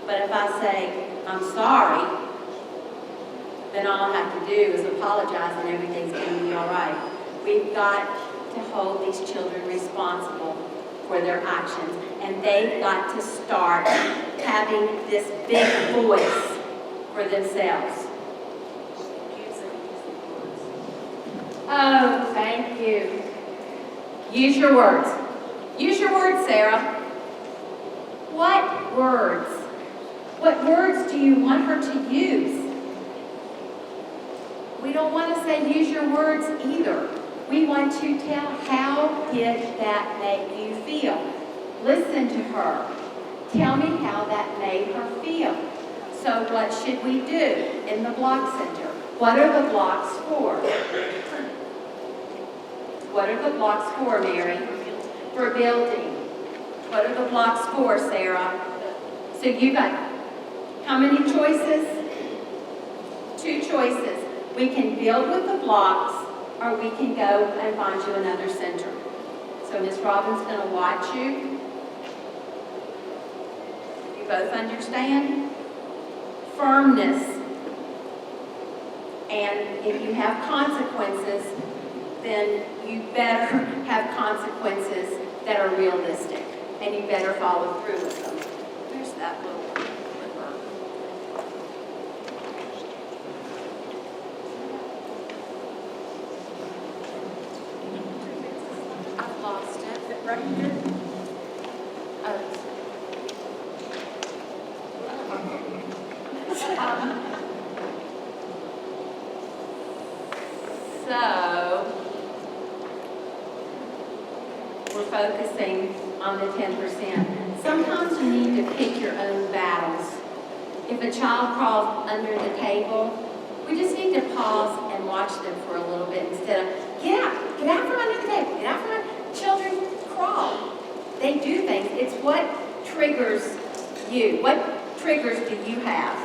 But if I say, I'm sorry, then all I have to do is apologize and everything's gonna be all right. We've got to hold these children responsible for their actions. And they've got to start having this big voice for themselves. Oh, thank you. Use your words. Use your words, Sarah. What words? What words do you want her to use? We don't want to say use your words either. We want to tell how did that make you feel. Listen to her. Tell me how that made her feel. So what should we do in the block center? What are the blocks for? What are the blocks for, Mary? For building. What are the blocks for, Sarah? So you got how many choices? 2 choices. We can build with the blocks, or we can go and find you another center. So Miss Robin's going to watch you. You both understand? Firmness. And if you have consequences, then you better have consequences that are realistic, and you better follow through with them. There's that little clipper. I've lost it. Is it right here? So, we're focusing on the 10%. Sometimes you need to pick your own battles. If a child crawls under the table, we just need to pause and watch them for a little bit instead of, get out from under the table, get out from under. Children crawl. They do things. It's what triggers you. What triggers do you have?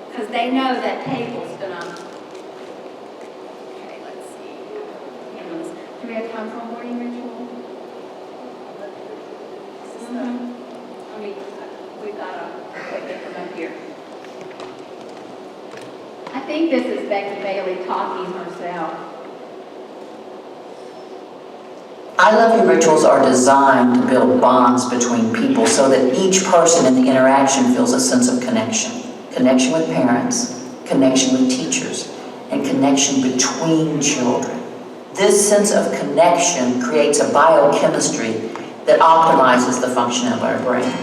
Because they know that table's gonna. Okay, let's see. Do we have time for a morning ritual? I mean, we've got to get them up here. I think this is Becky Bailey talking herself. I Love You rituals are designed to build bonds between people so that each person in the interaction feels a sense of connection. Connection with parents, connection with teachers, and connection between children. This sense of connection creates a biochemistry that optimizes the function of our brain.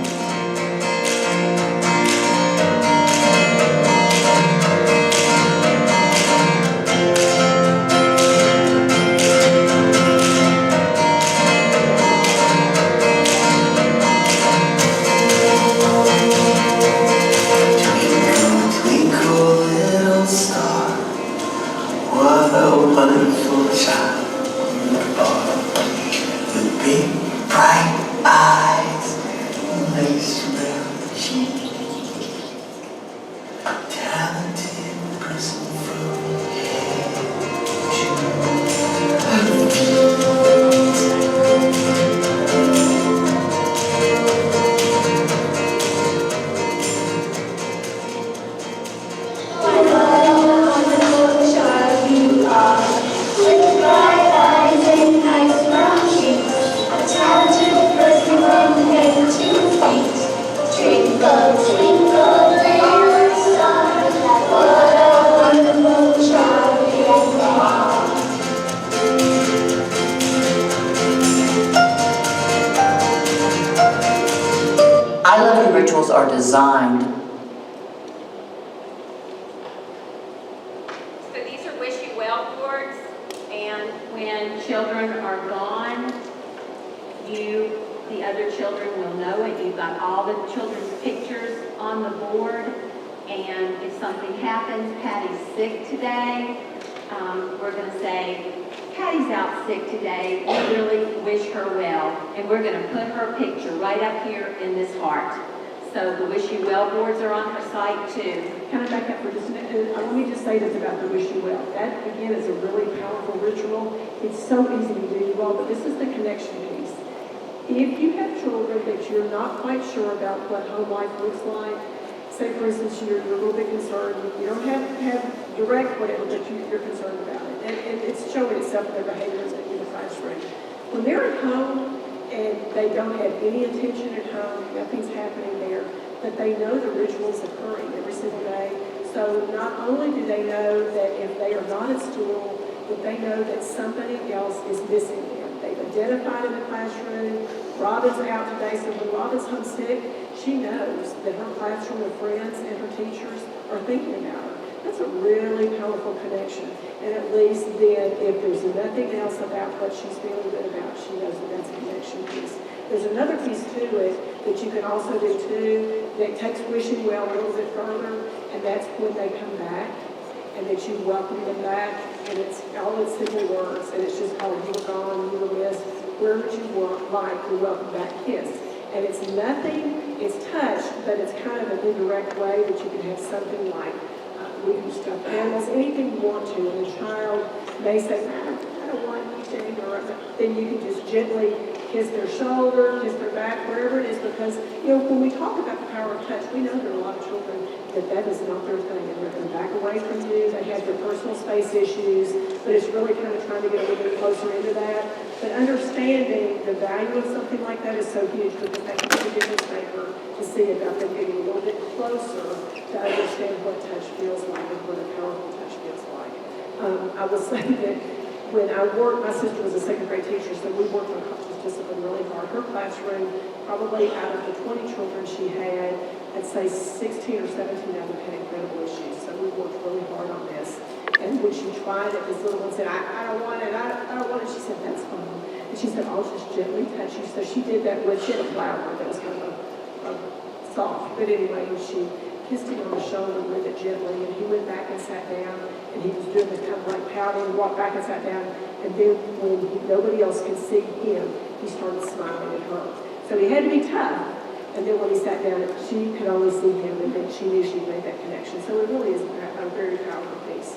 Are designed. So these are wish you well boards, and when children are gone, the other children will know it. You've got all the children's pictures on the board, and if something happens, Patty's sick today, we're going to say, Patty's out sick today, we really wish her well, and we're going to put her picture right up here in this heart. So the Wish You Well boards are on her site too. Can I back up for just a minute? Let me just say this about the Wish You Well. That, again, is a really powerful ritual. It's so easy to do, you all, but this is the connection piece. If you have children that you're not quite sure about what home life looks like, say, for instance, you're a little bit concerned, you don't have direct whatever, but you're concerned about it. And it's showing itself in their behaviors in the classroom. When they're at home, and they don't have any attention at home, nothing's happening there, but they know the rituals occurring every single day. So not only do they know that if they are not at school, but they know that somebody else is missing them. They've identified in the classroom, Robin's out today, so when Robin's homesick, she knows that her classroom of friends and her teachers are thinking about her. That's a really powerful connection. And at least then, if there's nothing else about what she's feeling good about, she knows that that's a connection piece. There's another piece to it that you can also do too, that takes wishing well a little bit further, and that's when they come back, and that you welcome them back, and it's all in simple words, and it's just called you were gone, you were missed, where would you like your welcome back kiss? And it's nothing, it's touch, but it's kind of an indirect way that you can have something like, we do stuffed animals, anything you want to, and the child may say, I don't want anything, or then you can just gently kiss their shoulder, kiss their back, wherever it is, because, you know, when we talk about the power of touch, we know there are a lot of children that is not their thing, and they're going to back away from you, they have their personal space issues, but it's really kind of trying to get a little bit closer into that. But understanding the value of something like that is so huge, because that can be a difference maker to see about them getting a little bit closer to understand what touch feels like and what a powerful touch feels like. I will say that when I worked, my sister was a second grade teacher, so we worked on conscious discipline really hard. Her classroom, probably out of the 20 children she had, I'd say 16 or 17 of them had incredible issues. So we worked really hard on this. And when she tried it, this little one said, I don't want it, I don't want it. She said, that's fine. And she said, I'll just gently touch you. So she did that with, she had a flower that was kind of soft. But anyway, she kissed him on the shoulder with it gently, and he went back and sat down, and he was doing the kind of like pouting, and walked back and sat down, and then when nobody else could see him, he started smiling at her. So he had to be tough, and then when he sat down, she could only see him, and then she knew she'd made that connection. So it really is a very powerful piece.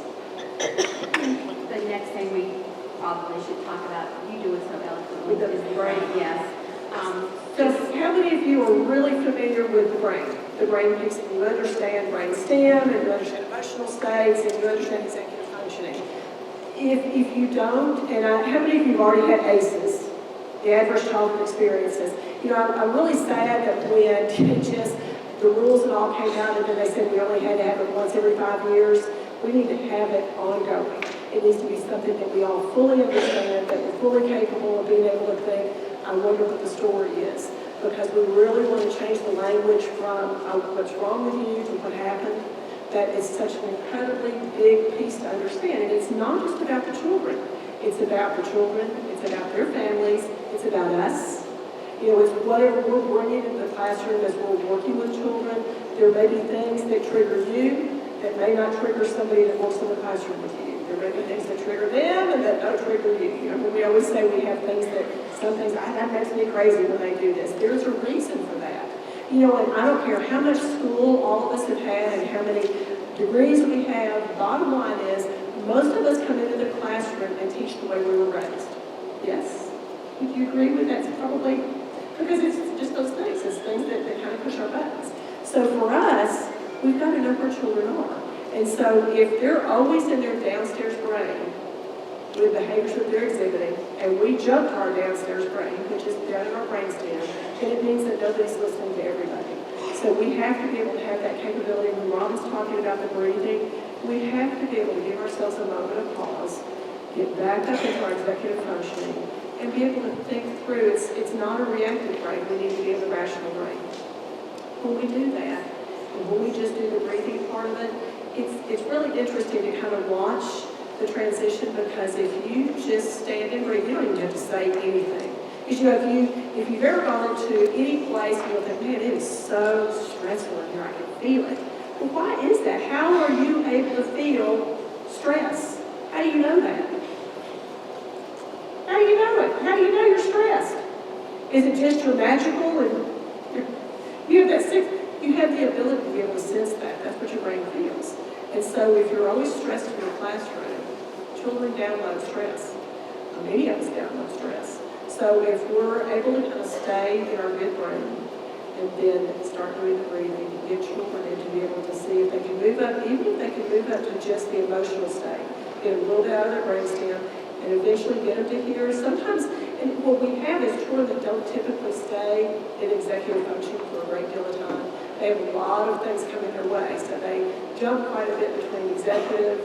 The next thing we probably should talk about, you do it so eloquently, is the brain, yes. So how many of you are really familiar with the brain? The brain piece, and you understand brain stem, and you understand emotional states, and you understand executive functioning. If you don't, and how many of you have already had ACEs, the adverse childhood experiences? You know, I'm really sad that when just the rules and all came out, and then they said we only had to have it once every 5 years. We need to have it ongoing. It needs to be something that we all fully understand, that we're fully capable of being able to think, I wonder what the story is. Because we really want to change the language from what's wrong with you to what happened. That is such an incredibly big piece to understand. And it's not just about the children. It's about the children. It's about their families. It's about us. You know, it's whatever we're bringing into the classroom as we're working with children. There may be things that trigger you that may not trigger somebody that works in the classroom with you. There may be things that trigger them and that don't trigger you. You know, we always say we have things that, some things, that makes me crazy when they do this. There's a reason for that. You know, and I don't care how much school all of us have had and how many degrees we have, bottom line is, most of us come into the classroom and teach the way we were raised. Yes? Would you agree with that? It's probably, because it's just those things. It's things that kind of push our buttons. So for us, we've got to know where children are. And so if they're always in their downstairs brain with behaviors that they're exhibiting, and we jump our downstairs brain, which is down in our brainstem, then it means that nobody's listening to everybody. So we have to be able to have that capability. When Robin's talking about the breathing, we have to be able to give ourselves a moment of pause, get back up into our executive functioning, and be able to think through. It's not a reactive brain. We need to be in the rational brain. When we do that, and when we just do the breathing part of it, it's really interesting to kind of watch the transition, because if you just stand and breathe, you don't even have to say anything. Because you know, if you've ever gone into any place and you'll think, man, it is so stressful in here, I can feel it. Well, why is that? How are you able to feel stress? How do you know that? How do you know it? How do you know you're stressed? Is it just you're magical and you have that sense? You have the ability to be able to sense that. That's what your brain feels. And so if you're always stressed in your classroom, children download stress. Many of us download stress. So if we're able to kind of stay in our good brain and then start doing the breathing, get children in to be able to see if they can move up, even if they can move up to just the emotional state, get them a little bit out of their brainstem, and eventually get them to hear. Sometimes, And what we have is children that don't typically stay in executive function for a great deal of time. They have a lot of things coming their way, so they jump quite a bit between executive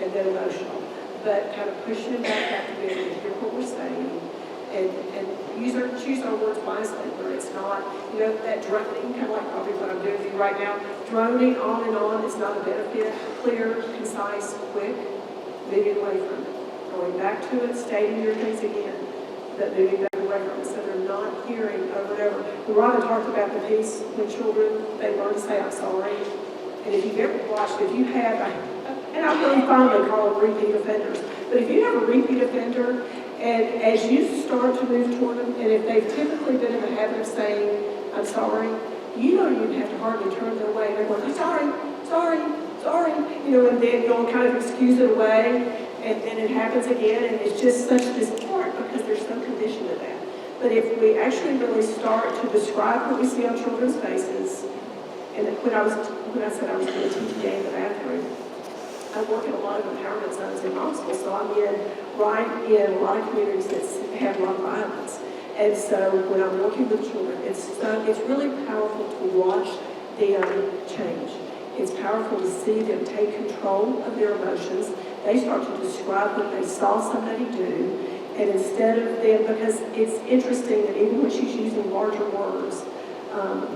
and then emotional. But kind of pushing them back have to be able to hear what we're saying and choose our words wisely, where it's not, that droning, kind of like probably what I'm doing with you right now, droning on and on is not a benefit. Clear, concise, quick, moving away from it. Going back to it, stating your things again, but moving back away from it, so they're not hearing over and over. Robin talked about the piece when children, they learn to say, I'm sorry. And if you've ever watched, if you have, and I really fondly call them repeat offenders, but if you have a repeat offender, and as you start to move toward them, and if they've typically been in the habit of saying, I'm sorry, you don't even have to hardly turn their way. They're going, I'm sorry, and then you'll kind of excuse it away, and then it happens again, and it's just such this part because they're so conditioned to that. But if we actually really start to describe what we see on children's faces, and when I said I was going to teach in the bathroom, I work in a lot of empowerment zones in hospitals, so I'm right in a lot of communities that have a lot of violence. And so when I'm working with children, it's really powerful to watch them change. It's powerful to see them take control of their emotions. They start to describe what they saw somebody do, and instead of them, because it's interesting that even when she's using larger words,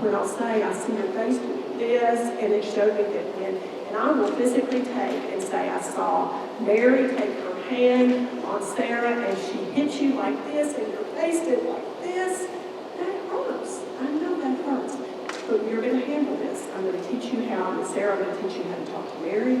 when I'll say, I see your face do this, and it showed me that when, and I will physically take and say, I saw Mary take her hand on Sarah, and she hit you like this, and your face did like this. That hurts. I know that hurts. But you're going to handle this. I'm going to teach you how, and Sarah, I'm going to teach you how to talk to Mary.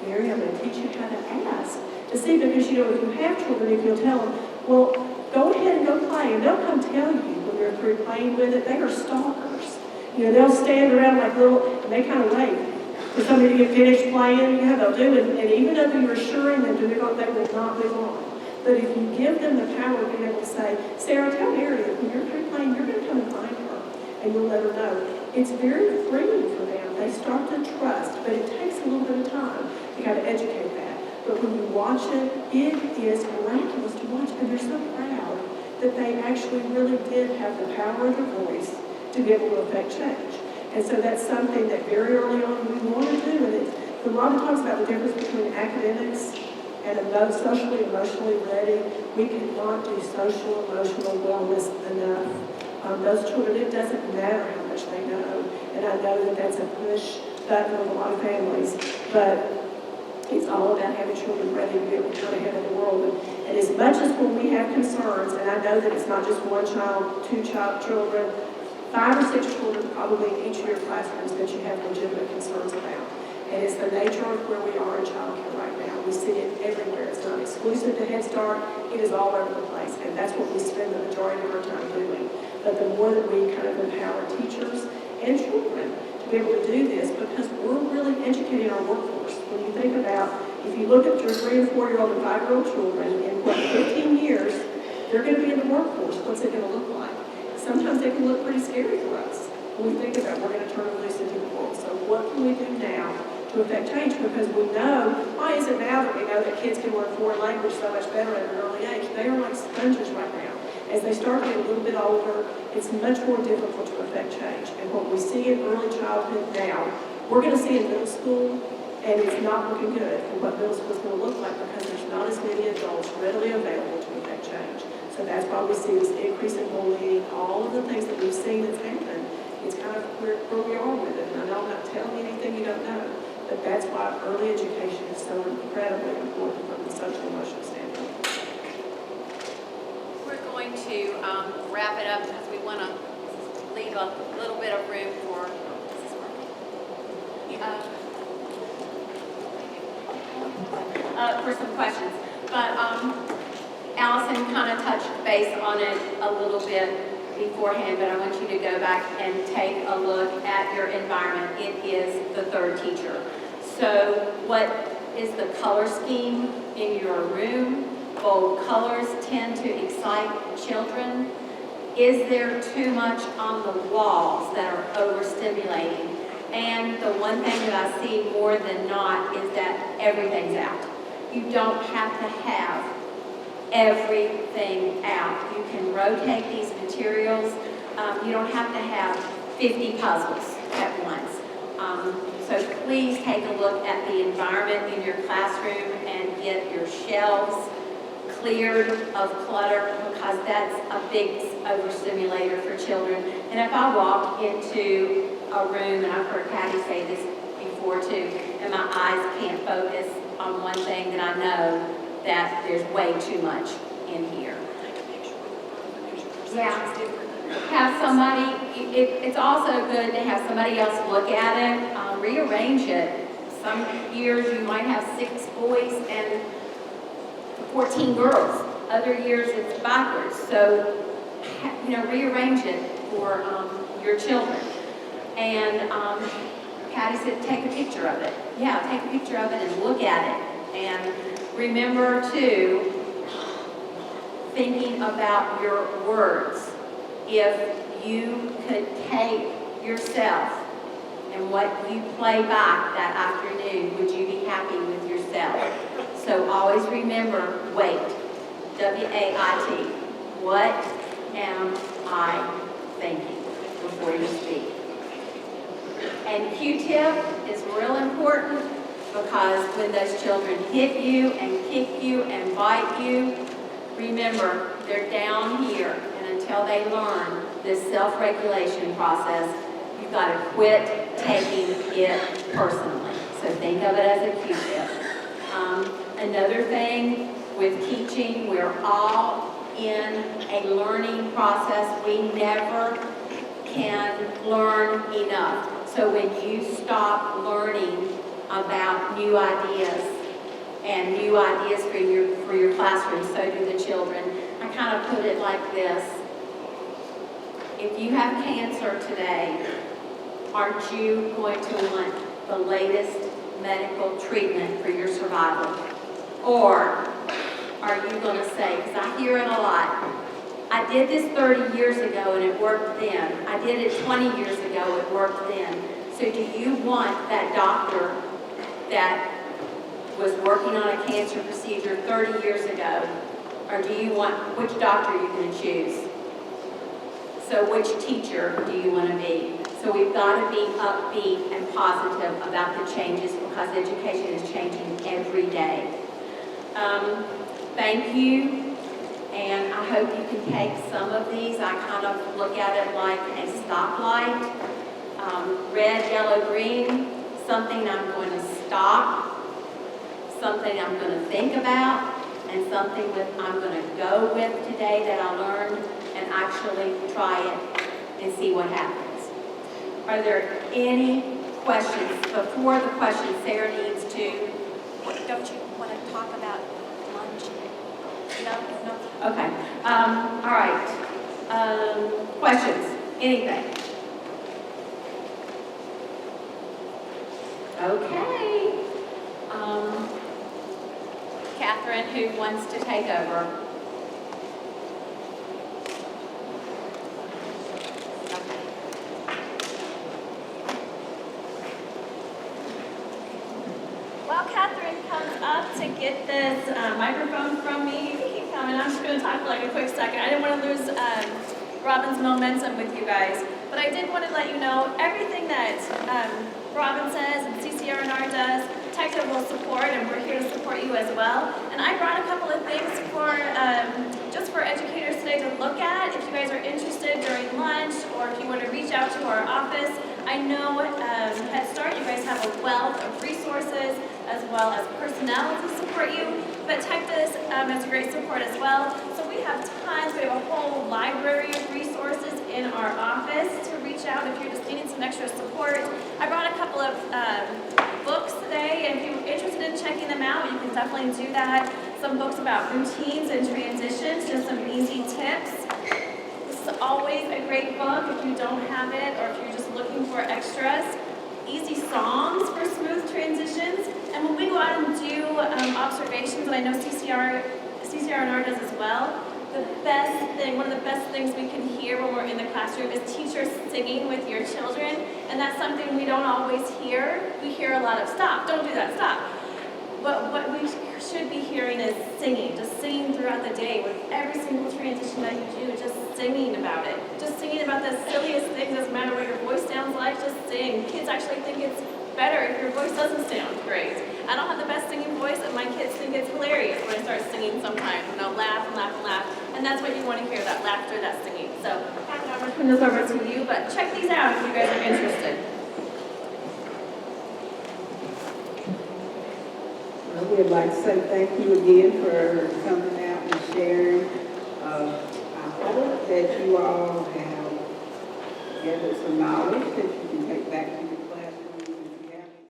Mary, I'm going to teach you how to ask. To see, because, if you have children, if you'll tell them, well, go ahead and go play, and they'll come tell you when they're through playing with it, they are stalkers. They'll stand around like little, and they kind of wait for somebody to get finished playing. They'll do it, and even though you're assuring them to move on, they will not move on. But if you give them the power of being able to say, Sarah, tell Mary that when you're through playing, you're going to come and find her, and you'll let her know. It's very freeing for them. They start to trust, but it takes a little bit of time. You got to educate that. But when you watch it, it is miraculous to watch, and they're so proud that they actually really did have the power of their voice to be able to affect change. And so that's something that very early on we want to do. And when Robin talks about the difference between academics and socially, emotionally ready, we cannot do social, emotional wellness enough. Those children, it doesn't matter how much they know. And I know that that's a push button on a lot of families, but it's all about having children ready to be able to kind of handle the world. And as much as when we have concerns, and I know that it's not just one child, two children, 5 or 6 children probably in each of your classrooms that you have legitimate concerns about. And it's the nature of where we are in childcare right now. We see it everywhere. It's not exclusive to Head Start. It is all over the place. And that's what we spend the majority of our time doing. But the more that we kind of empower teachers and children to be able to do this, because we're really educating our workforce. When you think about, if you look at your 3- and 4-year-old and 5-year-old children, in 15 years, they're going to be in the workforce. What's it going to look like? Sometimes they can look pretty scary for us when we think about we're going to turn them loose into the world. So what can we do now to affect change? Because we know, why is it now that we know that kids can learn foreign language so much better at an early age? They are like sponges right now. As they start getting a little bit older, it's much more difficult to affect change. And what we see in early childhood now, we're going to see in middle school, and it's not looking good for what middle school is going to look like because there's not as many adults readily available to affect change. So that's why we see this increase in bullying, all of the things that we've seen that's happened. It's kind of where we are with it. And I know I'm not telling you anything you don't know, but that's why early education is so incredibly important from the social emotional standpoint. We're going to wrap it up because we want to leave a little bit of room for some questions. But Allison kind of touched base on it a little bit beforehand, but I want you to go back and take a look at your environment. It is the third teacher. So what is the color scheme in your room? Bold colors tend to excite children. Is there too much on the walls that are overstimulating? And the one thing that I see more than not is that everything's out. You don't have to have everything out. You can rotate these materials. You don't have to have 50 puzzles at once. So please take a look at the environment in your classroom and get your shelves cleared of clutter, because that's a big overstimulator for children. And if I walk into a room, and I've heard Patty say this before too, and my eyes can't focus on one thing, that I know that there's way too much in here. Yeah. Have somebody, it's also good to have somebody else look at it, rearrange it. Some years you might have 6 boys and 14 girls. Other years it's backwards. So, rearrange it for your children. And Patty said, take a picture of it. Yeah, take a picture of it and look at it. And remember too, thinking about your words. If you could take yourself and what you play back that afternoon, would you be happy with yourself? So always remember, wait, W-A-I-T. What am I thinking before you speak? And Q-tip is real important, because when those children hit you and kick you and bite you, remember, they're down here. And until they learn this self-regulation process, you've got to quit taking it personally. So think of it as a Q-tip. Another thing with teaching, we're all in a learning process. We never can learn enough. So when you stop learning about new ideas and new ideas for your classroom, so do the children. I kind of put it like this. If you have cancer today, aren't you going to want the latest medical treatment for your survival? Or are you going to say, because I hear it a lot, I did this 30 years ago and it worked then. I did it 20 years ago, it worked then. So do you want that doctor that was working on a cancer procedure 30 years ago, or do you want, which doctor are you going to choose? So which teacher do you want to be? So we've got to be upbeat and positive about the changes, because education is changing every day. Thank you, and I hope you can take some of these. I kind of look at it like a stoplight. Red, yellow, green, something I'm going to stop, something I'm going to think about, and something I'm going to go with today that I learned and actually try it and see what happens. Are there any questions? Before the questions, Sarah needs to... Don't you want to talk about lunch? No? Okay. All right. Questions? Anything? Okay. Catherine, who wants to take over? Okay. While Catherine comes up to get this microphone from me, you can keep coming. I'm just going to talk for like a quick second. I didn't want to lose Robin's momentum with you guys, but I did want to let you know everything that Robin says and CCRNR does, TechTo will support, and we're here to support you as well. And I brought a couple of things for just for educators today to look at if you guys are interested during lunch, or if you want to reach out to our office. I know Head Start, you guys have a wealth of resources as well as personnel to support you, but TechTo has great support as well. So we have tons, we have a whole library of resources in our office to reach out if you're just needing some extra support. I brought a couple of books today, and if you're interested in checking them out, you can definitely do that. Some books about routines and transitions, just some easy tips. This is always a great book if you don't have it, or if you're just looking for extras. Easy songs for smooth transitions. And when we go out and do observations, and I know CCRNR does as well, one of the best things we can hear when we're in the classroom is teachers singing with your children, and that's something we don't always hear. We hear a lot of stop, don't do that, stop. But what we should be hearing is singing, just singing throughout the day with every single transition that you do, just singing about it. Just singing about the silliest things, doesn't matter what your voice sounds like, just sing. Kids actually think it's better if your voice doesn't sound great. I don't have the best singing voice, and my kids think it's hilarious when I start singing sometimes, and they'll laugh and laugh and laugh, and that's what you want to hear, that laughter, that singing. So, I'm going to turn this over to you, but check these out if you guys are interested. Well, we'd like to say thank you again for coming out and sharing. I hope that you all have gathered some knowledge that you can take back to